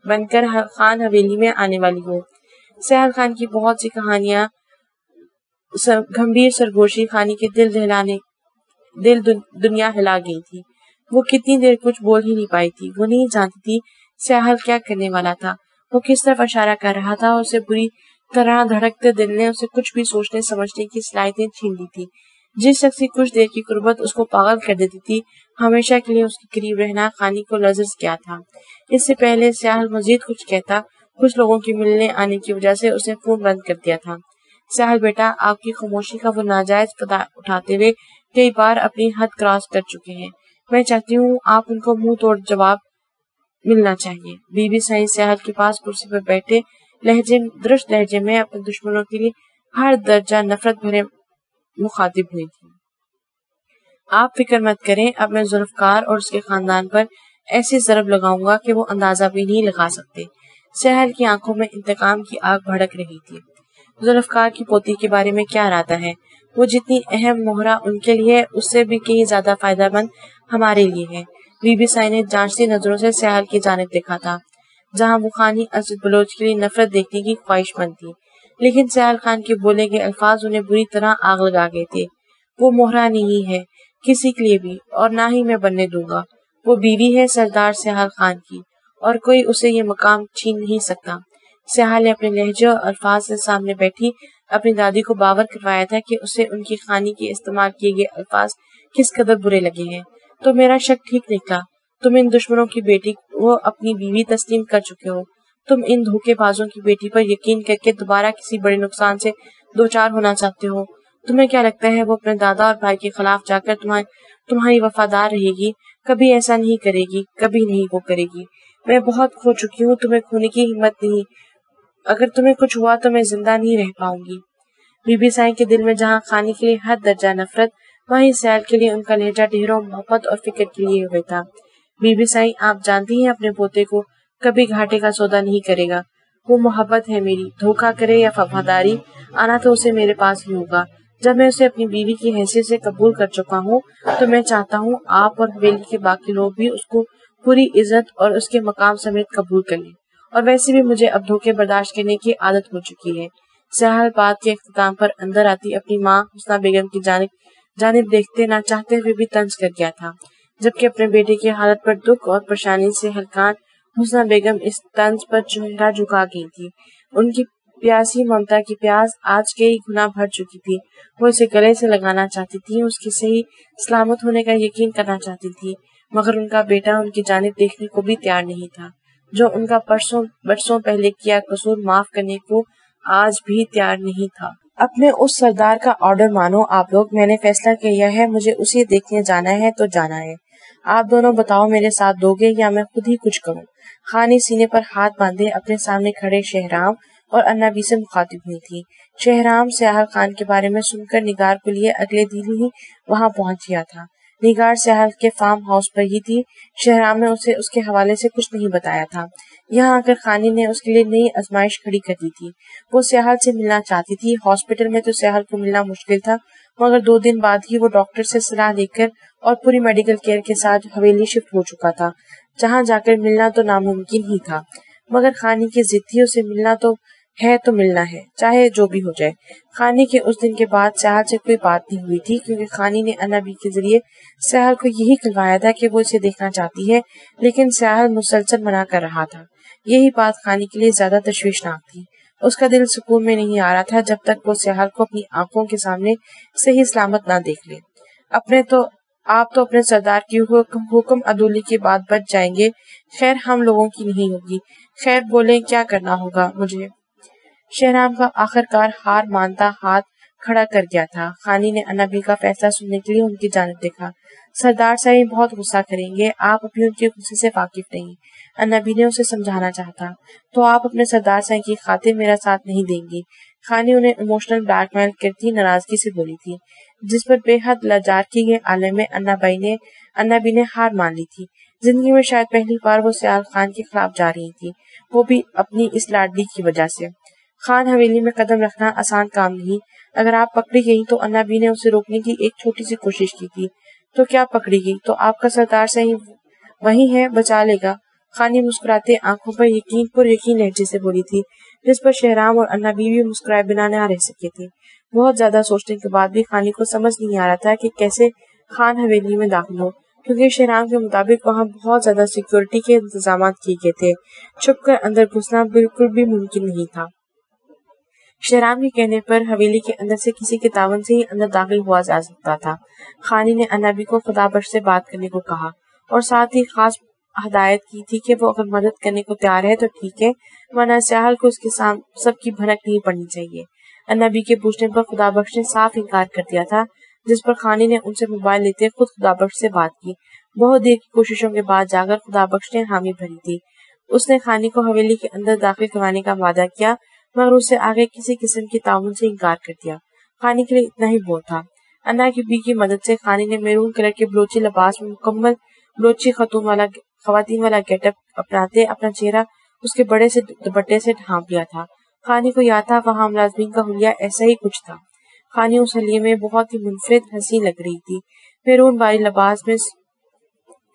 بن کر خان حویلی میں آنے والی ہو۔ سہیل خان کی بہت سی کہانیاں گمبھیر سرگوشی خانی کے دل دنیا ہلا گئی تھی۔ وہ کتنی دیر کچھ بول ہی نہیں پائی تھی۔ وہ نہیں جانتی تھی سہیل کیا کرنے والا تھا، وہ کس طرف اشارہ کر رہا تھا۔ اسے بری طرح دھڑکتے دل نے اسے کچھ بھی سوچنے سمجھنے کی صلاحیتیں چھین لی تھی۔ جس شخص کی کچھ دیر کی قربت اس کو پاگل کر دیتی تھی، ہمیشہ کے لیے اس کے قریب رہنا خانی کو لرزش کیا تھا۔ اس سے پہلے سہیل مزید کچھ کہتا، کچھ لوگوں کے ملنے آنے کی وجہ سے اسے فون بند کر دیا تھا۔ سہیل بیٹا، آپ کی خاموشی کا وہ ناجائز فائدہ اٹھاتے ہوئے کئی بار اپنی حد کراس کر چکے ہیں۔ میں چاہتی ہوں آپ ان کو منہ توڑ جواب ملنا چاہیے۔ بی بی سائیں سہیل کے پاس کرسی پر بیٹھے درست لہجے میں اپنے دشمنوں کے لیے ہر درجہ نفرت بھرے مخاطب ہوئی تھی۔ آپ فکر مت کریں، اب میں ذوالفقار اور اس کے خاندان پر ایسی ضرب لگاؤں گا کہ وہ اندازہ بھی نہیں لگا سکتے۔ سہیل کی آنکھوں میں انتقام کی آگ بھڑک رہی تھی۔ ذوالفقار کی پوتی کے بارے میں کیا ارادہ ہے؟ وہ جتنی اہم مہرہ ان کے لیے، اس سے بھی کہیں زیادہ فائدہ مند ہمارے لیے ہے۔ بی بی سائیں نے جانچتی نظروں سے سہیل کی جانب دیکھا تھا، جہاں وہ خانی اسد بلوچ کے لیے نفرت دیکھنے کی خواہش مند تھی، لیکن سہیل خان کے بولے گئے الفاظ انہیں بری طرح آگ لگا گئے تھے۔ وہ مہرہ نہیں ہے کسی کے لیے بھی، اور نہ ہی میں بننے دوں گا۔ وہ بیوی ہے سردار سہیل خان کی، اور کوئی اسے یہ مقام چھین نہیں سکتا۔ سہیل نے اپنے لہجے اور الفاظ سے سامنے بیٹھی اپنی دادی کو باور کروایا تھا کہ اسے ان کی خانی کے استعمال کیے گئے الفاظ کس قدر برے لگے ہیں۔ تو میرا شک ٹھیک نکلا، تم ان دشمنوں کی بیٹی کو اپنی بیوی تسلیم کر چکے ہو۔ تم ان دھوکے بازوں کی بیٹی پر یقین کر کے دوبارہ کسی بڑے نقصان سے دوچار ہونا چاہتے ہو۔ تمہیں کیا لگتا ہے وہ اپنے دادا اور بھائی کے خلاف جا کر تمہاری وفادار رہے گی؟ کبھی ایسا نہیں کرے گی، کبھی نہیں وہ کرے گی۔ میں بہت کھو چکی ہوں، تمہیں کھونے کی ہمت نہیں۔ اگر تمہیں کچھ ہوا تو میں زندہ نہیں رہ پاؤں گی۔ بی بی سائیں کے دل میں جہاں خانی کے لیے ہر درجہ نفرت، وہیں سہیل کے لیے ان کا لہجہ ڈھیروں محبت اور فکر کے لیے ہوئے تھا۔ بی بی سائیں، آپ جانتی ہیں اپنے پوتے کو کبھی گھاٹے کا سودا نہیں کرے گا۔ وہ محبت ہے میری، دھوکہ کرے یا وفاداری، آنا تو اسے میرے پاس ہی ہوگا۔ جب میں اسے اپنی بیوی کی حیثیت سے قبول کر چکا ہوں تو میں چاہتا ہوں آپ اور حویلی کے باقی لوگ بھی اس کو پوری عزت اور اس کے مقام سمیت قبول کر لیں۔ اور ویسے بھی مجھے اب دھوکے برداشت کرنے کی عادت ہو چکی ہے۔ سہیل بات کے اختتام پر اندر آتی اپنی ماں حسنہ بیگم کی جانب دیکھتے نہ چاہتے ہوئے بھی طنز کر گیا تھا، جبکہ اپنے بیٹے کی حالت پر دکھ اور پریشانی سے ہلکان حسنہ بیگم اس طنز پر چہرہ جھکا گئی تھی۔ ان کی پیاسی ممتا کی پیاس آج کئی گنا بڑھ چکی تھی۔ وہ اسے گلے سے لگانا چاہتی تھی، اس کی صحیح سلامت ہونے کا یقین کرنا چاہتی تھی، مگر ان کا بیٹا ان کی جانب دیکھنے کو بھی تیار نہیں تھا، جو ان کا برسوں پہلے کیا قصور معاف کرنے کو آج بھی تیار نہیں تھا۔ اپنے اس سردار کا آرڈر مانو آپ لوگ، میں نے فیصلہ کیا ہے، مجھے اسے دیکھنے جانا ہے تو جانا ہے۔ آپ دونوں بتاؤ میرے ساتھ دو گے یا میں خود ہی کچھ کروں؟ خانی سینے پر ہاتھ باندھے اپنے سامنے کھڑے شہرام اور انابی سے مخاطب ہوئی تھی۔ شہرام سہیل خان کے بارے میں سن کر نگار کو لیے اگلے دن ہی وہاں پہنچ گیا تھا۔ نگار سہیل کے فارم ہاؤس پر ہی تھی۔ شہرام نے اسے اس کے حوالے سے کچھ نہیں بتایا تھا۔ یہاں آ کر خانی نے اس کے لیے نئی آزمائش کھڑی کر دی تھی۔ وہ سہیل سے ملنا چاہتی تھی۔ ہاسپٹل میں تو سہیل کو ملنا مشکل تھا، مگر 2 دن بعد ہی وہ ڈاکٹر سے صلاح لے کر اور پوری میڈیکل کیئر کے ساتھ حویلی شفٹ ہو چکا تھا، جہاں جا کر ملنا تو ناممکن ہی تھا، مگر خانی کی ضد تھی، اسے ملنا تو ہے تو ملنا ہے، چاہے جو بھی ہو جائے۔ خانی کے اس دن کے بعد سہل سے کوئی بات نہیں ہوئی تھی، کیونکہ خانی نے انا بی کے ذریعے سہل کو یہی کھلوایا تھا کہ وہ اسے دیکھنا چاہتی ہے، لیکن سہل مسلسل منع کر رہا تھا۔ یہی بات خانی کے لیے زیادہ تشویشناک تھی۔ اس کا دل سکون میں نہیں آ رہا تھا جب تک وہ سہل کو اپنی آنکھوں کے سامنے صحیح سلامت نہ دیکھ لے۔ آپ تو اپنے سردار کی حکم عدولی کے بعد بچ جائیں گے، خیر ہم لوگوں کی نہیں ہوگی۔ خیر بولیں کیا کرنا ہوگا مجھے؟ شہرام کا آخرکار ہار مانتا ہاتھ کھڑا کر گیا تھا۔ خانی نے انا بی کا فیصلہ سننے کے لیے ان کی جانب دیکھا۔ سردار صاحب بہت غصہ کریں گے، آپ ابھی ان کے غصے سے واقف نہیں۔ انا بی نے اسے سمجھانا چاہتا، تو آپ اپنے سردار صاحب کی خاطر میرا ساتھ نہیں دیں گی؟ خانی انہیں ایموشنل بلیک میل کرتی ناراضگی سے بولی تھی، جس پر بے حد لاجار کی گئے عالم میں انا بی نے ہار مان لی تھی۔ زندگی میں شاید پہلی بار وہ سیال خان کے خلاف جا رہی تھی، وہ بھی اپنی اس لاڈلی کی وجہ سے۔ خان حویلی میں قدم رکھنا آسان کام نہیں، اگر آپ پکڑی گئی تو انا بی نے اسے روکنے کی ایک چھوٹی سی کوشش کی تھی، تو کیا پکڑی گئی تو آپ کا سردار صحیح وہی ہے، بچا لے گا۔ خانی مسکراتے آنکھوں پر یقین لہجے سے بولی تھی، جس پر شہرام اور انا بی بھی مسکرائے بنا نہ رہ سکے تھے۔ بہت زیادہ سوچنے کے بعد بھی خانی کو سمجھ نہیں آ رہا تھا کہ کیسے خان حویلی میں داخل ہو، کیونکہ شہرام کے مطابق وہاں بہت زیادہ سیکیورٹی کے انتظامات کیے گئے تھے، چھپ کر اندر گھسنا بالکل بھی ممکن نہیں تھا۔ شہرام کے کہنے پر حویلی کے اندر سے کسی کے تعاون سے ہی اندر داخل ہوا جا سکتا تھا۔ خانی نے انا بی کو خدا بخش سے بات کرنے کو کہا اور ساتھ ہی خاص ہدایت کی تھی کہ وہ اگر مدد کرنے کو تیار ہے تو ٹھیک ہے، ورنہ سیال کو اس کے سب کی بھنک نہیں پڑنی چاہیے۔ انا بی کے پوچھنے پر خدا بخش نے صاف انکار کر دیا تھا، جس پر خانی نے ان سے موبائل لیتے خود خدا بخش سے بات کی۔ بہت دیر کی کوششوں کے بعد جا کر خدا بخش نے حامی بھری تھی۔ اس نے خانی کو حویلی کے اندر داخل کروانے کا وعدہ کیا، مگر اس سے آگے کسی قسم کے تعاون سے انکار کر دیا۔ خانی کے لیے اتنا ہی بہت تھا۔ انا بی کی مدد سے خانی نے میرون کلر کے بلوچی لباس میں مکمل بلوچی خواتین والا گیٹ اپ اپناتے اپنا چہرہ اس کے بڑے سے دوپٹے سے ڈھانپ لیا تھا۔ خانی کو یاد تھا وہاں ملازمین کا حلیہ ایسا ہی کچھ تھا۔ خانی اس حلیے میں بہت ہی منفرد حسین لگ رہی تھی۔ میرون والی لباس میں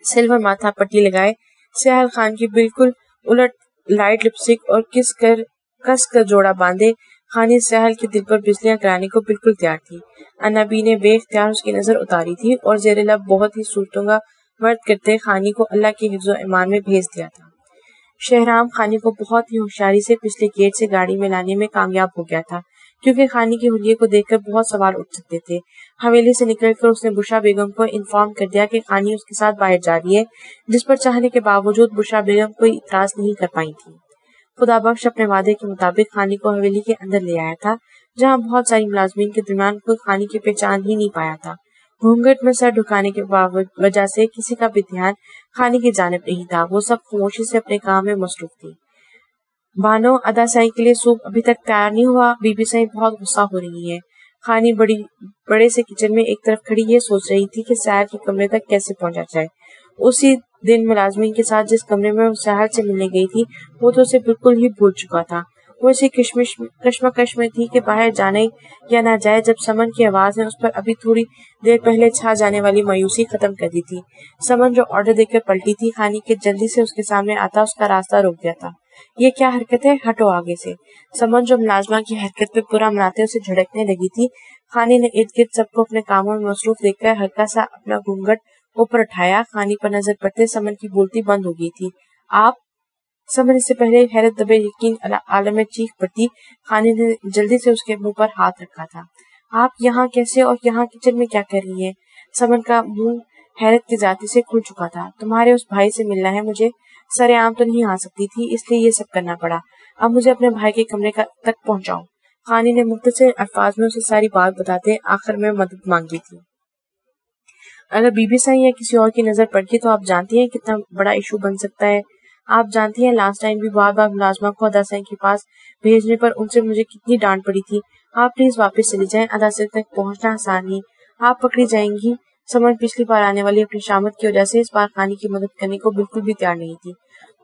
سلور ماتھا پٹی لگائے، سہل خان کی بالکل الٹ لائٹ لپسٹک اور کس کر جوڑا باندھے خانی سہل کے دل پر بجلیاں گرانے کو بالکل تیار تھی۔ انا بی نے بے اختیار اس کی نظر اتاری تھی اور زیر لب بہت ہی صورتوں کا ورد کرتے خانی کو اللہ کے حفظ و ایمان میں بھیج دیا تھا۔ شہرام خانی کو بہت ہی ہوشیاری سے پچھلے گیٹ سے گاڑی میں لانے میں کامیاب ہو گیا تھا، کیونکہ خانی کے حلیے کو دیکھ کر بہت سوال اٹھ سکتے تھے۔ حویلی سے نکل کر اس نے بشرا بیگم کو انفارم کر دیا کہ خانی اس کے ساتھ باہر جا رہی ہے، جس پر چاہنے کے باوجود بشرا بیگم کوئی اعتراض نہیں کر پائی تھی۔ خدا بخش اپنے وعدے کے مطابق خانی کو حویلی کے اندر لے آیا تھا، جہاں بہت ساری ملازمین کے درمیان کوئی خانی کی پہچان ہی نہیں پایا تھا۔ گھونگھٹ میں سر جھکانے کی وجہ سے کسی کا بھی دھیان خانی کی جانب نہیں تھا، وہ سب خاموشی سے اپنے کام میں مصروف تھی۔ بانو، ادا سائی کے لیے سوپ ابھی تک تیار نہیں ہوا، بی بی سائی بہت غصہ ہو رہی ہے۔ خانی بڑے سے کچن میں ایک طرف کھڑی یہ سوچ رہی تھی کہ سہل کے کمرے تک کیسے پہنچا جائے۔ اسی دن ملازمین کے ساتھ جس کمرے میں وہ سہل سے ملنے گئی تھی وہ تو اسے بالکل ہی بھول چکا تھا۔ وہ اسی کشمکش میں تھی کہ باہر جانے یا نہ جائے، جب سمن کی آواز نے اس پر ابھی تھوڑی دیر پہلے چھا جانے والی مایوسی ختم کر دی تھی۔ سمن جو آرڈر دے کر پلٹی تھی، خانی کے جلدی سے اس کے سامنے آتا اس کا راستہ روک دیا تھا۔ یہ کیا حرکت ہے، ہٹو آگے سے۔ سمن جو ملازمہ کی حرکت پہ برا مناتے اسے جھڑکنے لگی تھی۔ خانی نے ارد گرد سب کو اپنے کاموں میں مصروف دیکھ کر ہلکا سا اپنا گھونگھٹ اوپر اٹھایا۔ خانی پر نظر پڑتے سمن کی بولتی بند ہو گئی تھی۔ آپ؟ سمن اس سے پہلے حیرت دبے یقین عالم میں چیخ پڑتی۔ خانی نے جلدی سے اس کے منہ پر ہاتھ رکھا تھا۔ آپ یہاں کیسے اور یہاں کچن میں کیا کر رہی ہیں؟ سمن کا منہ حیرت کی ذاتی سے کھل چکا تھا۔ تمہارے اس بھائی سے ملنا ہے مجھے، سر عام تو نہیں آ سکتی تھی، اس لیے یہ سب کرنا پڑا۔ اب مجھے اپنے بھائی کے کمرے تک پہنچاؤ۔ خانی نے مختصر الفاظ میں اسے ساری بات بتاتے آخر میں مدد مانگی تھی۔ اگر بی بی سائی یا کسی اور کی نظر پڑ گئی تو آپ جانتی ہیں کتنا بڑا ایشو بن سکتا ہے۔ آپ جانتی ہیں لاسٹ ٹائم بھی بار بار ملازمہ کو ادا سائی کے پاس بھیجنے پر ان سے مجھے کتنی ڈانٹ پڑی تھی۔ آپ پلیز واپس چلی جائیں، ادا سائی تک پہنچنا آسان نہیں، آپ پکڑی جائیں گی۔ سمن پچھلی بار آنے والی اپنی شامت کی وجہ سے اس بار خانی کی مدد کرنے کو بالکل بھی تیار نہیں تھی۔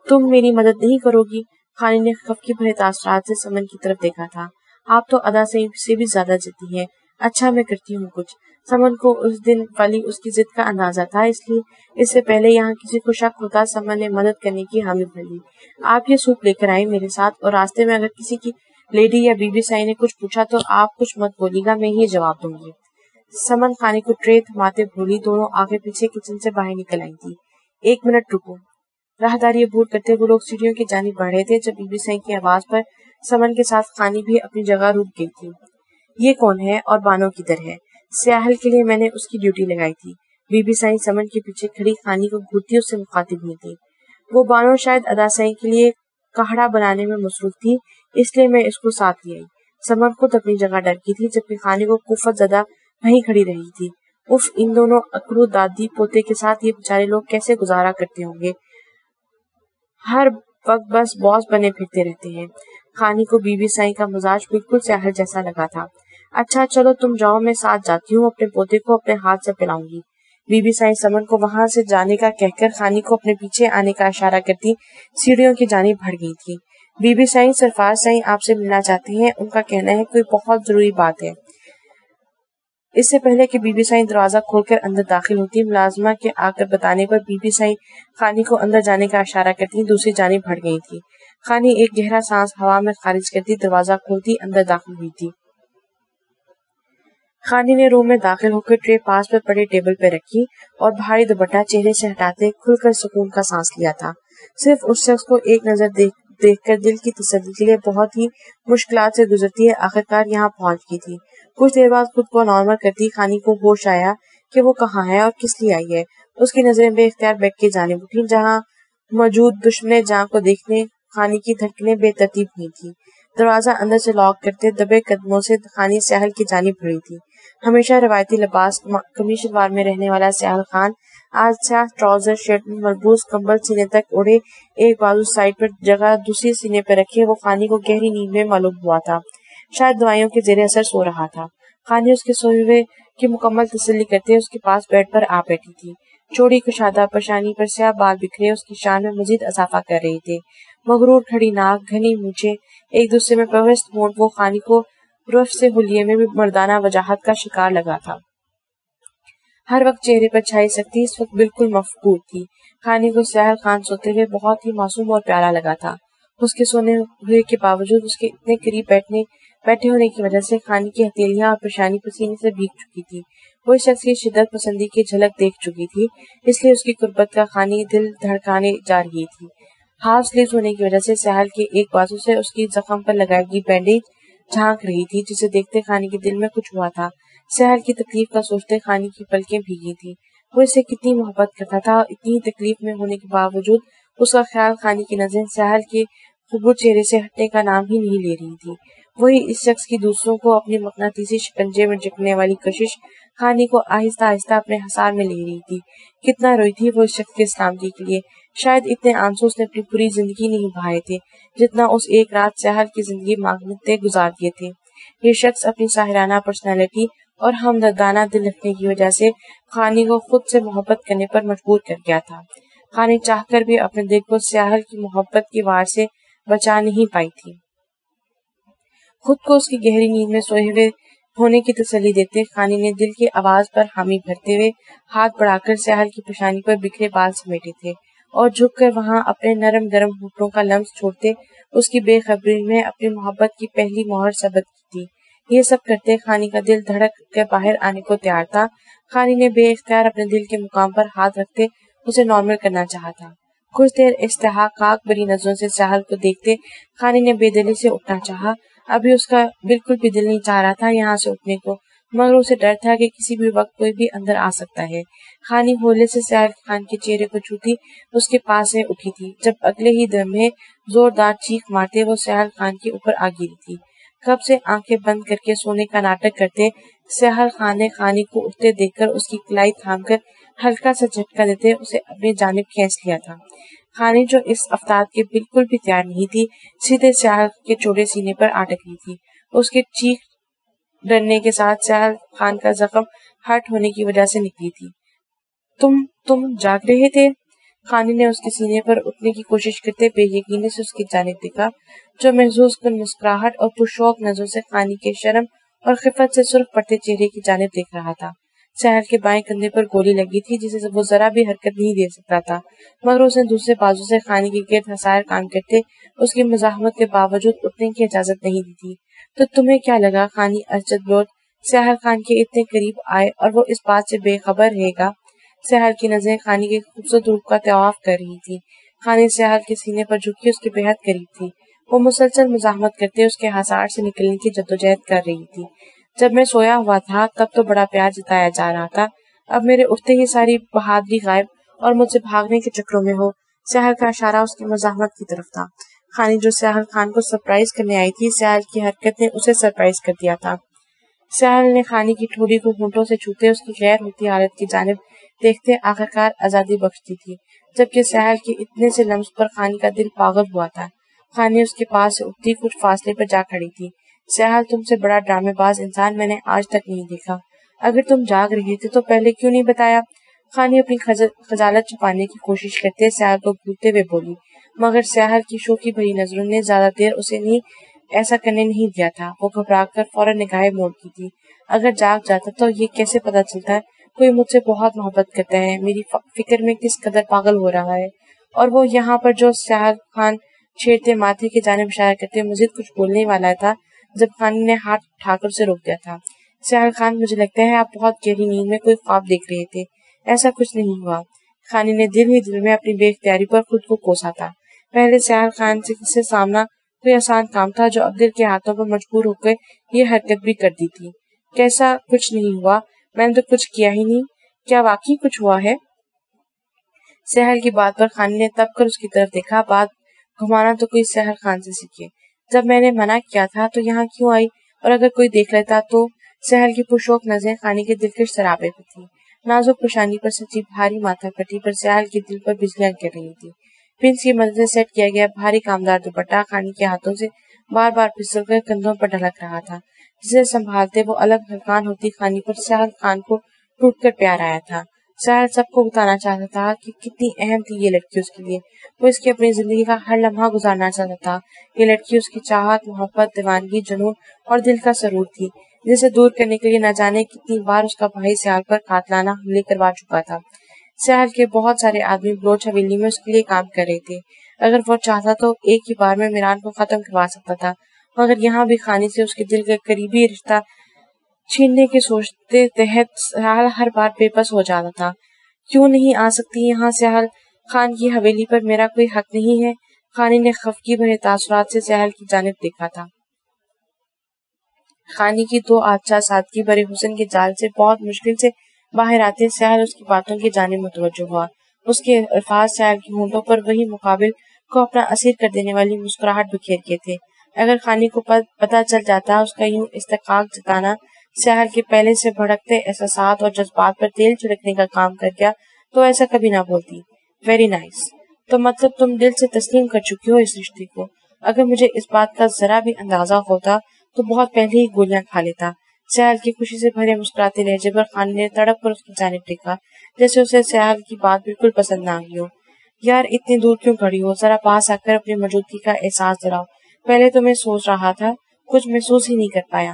تم میری مدد نہیں کرو گی؟ خانی نے خفگی بھرے تاثرات سے سمن کی طرف دیکھا تھا۔ آپ تو ادا سائی سے بھی زیادہ ضدی ہیں۔ اچھا میں کرتی ہوں کچھ۔ سمن کو اس دن والی اس کی ضد کا اندازہ تھا، اس لیے اس سے پہلے یہاں کسی کو شک ہوتا سمن نے مدد کرنے کی حامی بھر لی۔ آپ یہ سوپ لے کر آئیں میرے ساتھ، اور راستے میں اگر کسی کی لیڈی یا بی بی سائی نے کچھ پوچھا تو آپ کچھ مت بولیے گا، میں ہی جواب دوں گی۔ سمن خانے کو ٹرے تھماتے بولی۔ دونوں آگے پیچھے کچن سے باہر نکل آئی تھی۔ 1 منٹ رکو۔ راہداری عبور کرتے وہ لوگ سیڑھیوں کی جانب بڑھ رہے تھے جب بی بی سائی کی آواز پر سمن کے ساتھ خانی بھی اپنی جگہ رک گئی تھی۔ یہ کون ہے اور بانو کدھر ہے؟ سیاحل کے لیے میں نے اس کی ڈیوٹی لگائی تھی۔ بی بی سائی سمن کے پیچھے کھڑی خانی کو گھورتی اس سے مخاطب نہیں تھی۔ وہ بانو شاید ادا سائی کے لیے کہڑا بنانے میں مصروف تھی، اس لیے میں اس کو ساتھ لے آئی۔ سمن خود اپنی جگہ ڈر کی تھی جبکہ خانی کو کفت زدہ وہیں کھڑی رہی تھی۔ اف، ان دونوں اکڑو دادی پوتے کے ساتھ یہ بیچارے لوگ کیسے گزارا کرتے ہوں گے، ہر وقت بس باس بنے پھرتے رہتے ہیں۔ خانی کو بی بی سائی کا مزاج بالکل سیاحل جیسا لگا تھا۔ اچھا چلو تم جاؤ، میں ساتھ جاتی ہوں، اپنے پوتے کو اپنے ہاتھ سے پلاؤں گی۔ بی بی سائی سمن کو وہاں سے جانے کا کہہ کر خانی کو اپنے پیچھے آنے کا اشارہ کرتی سیڑھیوں کی جانب بڑھ گئی تھی۔ بی بی سائی، سرفراز سائی آپ سے ملنا چاہتی ہیں، ان کا کہنا ہے کوئی بہت ضروری بات ہے۔ اس سے پہلے کہ بی بی سائی دروازہ کھول کر اندر داخل ہوتی، ملازمہ کے آ کر بتانے پر بی بی سائی خانی کو اندر جانے کا اشارہ کرتی دوسری جانب بڑھ گئی تھی۔ خانی ایک گہرا سانس ہوا میں خارج کرتی دروازہ کھولتی اندر داخل ہوئی تھی۔ خانی نے روم میں داخل ہو کر ٹرے پاس پر پڑے ٹیبل پہ رکھی اور بھاری دوپٹہ چہرے سے ہٹاتے کھل کر سکون کا سانس لیا تھا۔ صرف اس شخص کو ایک نظر دیکھ کر دل کی تسلی کے لیے بہت ہی مشکلات سے گزرتی ہے آخرکار یہاں پہنچ گئی تھی۔ کچھ دیر بعد خود کو نارمل کرتی خانی کو ہوش آیا کہ وہ کہاں ہے اور کس لیے آئی ہے۔ اس کی نظریں بے اختیار بیڈ کی جانب اٹھی جہاں موجود دشمن جاں کو دیکھنے خانی کی دھڑکنیں بے ترتیب ہوئی تھی۔ دروازہ اندر سے لاک کرتے دبے قدموں سے خانی سیاحل کی جانب بڑھی تھی۔ ہمیشہ روایتی لباس قمیص شلوار میں رہنے والا سیاحل خان آج سیاہ ٹراؤزر شرٹ میں ملبوس، کمبل سینے تک اوڑھے، ایک بازو سائڈ پر جگہ دوسری سینے پر رکھے وہ خانی کو گہری نیند میں معلوم ہوا تھا، شاید دوائیوں کے زیر اثر سو رہا تھا۔ خانی اس کے سوئے ہوئے کی مکمل تسلی کرتے اس کے پاس بیڈ پر آ بیٹھی تھی۔ چوڑی کشادہ پیشانی پر سیاہ بال بکھرے اس کی شان میں مزید اضافہ کر رہے تھے۔ مغرور کھڑی ناک، گھنی مونچھیں، ایک دوسرے میں پیوست ہونٹ، وہ خانی کو رف سے حلیے میں بھی مردانہ وجاہت کا شکار لگا تھا۔ ہر وقت چہرے پر چھائی سختی اس وقت بالکل مفقود تھی۔ خانی کو سیاحل خان سوتے ہوئے بہت ہی معصوم اور پیارا لگا تھا۔ اس کے سونے ہوئے کے باوجود اس کے اتنے قریب بیٹھے ہونے کی وجہ سے خانی کی ہتھیلیاں اور پیشانی پسینے سے بھیگ چکی تھی۔ وہ اس شخص کی شدت پسندی کی جھلک دیکھ چکی تھی، اس لیے اس کی قربت کا خانی دل دھڑکانے جا رہی تھی۔ ہاف سلیوز ہونے کی وجہ سے سیاحل کے ایک بازو سے اس کی زخم پر لگائی گئی بینڈیج جھانک رہی تھی جسے دیکھتے خانی کے دل میں کچھ ہوا تھا۔ سیاحل کی تکلیف کا سوچتے خانی کی پلکیں بھیگی تھی۔ وہ اس سے کتنی محبت کرتا تھا اور اتنی تکلیف میں ہونے کے باوجود اس کا خیال خانی کی نظریں سیاحل کے خوبصورت چہرے سے ہٹنے کا نام ہی نہیں لے رہی تھی۔ وہی اس شخص کی دوسروں کو اپنی مقناطیسی شکنجے میں جکڑنے والی کشش خانی کو آہستہ آہستہ اپنے حصار میں لے رہی تھی۔ کتنا روئی تھی وہ اس شخص کی سلامتی کے لیے، شاید اتنے آنسو اس نے اپنی پوری زندگی نہیں بہائے تھے جتنا اس ایک رات سیاحل کی زندگی مانگتے گزار دیے تھے۔ یہ شخص اپنی ساحرانہ پرسنالٹی اور ہمدردانہ دل رکھنے کی وجہ سے خانی کو خود سے محبت کرنے پر مجبور کر گیا تھا۔ خانی چاہ کر بھی اپنے دل کو سیاحل کی محبت کی وار سے بچا نہیں پائی تھی۔ خود کو اس کی گہری نیند میں سوئے ہوئے ہونے کی تسلی دیتے خانی نے دل کی آواز پر حامی بھرتے ہوئے ہاتھ بڑھا کر سیاحل کی پیشانی پر بکھرے بال سمیٹے تھے اور جھک کر وہاں اپنے نرم گرم ہونٹوں کا لمس چھوڑتے اس کی بے خبری میں اپنی محبت کی پہلی مہر ثبت کی تھی۔ یہ سب کرتے خانی کا دل دھڑک کے باہر آنے کو تیار تھا۔ خانی نے بے اختیار اپنے دل کے مقام پر ہاتھ رکھتے اسے نارمل کرنا چاہا تھا۔ کچھ دیر استحقاق بری نظروں سے سیاحل کو دیکھتے خانی نے بے دلی سے اٹھنا چاہا۔ ابھی اس کا بالکل بھی دل نہیں چاہ رہا تھا یہاں سے اٹھنے کو، مگر اسے ڈر تھا کہ کسی بھی وقت کوئی بھی اندر آ سکتا ہے۔ خانی ہولے سے سیاحل خان کے چہرے کو چھوتی اس کے پاس سے اٹھی تھی جب اگلے ہی لمحے زوردار چیخ مارتے وہ سیاحل خان کے اوپر آ گری تھی۔ کب سے آنکھیں بند کر کے سونے کا ناٹک کرتے سیاحل خان نے خانی کو اٹھتے دیکھ کر اس کی کلائی تھام کر ہلکا سا جھٹکا دیتے اسے اپنی جانب کھینچ لیا تھا۔ خانی جو اس افتاد کے بالکل بھی تیار نہیں تھی سیدھے سیاحل کے چوڑے سینے پر آٹک رہی تھی۔ اس کے چیخ ڈرنے کے ساتھ سیاحل خان کا زخم ہرٹ ہونے کی وجہ سے نکلی تھی۔ تم جاگ رہے تھے؟ خانی نے اس کے سینے پر اٹھنے کی کوشش کرتے بے یقینی سے اس کی جانب دیکھا جو محظوظ کن مسکراہٹ اور پرشوق نظروں سے خانی کے شرم اور خفت سے سرخ پڑتے چہرے کی جانب دیکھ رہا تھا۔ سہل کے بائیں کندھے پر گولی لگی تھی جسے وہ ذرا بھی حرکت نہیں دے سکتا تھا، مگر اس نے دوسرے بازو سے خانی کے گرد حسائر کام کرتے اس کی مزاحمت کے باوجود اٹھنے کی اجازت نہیں دی تھی۔ تو تمہیں کیا لگا؟ خانی ارشد لوٹ سہل خان کے اتنے قریب آئے اور وہ اس بات سے بے خبر رہے گا۔ سہل کی نظریں خانی کے خوبصورت روپ کا طواف کر رہی تھی۔ خانی سہل کے سینے پر جھکی اس کے بےحد قریب تھی۔ وہ مسلسل مزاحمت کرتے اس کے حصار سے نکلنے کی جدوجہد کر رہی تھی۔ جب میں سویا ہوا تھا تب تو بڑا پیار جتایا جا رہا تھا، اب میرے اٹھتے ہی ساری بہادری غائب اور مجھ سے بھاگنے کے چکروں میں ہو۔ سہل کا اشارہ اس کی مزاحمت کی طرف تھا۔ خانی جو سہل خان کو سرپرائز کرنے آئی تھی، سہل کی حرکت نے اسے سرپرائز کر دیا تھا۔ سہل نے خانی کی ٹھوڑی کو ہونٹوں سے چھوتے اس کی غیر ہوتی حالت کی جانب دیکھتے آخرکار آزادی بخش دی تھی، جبکہ سہل کے اتنے سے لمس پر خانی کا دل پاگل ہوا تھا۔ خانی اس کے پاس سے اٹھتی کچھ فاصلے پر جا کھڑی تھی۔ سہل، تم سے بڑا ڈرامے باز انسان میں نے آج تک نہیں دیکھا۔ اگر تم جاگ رہے تھے تو پہلے کیوں نہیں بتایا؟ خانی اپنی خجالت چھپانے کی کوشش کرتے سہل کو گھورتے ہوئے بولی، مگر سہل کی شوخی بھری نظروں نے زیادہ دیر اسے ایسا کرنے نہیں دیا تھا۔ وہ گھبرا کر فوراً نگاہیں موڑتی تھی۔ اگر جاگ جاتا تو یہ کیسے پتا چلتا ہے کوئی مجھ سے بہت محبت کرتا ہے، میری فکر میں کس قدر پاگل ہو رہا ہے۔ اور وہ یہاں پر جو سہل خان چھیڑتے ماتھے کی جانب اشارہ کرتے مزید کچھ بولنے والا تھا جب خانی نے ہاتھ اٹھا کر اسے روک دیا تھا۔ سہل خان، مجھے لگتا ہے آپ بہت گہری نیند میں کوئی خواب دیکھ رہے تھے، ایسا کچھ نہیں ہوا۔ خانی نے دل ہی دل میں اپنی بے اختیاری پر خود کو کوسا تھا۔ پہلے سہل خان سے سامنا کوئی آسان کام تھا جو اب دل کے ہاتھوں پر مجبور ہو کر یہ حرکت بھی کر دی تھی۔ کیسا کچھ نہیں ہوا؟ میں نے تو کچھ کیا ہی نہیں۔ کیا واقعی کچھ ہوا ہے؟ سہل کی بات پر خانی نے تب کر اس کی طرف دیکھا۔ بات گھمانا تو کوئی سہل خان سے سیکھے۔ جب میں نے منع کیا تھا تو یہاں کیوں آئی؟ اور اگر کوئی دیکھ لیتا تو؟ سہل کی پرشوق نظریں خانی کے دلکش سرابے پہ تھی۔ نازک پیشانی پر سچی بھاری ماتھا پٹی پر سہل کے دل پر بجلیاں گر رہی تھی۔ پنس کی مدد سے سیٹ کیا گیا بھاری کامدار دوپٹہ خانی کے ہاتھوں سے بار بار پھسل کر کندھوں پر ڈھلک رہا تھا، جسے سنبھالتے وہ الگ ہلکان ہوتی خانی پر سہل خان کو ٹوٹ کر پیار آیا تھا۔ سہل سب کو بتانا چاہتا تھا کہ کتنی اہم تھی یہ لڑکی اس کے لیے۔ وہ اس کی اپنی زندگی کا ہر لمحہ گزارنا چاہتا تھا۔ یہ لڑکی اس کی چاہت، محبت، دیوانگی، جنون اور دل کا سرور تھی، جسے دور کرنے کے لیے نہ جانے کتنی بار اس کا بھائی سیال پر قاتلانہ حملے کروا چکا تھا۔ سہل کے بہت سارے آدمی بلوچ حویلی میں اس کے لیے کام کر رہے تھے۔ اگر وہ چاہتا تو ایک ہی بار میں میران کو ختم کروا سکتا تھا، مگر یہاں بھی خانی سے اس کے دل کا قریبی رشتہ چھیننے کے سوچتے تحت سہل ہر بار بے بس ہو جاتا تھا۔ کیوں نہیں آ سکتی یہاں سہل؟ خان کی حویلی پر میرا کوئی حق نہیں ہے؟ خانی نے خفگی بھرے تاثرات سے سہل کی جانب دیکھا تھا۔ خانی کی دو آنچہ سادگی بھرے حسن کے جال سے بہت مشکل سے باہر آتے سہل اس کی باتوں کی جانب متوجہ ہوا۔ اس کے الفاظ سہل کی ہونٹوں پر وہی مقابل کو اپنا اسیر کر دینے والی مسکراہٹ بکھیر کے تھے۔ اگر خانی کو پتہ چل جاتا اس کا یوں استحقاق جتانا سہل کے پہلے سے بھڑکتے احساسات اور جذبات پر تیل چھڑکنے کا کام کر گیا تو ایسا کبھی نہ بولتی۔ Very nice. تو مطلب تم دل سے تسلیم کر چکی ہو اس رشتے کو؟ اگر مجھے اس بات کا ذرا بھی اندازہ ہوتا تو بہت پہلے ہی گولیاں کھا لیتا۔ سہل کی خوشی سے بھرے مسکراتے لہجے پر خانی نے تڑپ کر اس کی جانب دیکھا، جیسے اسے سہل کی بات بالکل پسند نہ آئی ہو۔ یار اتنی دور کیوں کھڑی ہو؟ ذرا پاس آ کر اپنی موجودگی کا احساس دلاؤ۔ پہلے تو میں سوچ رہا تھا، کچھ محسوس ہی نہیں کر پایا۔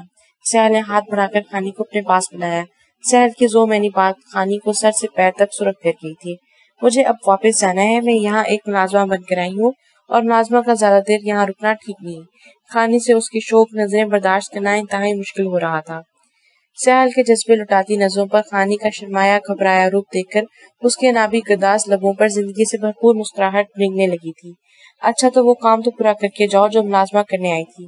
سہل نے ہاتھ بڑھا کر خانی کو اپنے پاس بلایا۔ سہل کی ذو معنی بات خانی کو سر سے پیر تک سرخ کر گئی تھی۔ مجھے اب واپس جانا ہے، میں یہاں ایک ملازمہ بن کر آئی ہوں اور ملازمہ کا زیادہ دیر یہاں رکنا ٹھیک نہیں۔ خانی سے اس کی شوق نظریں برداشت کرنا انتہائی مشکل ہو رہا تھا۔ سہل کے جذبے لٹاتی نظروں پر خانی کا شرمایا گھبرایا روپ دیکھ کر اس کے نابی گداز لبوں پر زندگی سے بھرپور مسکراہٹ رنگنے لگی تھی۔ اچھا تو وہ کام تو پورا کر کے جاؤ جو ملازمہ کرنے آئی تھی۔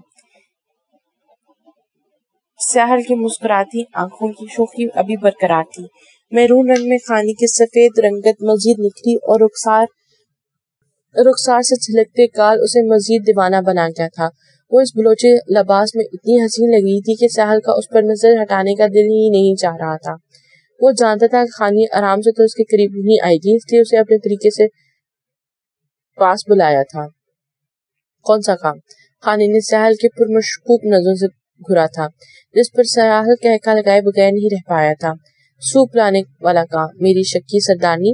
سہل کی مسکراتی آنکھوں کی شوخی ابھی برقرار تھی۔ میرون رنگ میں خانی کی سفید رنگت مزید نکھری اور رخسار سے چھلکتے گال اسے مزید دیوانہ بنا گیا تھا۔ وہ اس بلوچی لباس میں اتنی حسین لگ رہی تھی کہ سہل کا اس پر نظر ہٹانے کا دل ہی نہیں چاہ رہا تھا۔ وہ جانتا تھا کہ خانی آرام سے تو اس کے قریب نہیں آئے گی، اس لیے اسے اپنے طریقے سے پاس بلایا تھا۔ کون سا کام؟ خانی نے سہل کے پرمشکوک نظروں سے گھورا تھا، جس پر سہل کہکا لگائے بغیر نہیں رہ پایا تھا۔ سوپ لانے والا کام، میری شکی سردارنی۔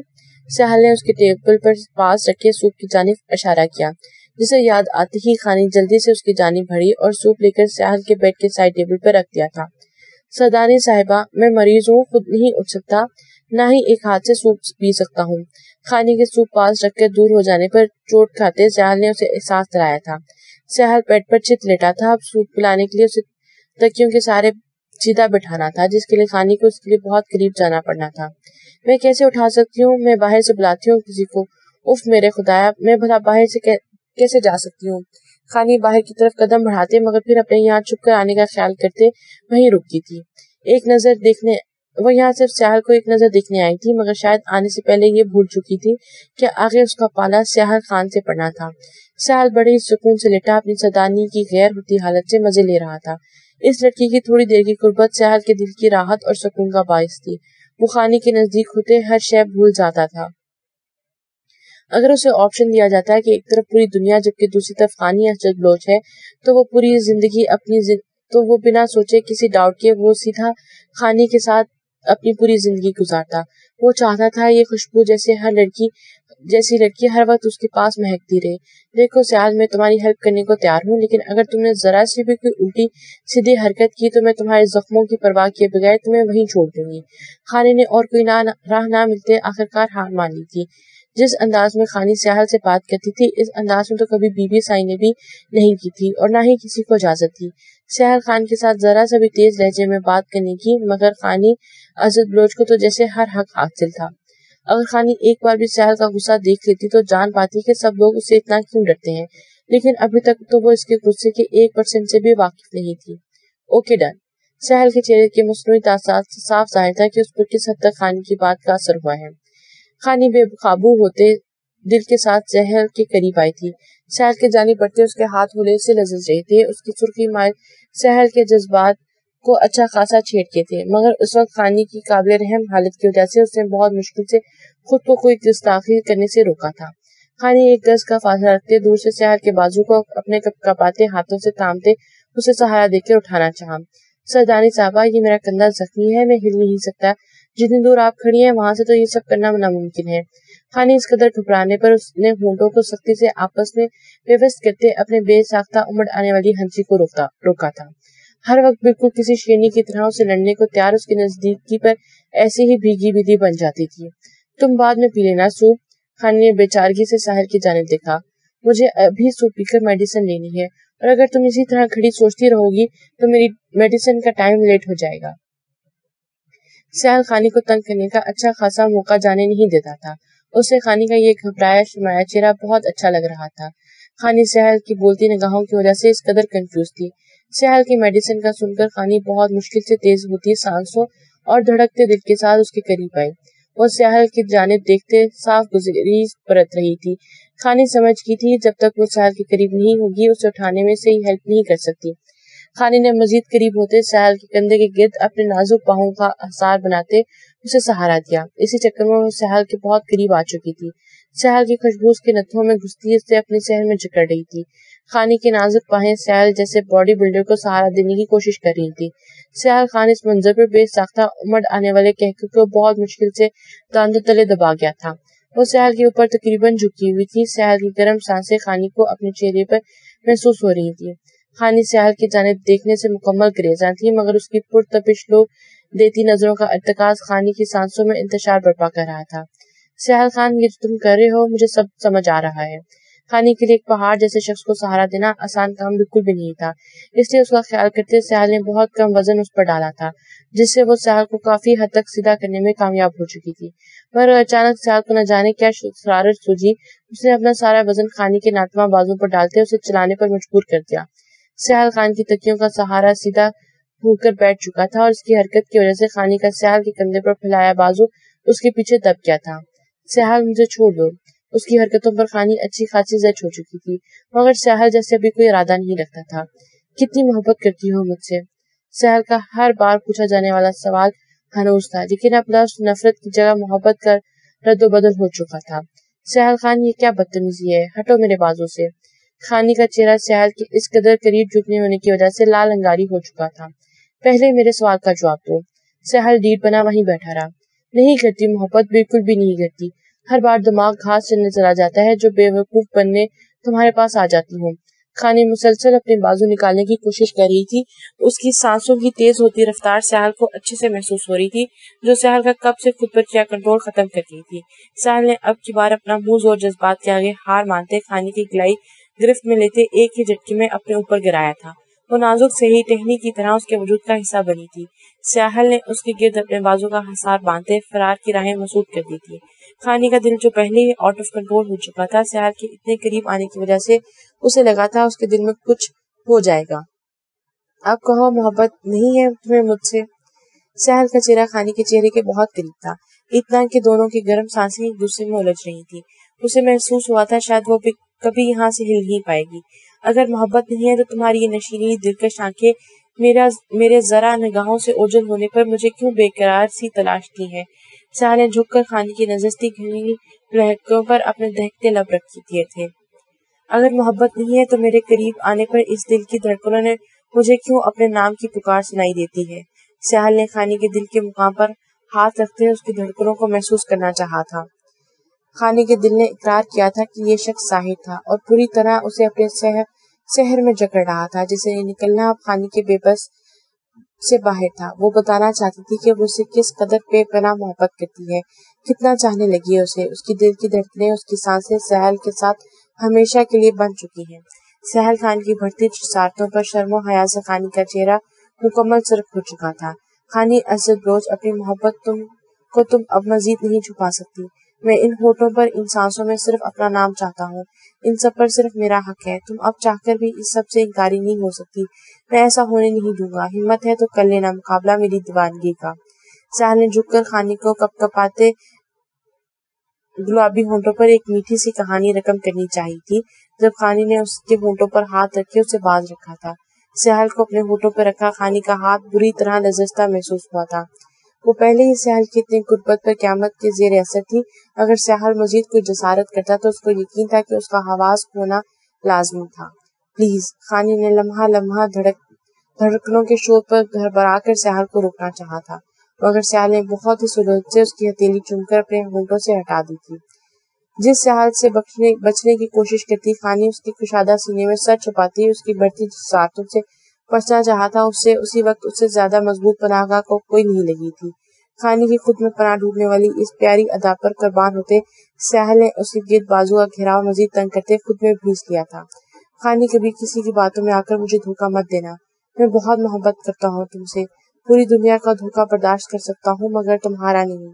سہل نے اس کے ٹیبل پر پاس رکھے سوپ کی جانب اشارہ کیا، جسے یاد آتے ہی خانی جلدی سے اس کی جانب بڑھی اور سوپ لے کر سہل کے بیڈ کے سائڈ ٹیبل پر رکھ دیا تھا۔ سردانی صاحبہ، میں مریض ہوں، خود نہیں اٹھ سکتا، نہ ہی ایک ہاتھ سے سوپ پی سکتا ہوں۔ خانی کے سوپ پاس رکھ کر دور ہو جانے پر چوٹ کھاتے سیال نے اسے احساس دلایا تھا۔ سیال پیٹ پر چت لیٹا تھا۔ اب سوپ پلانے کے لیے اسے تکیوں کے سارے سیدھا بٹھانا تھا، جس کے لیے خانی کو اس کے لیے بہت قریب جانا پڑنا تھا۔ میں کیسے اٹھا سکتی ہوں؟ میں باہر سے بلاتی ہوں کسی کو۔ اف میرے خدایا، میں بھلا باہر سے کیسے جا سکتی ہوں؟ خانی باہر کی طرف قدم بڑھاتے مگر پھر اپنے یہاں چھپ کر آنے کا خیال کرتے وہیں رکی تھی۔ وہ یہاں صرف سیال کو ایک نظر دیکھنے آئی تھی، مگر شاید آنے سے پہلے یہ بھول چکی تھی کہ آگے اس کا پالا سیال خان سے پڑنا تھا۔ سیال بڑے ہی سکون سے لیٹا اپنی سردانی کی غیر ہوتی حالت سے مزے لے رہا تھا۔ اس لڑکی کی تھوڑی دیر کی قربت سیال کے دل کی راحت اور سکون کا باعث تھی۔ وہ خانی کے نزدیک ہوتے ہر شے بھول جاتا تھا۔ اگر اسے آپشن دیا جاتا ہے کہ ایک طرف پوری دنیا جبکہ دوسری طرف خانی اسجد بلوچ ہے، تو وہ بنا سوچے کسی ڈاؤٹ کے وہ سیدھا خانی کے ساتھ اپنی پوری زندگی گزارتا۔ وہ چاہتا تھا یہ خوشبو جیسی لڑکی ہر وقت اس کے پاس مہکتی رہے۔ دیکھو سیال، میں تمہاری ہیلپ کرنے کو تیار ہوں، لیکن اگر تم نے ذرا سی بھی کوئی الٹی سیدھی حرکت کی تو میں تمہارے زخموں کی پرواہ کیے بغیر تمہیں وہیں چھوڑ دوں گی۔ خانی نے اور کوئی راہ نہ ملتے آخرکار ہار مان لی تھی۔ جس انداز میں خانی سیال سے بات کرتی تھی، اس انداز میں تو کبھی بی بی سائی نے بھی نہیں کی تھی اور نہ ہی کسی کو اجازت تھی سیال خان کے ساتھ ذرا سا بھی تیز لہجے میں بات کرنے کی، مگر خانی اسجد بلوچ کو تو جیسے ہر حق حاصل تھا۔ اگر خانی ایک بار بھی سیال کا غصہ دیکھ لیتی تو جان پاتی کہ سب لوگ اسے اتنا کیوں ڈرتے ہیں، لیکن ابھی تک تو وہ اس کے غصے کے 1% سے بھی واقف نہیں تھی۔ Okay done. سیال کے چہرے کے مصنوعی تاثرات سے صاف ظاہر تھا کہ اس پر کس حد تک خانی کی بات کا اثر ہوا ہے۔ خانی بے قابو ہوتے دل کے ساتھ سیال کے قریب آئی تھی۔ سیال کے جانب بڑھتے اس کے ہاتھ ہولے سے لرز رہے تھے۔ اس کی سرخی مائل سیال کے جذبات کو اچھا خاصا چھیڑ تھے، مگر اس وقت خانی کی قابل رحم حالت کی وجہ سے اس نے بہت مشکل سے خود کو کوئی گستاخی کرنے سے روکا تھا۔ خانی ایک گز کا فاصلہ رکھتے دور سے سیال کے بازو کو اپنے کپکپاتے ہاتھوں سے تھامتے اسے سہارا دے کر اٹھانا چاہا۔ سردانی صاحبہ، یہ میرا کندھا زخمی ہے، میں ہل نہیں سکتا۔ جتنی دور آپ کھڑی ہیں وہاں سے تو یہ سب کرنا ناممکن ہے۔ خانی اس قدر گھبرانے پر اس نے ہونٹوں کو سختی سے آپس میں پیوست کرتے اپنے بے ساختہ امڑ آنے والی ہنسی کو روکا تھا۔ ہر وقت بالکل کسی شیرنی کی طرح اسے لڑنے کو تیار اس کی نزدیکی پر ایسی ہی بھیگی بھیگی بن جاتی تھی۔ تم بعد میں پی لینا سوپ۔ خانی نے بے چارگی سے ساحل کی جانب دیکھا۔ مجھے ابھی سوپ پی کر میڈیسن لینی ہے، اور اگر تم اسی طرح کھڑی سوچتی رہو گی تو میری میڈیسن کا ٹائم لیٹ ہو جائے گا۔ سیال خانی کو تنگ کرنے کا اچھا خاصا موقع جانے نہیں دیتا تھا۔ اسے خانی کا یہ گھبرایا شرمایا چہرہ بہت اچھا لگ رہا تھا۔ خانی سیال کی بولتی نگاہوں کی وجہ سے اس قدر کنفیوز تھی۔ سیال کی میڈیسن کا سن کر خانی بہت مشکل سے تیز ہوتی سانسوں اور دھڑکتے دل کے ساتھ اس کے قریب آئی۔ وہ سیال کی جانب دیکھتے صاف گریز برت رہی تھی۔ خانی سمجھ کی تھی جب تک وہ سیال کے قریب نہیں ہوگی اسے اٹھانے میں صحیح ہیلپ نہیں کر سکتی۔ خانی نے مزید قریب ہوتے سیال کے کندھے کے گرد اپنے نازک باہوں کا حصار بناتے اسے سہارا دیا۔ اسی چکر میں وہ سیال کے بہت قریب آ چکی تھی۔ سیال کی خوشبو اس کے نتھوں میں گھستی اسے اپنے صحن میں جکڑ رہی تھی۔ خانی کی نازک باہیں سیال جیسے باڈی بلڈر کو سہارا دینے کی کوشش کر رہی تھی۔ سیال خان اس منظر پر بے ساختہ امڑ آنے والے قہقہ کو بہت مشکل سے دانتوں تلے دبا گیا تھا۔ وہ سیال کے اوپر تقریباً جھکی ہوئی تھی۔ سیال کی گرم سانسیں خانی کو اپنے چہرے پر محسوس ہو رہی تھی۔ خانی سیال کی جانب دیکھنے سے مکمل گریزاں تھی، مگر اس کی پرتپش لو دیتی نظروں کا ارتکاز خانی کی سانسوں میں انتشار برپا کر رہا تھا۔ سیال خان، یہ تم کر رہے ہو مجھے سب سمجھ آ رہا ہے۔ خانی کے لیے ایک پہاڑ جیسے شخص کو سہارا دینا آسان کام بالکل بھی نہیں تھا، اس لیے اس کا خیال کرتے سیال نے بہت کم وزن اس پر ڈالا تھا، جس سے وہ سیال کو کافی حد تک سیدھا کرنے میں کامیاب ہو چکی تھی۔ مگر اچانک سیال کو نہ جانے کیا شرارت سوجی، اس نے اپنا سارا وزن خانی کے ناتواں بازو پر ڈالتے اسے چلانے پر مجبور کر دیا۔ سیال خان کی تکیوں کا سہارا سیدھا ہو کر بیٹھ چکا تھا اور اس کی حرکت کی وجہ سے خانی کا سیال کے کندھے پر پھیلایا بازو اس کے پیچھے دب گیا تھا۔ سیال، مجھے چھوڑ دو۔ اس کی حرکتوں پر خانی اچھی خاصی زچ ہو چکی تھی، مگر سیال جیسے ابھی کوئی ارادہ نہیں رکھتا تھا۔ کتنی محبت کرتی ہو مجھ سے؟ سیال کا ہر بار پوچھا جانے والا سوال ہنوز تھا، لیکن اب لفظ نفرت کی جگہ محبت کا رد و بدل ہو چکا تھا۔ سیال خان، یہ کیا بدتمیزی ہے، ہٹو میرے بازو سے۔ خانی کا چہرہ سیال کے اس قدر قریب جھکنے ہونے کی وجہ سے لال انگاری ہو چکا تھا۔ پہلے میرے سوال کا جواب دو۔ سیال ڈیڑھ بنا وہیں بیٹھا رہا۔ نہیں کرتی محبت، بالکل بھی نہیں کرتی۔ ہر بار دماغ گھاس چلنے چلا جاتا ہے جو بے وقوف بننے تمہارے پاس آ جاتی ہوں۔ خانی مسلسل اپنے بازو نکالنے کی کوشش کر رہی تھی. اس کی سانسوں کی تیز ہوتی رفتار سہل کو اچھے سے محسوس ہو رہی تھی، جو سہل کا کب سے خود پر کیا کنٹرول ختم کر رہی تھی. سہل نے اب کی بار اپنا منہ زور جذبات کے آگے ہار مانتے خانی کی گلائی گرفت میں لیتے ایک ہی جھٹکے میں اپنے اوپر گرایا تھا. وہ نازک سے ہی ٹہنی کی طرح اس کے وجود کا حصہ بنی تھی. ساحل نے اس کے گرد اپنے بازو کا حصار باندھتے فرار کی راہیں مسدود کر دی تھی. خانی کا دل جو پہلے ہی آؤٹ آف کنٹرول ہو چکا تھا، ساحل کے اتنے قریب آنے کی وجہ سے اسے لگا تھا اس کے دل میں کچھ ہو جائے گا. اب کہو محبت نہیں ہے تمہیں مجھ سے؟ ساحل کا چہرہ خانی کے چہرے کے بہت قریب تھا، اتنا کہ دونوں کی گرم سانسیں ایک دوسرے میں الجھ رہی تھی. اسے محسوس ہوا تھا شاید وہ کبھی یہاں سے ہل نہیں پائے گی. اگر محبت نہیں ہے تو تمہاری یہ نشیلی دلکش آنکھیں میرے ذرا نگاہوں سے اوجھل ہونے پر مجھے کیوں بے قرار سی تلاشتی ہیں؟ ساحل نے جھک کر خانی کی نزدیکی گھنی لہکوں پر اپنے دہکتے لب رکھ دیے تھے. اگر محبت نہیں ہے تو میرے قریب آنے پر اس دل کی دھڑکنوں نے مجھے کیوں اپنے نام کی پکار سنائی دیتی ہے؟ ساحل نے خانی کے دل کے مقام پر ہاتھ رکھتے اس کی دھڑکنوں کو محسوس کرنا چاہا تھا. خانی کے دل نے اقرار کیا تھا کہ یہ شخص ظاہر تھا اور پوری طرح اسے اپنے شہر میں جکڑ رہا تھا، جسے نکلنا اب خانی کے بے بس سے باہر تھا. وہ بتانا چاہتی تھی کہ وہ اسے کس قدر بے پناہ محبت کرتی ہے، کتنا چاہنے لگی ہے اسے. اس کی دل کی دھڑکنیں، اس کی سانسیں ساحل کے ساتھ ہمیشہ کے لیے بن چکی ہیں. ساحل خان کی بڑھتی جسارتوں پر شرم و حیا سے خانی کا چہرہ مکمل سرخ ہو چکا تھا. خانی اسد روز اپنی محبت کو تم اب مزید نہیں چھپا سکتی. میں ان ہونٹوں پر، ان سانسوں میں صرف اپنا نام چاہتا ہوں. ان سب پر صرف میرا حق ہے. تم اب چاہ کر بھی اس سب سے انکاری نہیں ہو سکتی. میں ایسا ہونے نہیں دوں گا. ہمت ہے تو کر لینا مقابلہ میری دیوانگی کا. ساحل نے جھک کر خانی کو کپکپاتے گلابی ہونٹوں پر ایک میٹھی سی کہانی رقم کرنی چاہی تھی. جب خانی نے اس کے ہونٹوں پر ہاتھ رکھے اسے باز رکھا تھا. ساحل کو اپنے ہونٹوں پر رکھا خانی کا ہاتھ بری طرح لرزتا محسوس ہوا تھا. وہ پہلے ہی ساحل کی اتنی قربت پر قیامت کے زیر اثر تھی. اگر ساحل مزید کوئی جسارت کرتا تو اس کو یقین تھا کہ اس کا حواس کھونا لازمی تھا. پلیز، خانی نے لمحہ لمحہ دھڑکنوں کے شور پر گھبرا کر ساحل کو روکنا چاہا تھا، مگر ساحل نے بہت ہی سہولت سے اس کی ہتھیلی چوم کر اپنے ہونٹوں سے ہٹا دی تھی. جس ساحل سے بچنے کی کوشش کرتی خانی اس کی کشادہ سینے میں سر چھپاتی اس کی بڑھتی جسارتوں سے بچنا چاہا تھا، اسی وقت اس سے زیادہ مضبوط پناہ گاہ کو کوئی نہیں لگی تھی. خانی کی خود میں پناہ ڈھونڈنے والی اس پیاری ادا پر قربان ہوتے ساحل نے اس کے گرد بازو کا گھیراؤ مزید تنگ کرتے خود میں بھیج لیا تھا. خانی، کبھی کسی کی باتوں میں آ کر مجھے دھوکہ مت دینا. میں بہت محبت کرتا ہوں تم سے. پوری دنیا کا دھوکہ برداشت کر سکتا ہوں مگر تمہارا نہیں.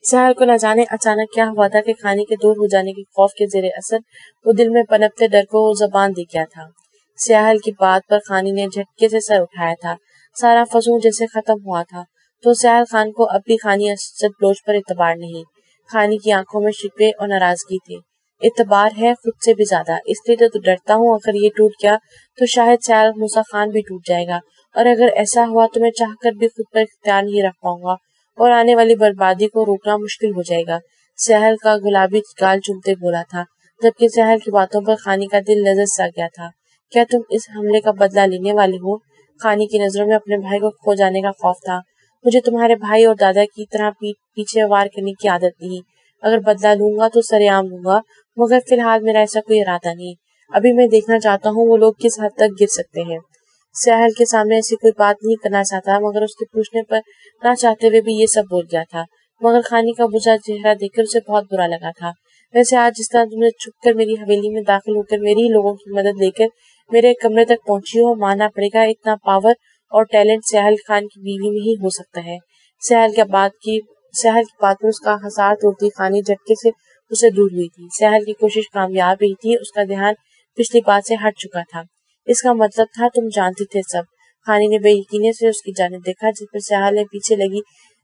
ساحل کو نہ جانے اچانک کیا ہوا تھا کہ خانی کے دور ہو جانے کے خوف کے زیر اثر وہ دل میں پنپتے ڈر کو زبان دے گیا تھا. ساحل کی بات پر خانی نے جھٹکے سے سر اٹھایا تھا. سارا فضول جیسے ختم ہوا تھا. تو ساحل خان کو اب بھی خانی اسد بلوچ پر اعتبار نہیں. خانی کی آنکھوں میں شکوے اور ناراضگی تھے. اعتبار ہے، خود سے بھی زیادہ. اس لیے تو ڈرتا ہوں اگر یہ ٹوٹ گیا تو شاید ساحل موسیٰ خان بھی ٹوٹ جائے گا، اور اگر ایسا ہوا تو میں چاہ کر بھی خود پر اختیار نہیں رکھ پاؤں گا اور آنے والی بربادی کو روکنا مشکل ہو جائے گا. ساحل کا گلابی گال چومتے بولا تھا، جبکہ ساحل کی باتوں پر خانی کا دل لرز سا گیا تھا. کیا تم اس حملے کا بدلہ لینے والے ہو؟ خانی کی نظروں میں اپنے بھائی کو کھو جانے کا خوف تھا. مجھے تمہارے بھائی اور دادا کی طرح پیچھے وار کرنے کی عادت نہیں. اگر بدلہ لوں گا تو سرے عام لوں گا، مگر فی الحال میرا ایسا کوئی ارادہ نہیں. ابھی میں دیکھنا چاہتا ہوں وہ لوگ کس حد تک گر سکتے ہیں. ساحل کے سامنے ایسی کوئی بات نہیں کرنا چاہتا، مگر اس کے پوچھنے پر نہ چاہتے ہوئے بھی یہ سب بول گیا تھا. مگر خانی کا بجھا چہرہ دیکھ کر اسے بہت برا لگا تھا. ویسے آج جس طرح تم نے چھپ کر میری حویلی میں داخل ہو کر میری ہی لوگوں کی مدد لے کر میرے کمرے تک پہنچی ہو، ماننا پڑے گا اتنا پاور اور ٹیلنٹ ساحل خان کی بیوی میں ہی ہو سکتا ہے. ساحل کی بات پر اس کا حصار توڑتی خانی جھٹکے سے اسے دور ہوئی تھی. ساحل کی کوشش کامیاب رہی تھی. اس کا دھیان پچھلی بات سے ہٹ چکا تھا. اس کا مطلب تھا تم جانتے تھے سب. خانی نے بے یقینی سے اس کی جانب دیکھا، جس پر ساحل نے پیچھے لگی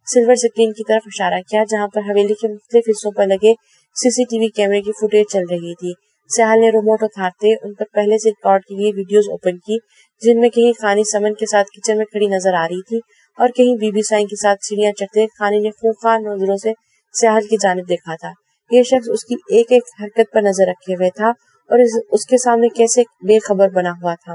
سلور سکرین کی طرف اشارہ کیا، جہاں پر حویلی کے مختلف حصوں پر لگے CCTV کیمرے کی فوٹیج چل رہی تھی. ساحل نے ریموٹ اتارتے ان پر پہلے سے ریکارڈ کی گئی ویڈیوز اوپن کی، جن میں کہیں خانی سمن کے ساتھ کچن میں کھڑی نظر آ رہی تھی اور کہیں بی بی سائن کے ساتھ سیڑھیاں چڑھتے. خانی نے خونخوار نظروں سے ساحل کی جانب دیکھا تھا. یہ شخص اس کی ایک ایک حرکت پر نظر رکھے ہوئے تھا اور اس کے سامنے کیسے بے خبر بنا ہوا تھا.